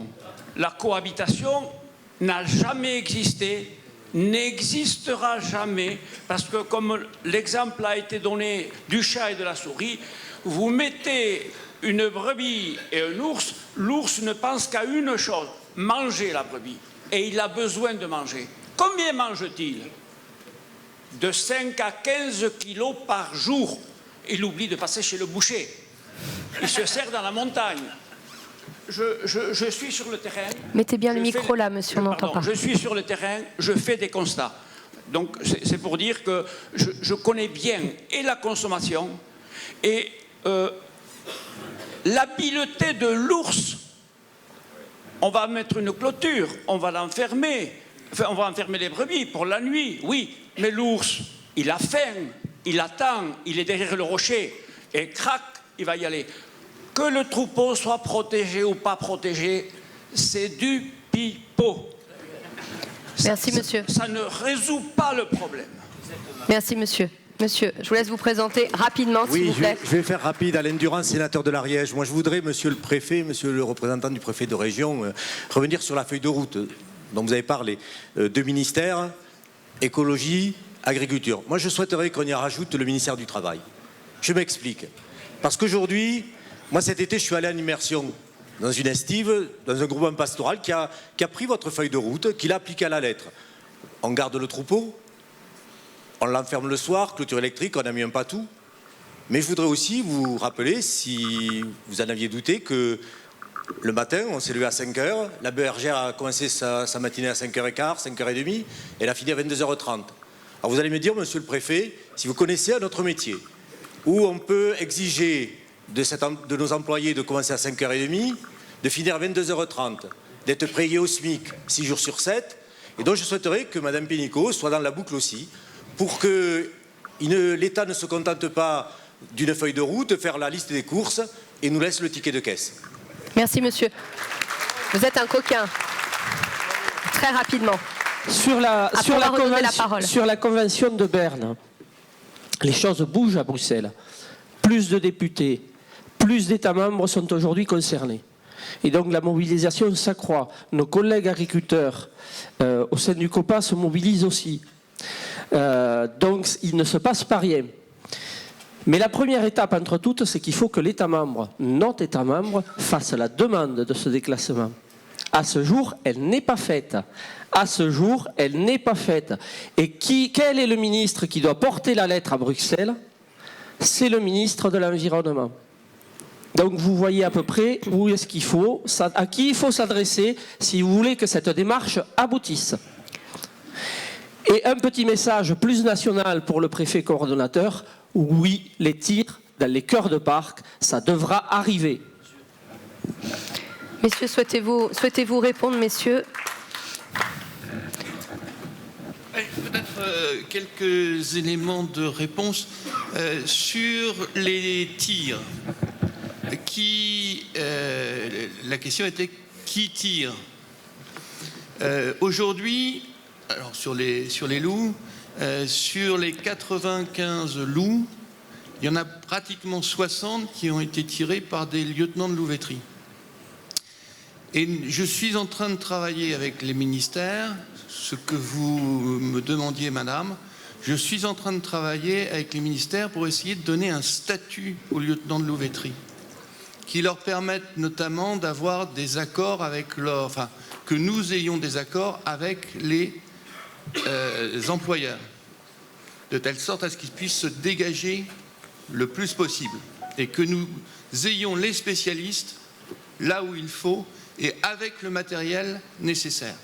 La cohabitation n'a jamais existé, n'existera jamais, parce que comme l'exemple a été donné du chat et de la souris, vous mettez une brebis et un ours, l'ours ne pense qu'à une chose, manger la brebis. Et il a besoin de manger. Combien mange-t-il? De 5 à 15 kilos par jour. Il oublie de passer chez le boucher. Il se sert dans la montagne. Je suis sur le terrain. Mettez bien le micro là, monsieur, on n'entend pas. Je suis sur le terrain, je fais des constats. Donc c'est pour dire que je connais bien et la consommation et l'habileté de l'ours. On va mettre une clôture, on va l'enfermer. Enfin, on va enfermer les brebis pour la nuit, oui. Mais l'ours, il a faim, il attend, il est derrière le rocher. Et crac, il va y aller. Que le troupeau soit protégé ou pas protégé, c'est du pipeau. Merci, monsieur. Ça ne résout pas le problème. Merci, monsieur. Monsieur, je vous laisse vous présenter rapidement, s'il vous plaît. Je vais faire rapide. Alain Durand, sénateur de l'Ariège. Moi, je voudrais, monsieur le préfet, monsieur le représentant du préfet de région, revenir sur la feuille de route dont vous avez parlé. 2 ministères, écologie, agriculture. Moi, je souhaiterais qu'on y rajoute le ministère du Travail. Je m'explique. Parce qu'aujourd'hui, moi, cet été, je suis allé en immersion dans une estive, dans un groupement pastoral qui a pris votre feuille de route, qui l'a appliquée à la lettre. On garde le troupeau, on l'enferme le soir, clôture électrique, on a mis un patou. Mais je voudrais aussi vous rappeler, si vous en aviez douté, que le matin, on s'est levé à 5h, la bergère a commencé sa matinée à 5h15, 5h30, et elle a fini à 22h30. Alors vous allez me dire, monsieur le préfet, si vous connaissez un autre métier, où on peut exiger de nos employés de commencer à 5h30, de finir à 22h30, d'être payés au SMIC 6 jours sur 7, et donc je souhaiterais que Mme Pénicaud soit dans la boucle aussi, pour que L'État ne se contente pas d'une feuille de route, faire la liste des courses et nous laisse le ticket de caisse. Merci monsieur. Vous êtes un coquin. Très rapidement. Sur la convention de Berne, les choses bougent à Bruxelles. Plus de députés, plus d'États membres sont aujourd'hui concernés. Et donc la mobilisation s'accroît. Nos collègues agriculteurs au sein du COPA se mobilisent aussi. Donc il ne se passe pas rien. Mais la première étape entre toutes, c'est qu'il faut que l'État membre, notre État membre, fasse la demande de ce déclassement. À ce jour, elle n'est pas faite. À ce jour, elle n'est pas faite. Et quel est le ministre qui doit porter la lettre à Bruxelles? C'est le ministre de l'Environnement. Donc vous voyez à peu près où est-ce qu'il faut, à qui il faut s'adresser si vous voulez que cette démarche aboutisse. Et un petit message plus national pour le préfet coordonnateur, oui, les tirs dans les cœurs de parc, ça devra arriver. Messieurs, souhaitez-vous répondre, messieurs? Peut-être quelques éléments de réponse sur les tirs. La question était qui tire? Aujourd'hui, alors sur les loups, sur les 95 loups, il y en a pratiquement 60 qui ont été tirés par des lieutenants de louveterie. Et je suis en train de travailler avec les ministères, ce que vous me demandiez, madame, je suis en train de travailler avec les ministères pour essayer de donner un statut aux lieutenants de louveterie, qui leur permettent notamment d'avoir des accords avec que nous ayons des accords avec les employeurs, de telle sorte à ce qu'ils puissent se dégager le plus possible et que nous ayons les spécialistes là où il faut et avec le matériel nécessaire.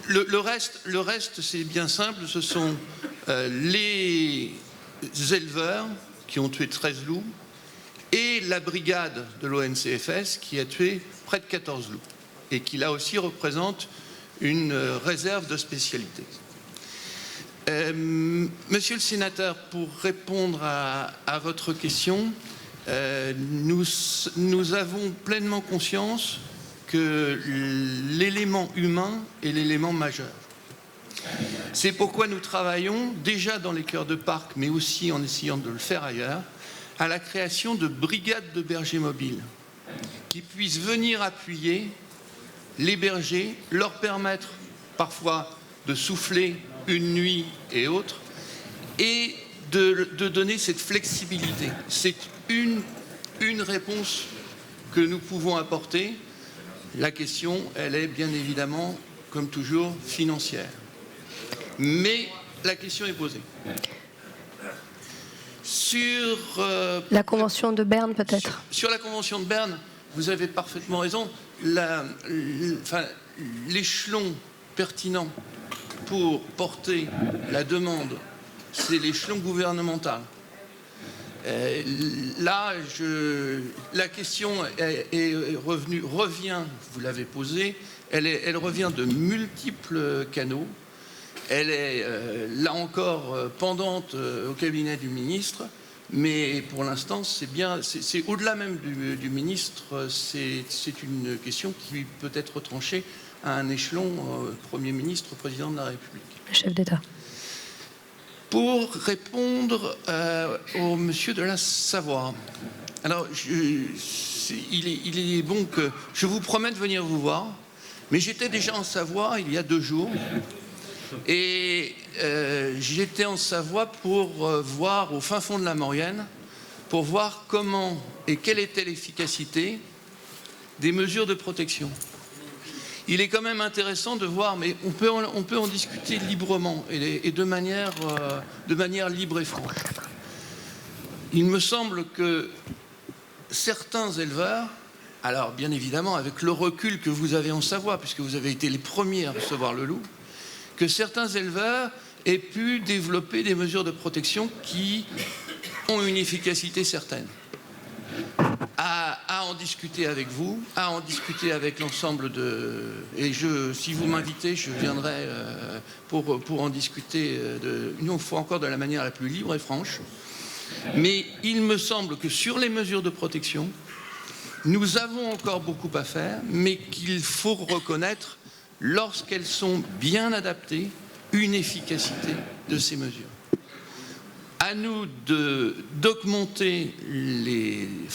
Le reste, c'est bien simple, ce sont les éleveurs qui ont tué 13 loups et la brigade de l'ONCFS qui a tué près de 14 loups et qui là aussi représente une réserve de spécialité. Monsieur le sénateur, pour répondre à votre question, nous avons pleinement conscience que l'élément humain est l'élément majeur. C'est pourquoi nous travaillons déjà dans les cœurs de parc, mais aussi en essayant de le faire ailleurs, à la création de brigades de bergers mobiles qui puissent venir appuyer les bergers, leur permettre parfois de souffler une nuit et autres, et de donner cette flexibilité. C'est une réponse que nous pouvons apporter. La question, elle est bien évidemment, comme toujours, financière. Mais la question est posée. Sur la Convention de Berne, peut-être. Sur la Convention de Berne, vous avez parfaitement raison. L'échelon pertinent pour porter la demande, c'est l'échelon gouvernemental. Là, la question revient, vous l'avez posée, elle revient de multiples canaux. Elle est, là encore, pendante au cabinet du ministre, mais pour l'instant, c'est au-delà même du ministre, c'est une question qui peut être tranchée à un échelon Premier ministre, Président de la République. Chef d'État. Pour répondre au monsieur de la Savoie, alors il est bon que je vous promets de venir vous voir, mais j'étais déjà en Savoie il y a 2 jours. Et j'étais en Savoie pour voir au fin fond de la Maurienne, pour voir comment et quelle était l'efficacité des mesures de protection. Il est quand même intéressant de voir, mais on peut en discuter librement et de manière libre et franche. Il me semble que certains éleveurs, alors bien évidemment avec le recul que vous avez en Savoie, puisque vous avez été les premiers à recevoir le loup, que certains éleveurs aient pu développer des mesures de protection qui ont une efficacité certaine. À en en discuter avec vous, à en discuter avec l'ensemble de... Et si vous m'invitez, je viendrai pour en discuter une fois encore de la manière la plus libre et franche. Mais il me semble que sur les mesures de protection, nous avons encore beaucoup à faire, mais qu'il faut reconnaître, lorsqu'elles sont bien adaptées, une efficacité de ces mesures. À nous d'augmenter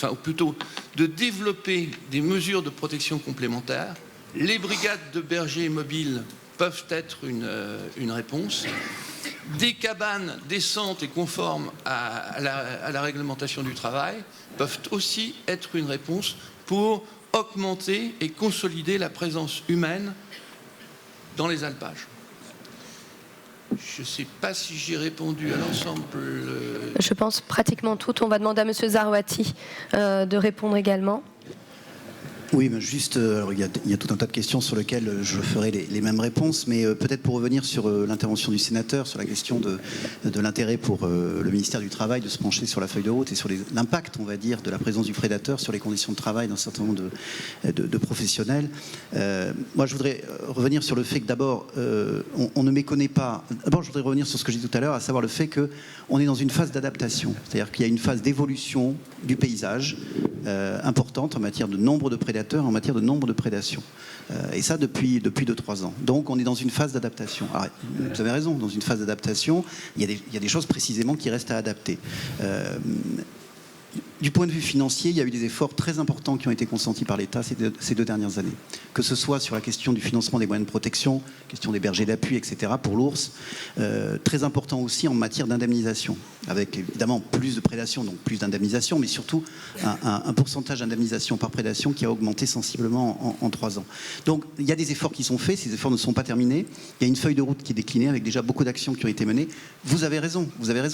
ou plutôt de développer des mesures de protection complémentaires. Les brigades de bergers mobiles peuvent être une réponse. Des cabanes décentes et conformes à la réglementation du travail peuvent aussi être une réponse pour augmenter et consolider la présence humaine dans les alpages. Je ne sais pas si j'ai répondu à l'ensemble. Je pense pratiquement tout. On va demander à M. Zarouati de répondre également. Oui, mais juste, il y a tout un tas de questions sur lesquelles je ferai les mêmes réponses, mais peut-être pour revenir sur l'intervention du sénateur, sur la question de l'intérêt pour le ministère du Travail de se pencher sur la feuille de route et sur l'impact, on va dire, de la présence du prédateur sur les conditions de travail d'un certain nombre de professionnels. Moi, je voudrais revenir sur le fait que d'abord, on ne méconnaît pas... D'abord, je voudrais revenir sur ce que j'ai dit tout à l'heure, à savoir le fait qu'on est dans une phase d'adaptation, c'est-à-dire qu'il y a une phase d'évolution du paysage importante en matière de nombre de prédateurs, en matière de nombre de prédations. Et ça depuis 2-3 ans. Donc on est dans une phase d'adaptation. Alors, vous avez raison, dans une phase d'adaptation, il y a des choses précisément qui restent à adapter. Du point de vue financier, il y a eu des efforts très importants qui ont été consentis par l'État ces deux dernières années. Que ce soit sur la question du financement des moyens de protection, question des bergers d'appui, etc. pour l'ours. Très important aussi en matière d'indemnisation, avec évidemment plus de prédation, donc plus d'indemnisation, mais surtout un pourcentage d'indemnisation par prédation qui a augmenté sensiblement en 3 ans. Donc il y a des efforts qui sont faits, ces efforts ne sont pas terminés. Il y a une feuille de route qui est déclinée avec déjà beaucoup d'actions qui ont été menées. Vous avez raison,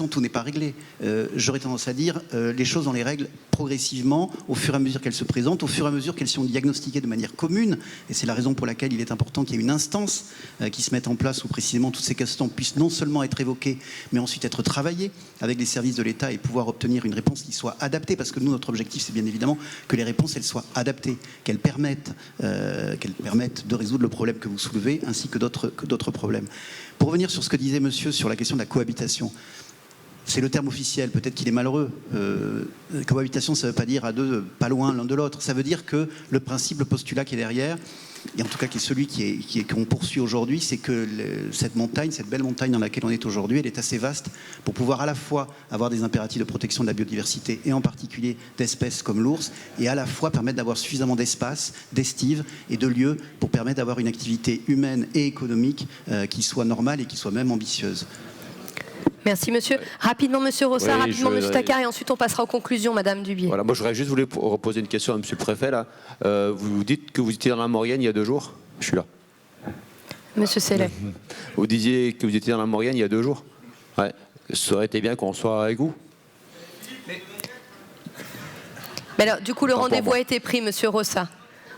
tout n'est pas réglé. J'aurais tendance à dire les choses dans les règles progressivement, au fur et à mesure qu'elles se présentent, au fur et à mesure qu'elles sont diagnostiquées de manière commune. Et c'est la raison pour laquelle il est important qu'il y ait une instance qui se mette en place où précisément toutes ces questions puissent non seulement être évoquées, mais ensuite être travaillées avec les services de l'État et pouvoir obtenir une réponse qui soit adaptée. Parce que nous, notre objectif, c'est bien évidemment que les réponses, elles soient adaptées, qu'elles permettent de résoudre le problème que vous soulevez, ainsi que d'autres problèmes. Pour revenir sur ce que disait monsieur sur la question de la cohabitation, c'est le terme officiel, peut-être qu'il est malheureux. Cohabitation, ça ne veut pas dire à deux, pas loin l'un de l'autre. Ça veut dire que le principe, le postulat qui est derrière, et en tout cas qui est celui qu'on poursuit aujourd'hui, c'est que cette montagne, cette belle montagne dans laquelle on est aujourd'hui, elle est assez vaste pour pouvoir à la fois avoir des impératifs de protection de la biodiversité, et en particulier d'espèces comme l'ours, et à la fois permettre d'avoir suffisamment d'espace, d'estives et de lieux pour permettre d'avoir une activité humaine et économique qui soit normale et qui soit même ambitieuse. Merci monsieur. Rapidement monsieur Rossa, oui, rapidement monsieur Takar et ensuite on passera aux conclusions madame Dubié. Voilà, moi j'aurais juste voulu reposer une question à monsieur le préfet là. Vous dites que vous étiez dans la Maurienne il y a 2 jours. Je suis là. Monsieur Sellet. Vous disiez que vous étiez dans la Maurienne il y a 2 jours. Ouais. Ça aurait été bien qu'on soit avec vous. Mais alors, du coup le rendez-vous a été pris monsieur Rossa.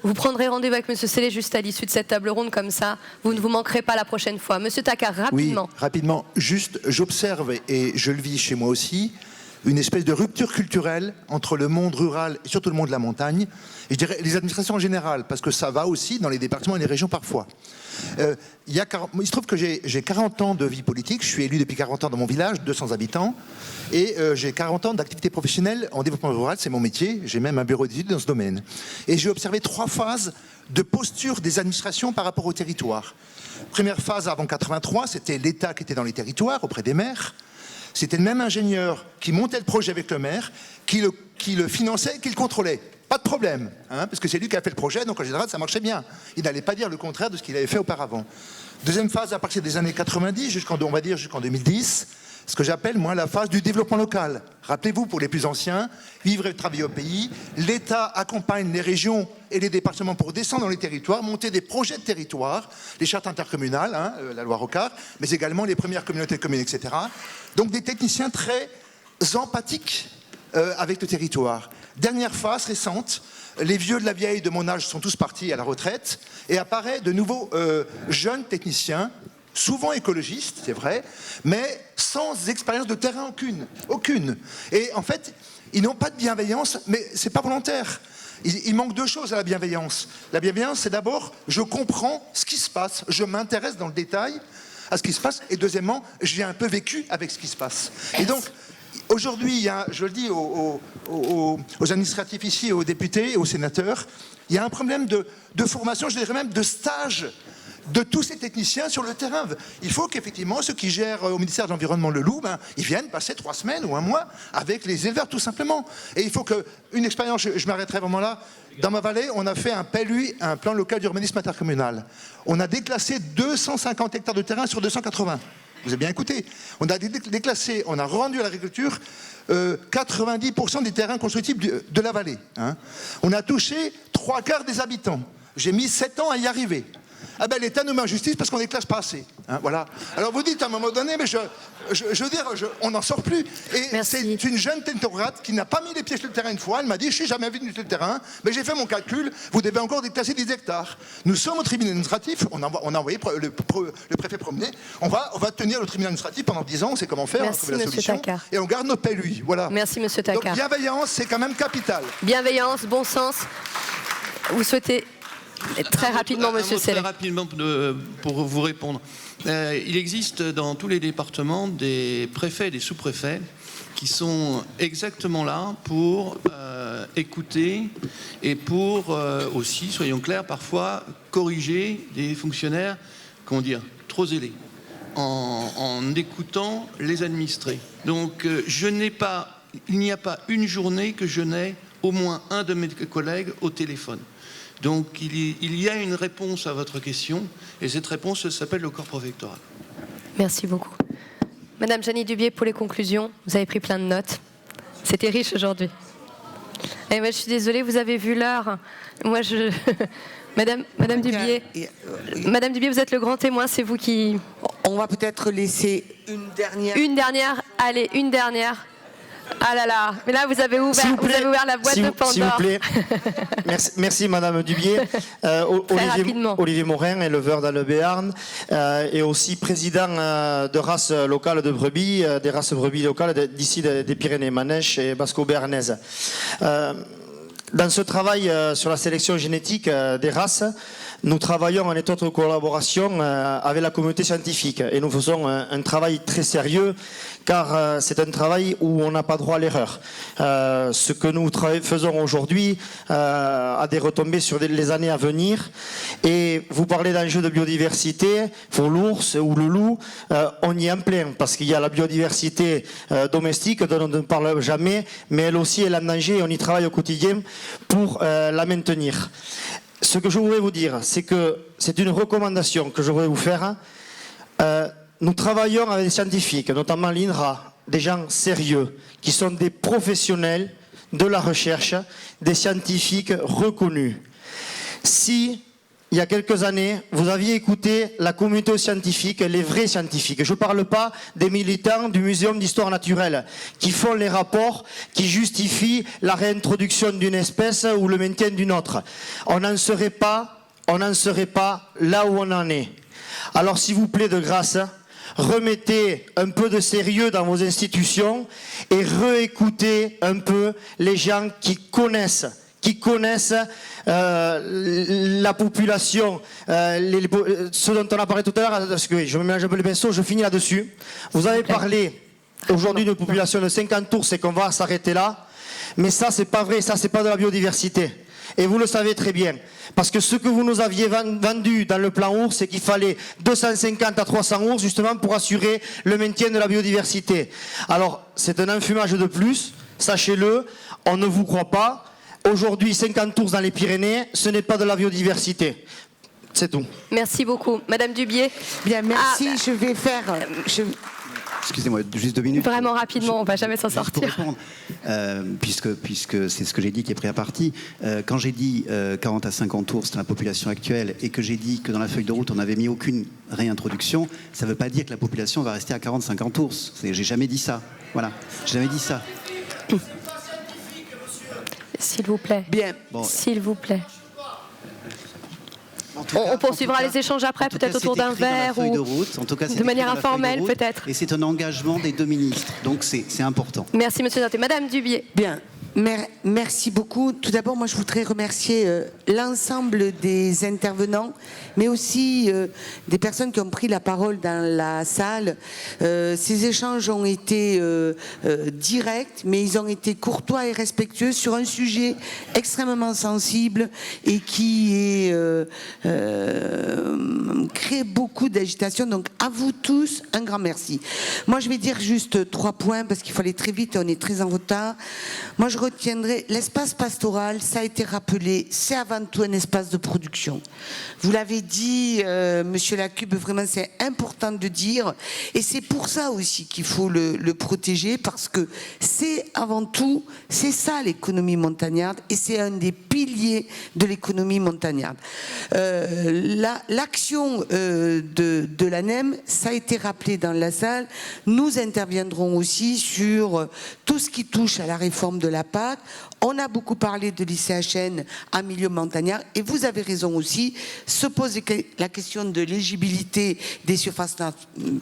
Vous prendrez rendez-vous avec M. Sellet juste à l'issue de cette table ronde, comme ça, vous ne vous manquerez pas la prochaine fois. Monsieur Takar, rapidement. Oui, rapidement. Juste, j'observe, et je le vis chez moi aussi, une espèce de rupture culturelle entre le monde rural et surtout le monde de la montagne, et je dirais les administrations en général, parce que ça va aussi dans les départements et les régions parfois. Il se trouve que j'ai 40 ans de vie politique, je suis élu depuis 40 ans dans mon village, 200 habitants, et j'ai 40 ans d'activité professionnelle en développement rural, c'est mon métier, j'ai même un bureau d'études dans ce domaine. Et j'ai observé 3 phases de posture des administrations par rapport au territoire. Première phase avant 83, c'était l'État qui était dans les territoires, auprès des maires. C'était le même ingénieur qui montait le projet avec le maire, qui le finançait et qui le contrôlait. Pas de problème, parce que c'est lui qui a fait le projet, donc en général ça marchait bien. Il n'allait pas dire le contraire de ce qu'il avait fait auparavant. Deuxième phase, à partir des années 90 jusqu'en 2010, ce que j'appelle moi la phase du développement local. Rappelez-vous, pour les plus anciens, vivre et travailler au pays, l'État accompagne les régions et les départements pour descendre dans les territoires, monter des projets de territoire, les chartes intercommunales, la loi Rocard, mais également les premières communautés de communes, etc. Donc des techniciens très empathiques avec le territoire. Dernière phase récente, les vieux de la vieille de mon âge sont tous partis à la retraite et apparaît de nouveaux jeunes techniciens, souvent écologistes, c'est vrai, mais sans expérience de terrain aucune. Et en fait, ils n'ont pas de bienveillance, mais c'est pas volontaire. Il manque deux choses à la bienveillance. La bienveillance, c'est d'abord, je comprends ce qui se passe, je m'intéresse dans le détail à ce qui se passe, et deuxièmement, j'ai un peu vécu avec ce qui se passe. Et donc, aujourd'hui, je le dis aux administratifs ici, aux députés, aux sénateurs, il y a un problème de formation, je dirais même de stage de tous ces techniciens sur le terrain. Il faut qu'effectivement, ceux qui gèrent au ministère de l'Environnement le loup, ils viennent passer 3 semaines ou un mois avec les éleveurs, tout simplement. Et il faut qu'une expérience, je m'arrêterai vraiment là, dans ma vallée, on a fait un PLU, un plan local d'urbanisme intercommunal. On a déclassé 250 hectares de terrain sur 280. Vous avez bien écouté. On a déclassé, on a rendu à l'agriculture 90% des terrains constructibles de la vallée. On a touché 3/4 des habitants. J'ai mis 7 ans à y arriver. Ah ben l'État nous met en justice parce qu'on déclasse pas assez. Voilà. Alors vous dites à un moment donné, mais je veux dire, on n'en sort plus. Et c'est une jeune technocrate qui n'a pas mis les pieds sur le terrain une fois. Elle m'a dit, je suis jamais venu sur le terrain, mais j'ai fait mon calcul. Vous devez encore déclasser 10 hectares. Nous sommes au tribunal administratif. On a envoyé le préfet promener. On va tenir le tribunal administratif pendant 10 ans. C'est comment faire. Merci, on trouve la solution. Takar. Et on garde nos PLUI. Voilà. Merci, monsieur Takar. Donc bienveillance, c'est quand même capital. Bienveillance, bon sens. Vous souhaitez... Très rapidement, monsieur Selley. Très rapidement pour vous répondre. Il existe dans tous les départements des préfets et des sous-préfets qui sont exactement là pour écouter et pour aussi, soyons clairs, parfois corriger des fonctionnaires, comment dire, trop zélés, en écoutant les administrés. Donc il n'y a pas une journée que je n'ai au moins un de mes collègues au téléphone. Donc il y a une réponse à votre question, et cette réponse s'appelle le corps préfectoral. Merci beaucoup. Madame Jeannie Dubié, pour les conclusions, vous avez pris plein de notes. C'était riche aujourd'hui. Et moi, je suis désolée, vous avez vu l'heure. Moi, Madame Dubié, Madame Dubié, vous êtes le grand témoin, c'est vous qui... On va peut-être laisser une dernière. Une dernière, allez, une dernière. Ah là là, mais là vous avez ouvert la boîte de Pandore. S'il vous plaît. Merci Madame Dubié. Olivier Morin, éleveur dans le Béarn, et aussi président de races locales de brebis, des races brebis locales d'ici des Pyrénées, Manèche et Basco-Béarnaise. Dans ce travail sur la sélection génétique des races, nous travaillons en étroite collaboration avec la communauté scientifique et nous faisons un travail très sérieux car c'est un travail où on n'a pas droit à l'erreur. Ce que nous faisons aujourd'hui a des retombées sur les années à venir et vous parlez d'enjeux de biodiversité pour l'ours ou le loup, on y est en plein parce qu'il y a la biodiversité domestique dont on ne parle jamais mais elle aussi est en danger et on y travaille au quotidien pour la maintenir. Ce que je voudrais vous dire, c'est que c'est une recommandation que je voudrais vous faire. Nous travaillons avec des scientifiques, notamment l'INRA, des gens sérieux, qui sont des professionnels de la recherche, des scientifiques reconnus. Si, il y a quelques années, vous aviez écouté la communauté scientifique, les vrais scientifiques, je ne parle pas des militants du Muséum d'histoire naturelle, qui font les rapports qui justifient la réintroduction d'une espèce ou le maintien d'une autre. On n'en serait pas là où on en est. Alors s'il vous plaît, de grâce, remettez un peu de sérieux dans vos institutions et réécoutez un peu les gens qui connaissent la population, ce dont on a parlé tout à l'heure, parce que je me mélange un peu les pinceaux, je finis là-dessus. Vous avez parlé aujourd'hui d'une population de 50 ours et qu'on va s'arrêter là, mais ça c'est pas vrai, ça c'est pas de la biodiversité. Et vous le savez très bien, parce que ce que vous nous aviez vendu dans le plan ours, c'est qu'il fallait 250 à 300 ours justement pour assurer le maintien de la biodiversité. Alors c'est un enfumage de plus, sachez-le, on ne vous croit pas. Aujourd'hui, 50 ours dans les Pyrénées, ce n'est pas de la biodiversité. C'est tout. Merci beaucoup. Madame Dubié. Bien, merci. Je vais faire... Excusez-moi, juste 2 minutes. Vraiment rapidement, on ne va jamais s'en sortir. Pour répondre, puisque c'est ce que j'ai dit qui est pris à partie. Quand j'ai dit 40 à 50 ours dans la population actuelle et que j'ai dit que dans la feuille de route on n'avait mis aucune réintroduction, ça ne veut pas dire que la population va rester à 40-50 ours. J'ai jamais dit ça. Voilà, j'ai jamais dit ça. S'il vous plaît. Bien. Bon. S'il vous plaît. On poursuivra les échanges après, peut-être autour d'un verre ou de manière informelle, peut-être. Et c'est un engagement des 2 ministres, donc c'est important. Merci, monsieur Danté. Madame Dubié. Bien. Merci beaucoup. Tout d'abord, moi, je voudrais remercier l'ensemble des intervenants, mais aussi des personnes qui ont pris la parole dans la salle. Ces échanges ont été directs, mais ils ont été courtois et respectueux sur un sujet extrêmement sensible et qui crée beaucoup d'agitation. Donc, à vous tous, un grand merci. Moi, je vais dire juste 3 points parce qu'il faut aller très vite et on est très en retard. Moi, je retiendrai l'espace pastoral, ça a été rappelé, c'est avant tout un espace de production. Vous l'avez dit, Monsieur Lacube, vraiment c'est important de dire, et c'est pour ça aussi qu'il faut le protéger, parce que c'est avant tout, c'est ça l'économie montagnarde, et c'est un des piliers de l'économie montagnarde. L'action de l'ANEM, ça a été rappelé dans la salle, nous interviendrons aussi sur tout ce qui touche à la réforme de la PAC. On a beaucoup parlé de l'ICHN en milieu montagnard et vous avez raison aussi, se poser la question de l'éligibilité des surfaces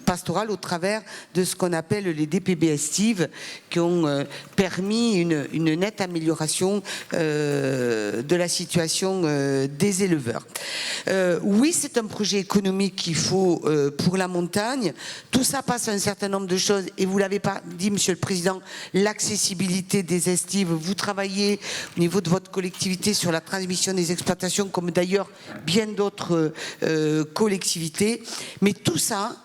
pastorales au travers de ce qu'on appelle les DPB estives qui ont permis une nette amélioration de la situation des éleveurs. Oui, c'est un projet économique qu'il faut pour la montagne. Tout ça passe à un certain nombre de choses et vous l'avez pas dit, Monsieur le Président, l'accessibilité des estives. Vous travaillez au niveau de votre collectivité sur la transmission des exploitations, comme d'ailleurs bien d'autres collectivités. Mais tout ça,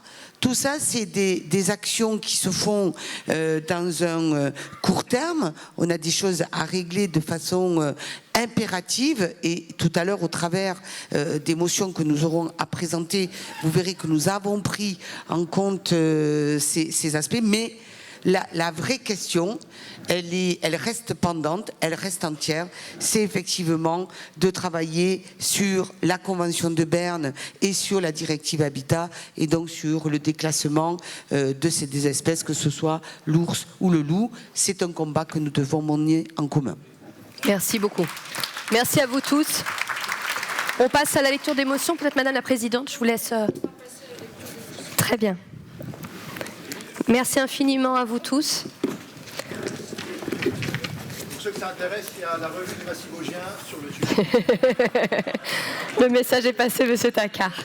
c'est des actions qui se font dans un court terme. On a des choses à régler de façon impérative et tout à l'heure, au travers des motions que nous aurons à présenter, vous verrez que nous avons pris en compte ces aspects. Mais la vraie question, elle reste pendante, elle reste entière, c'est effectivement de travailler sur la Convention de Berne et sur la directive Habitat et donc sur le déclassement de ces deux espèces, que ce soit l'ours ou le loup. C'est un combat que nous devons mener en commun. Merci beaucoup. Merci à vous tous. On passe à la lecture des motions. Peut-être Madame la Présidente, je vous laisse. Très bien. Merci infiniment à vous tous. Pour ceux que ça intéresse, il y a la revue de Massimo Gien sur le sujet. Le message est passé, Monsieur Taccard.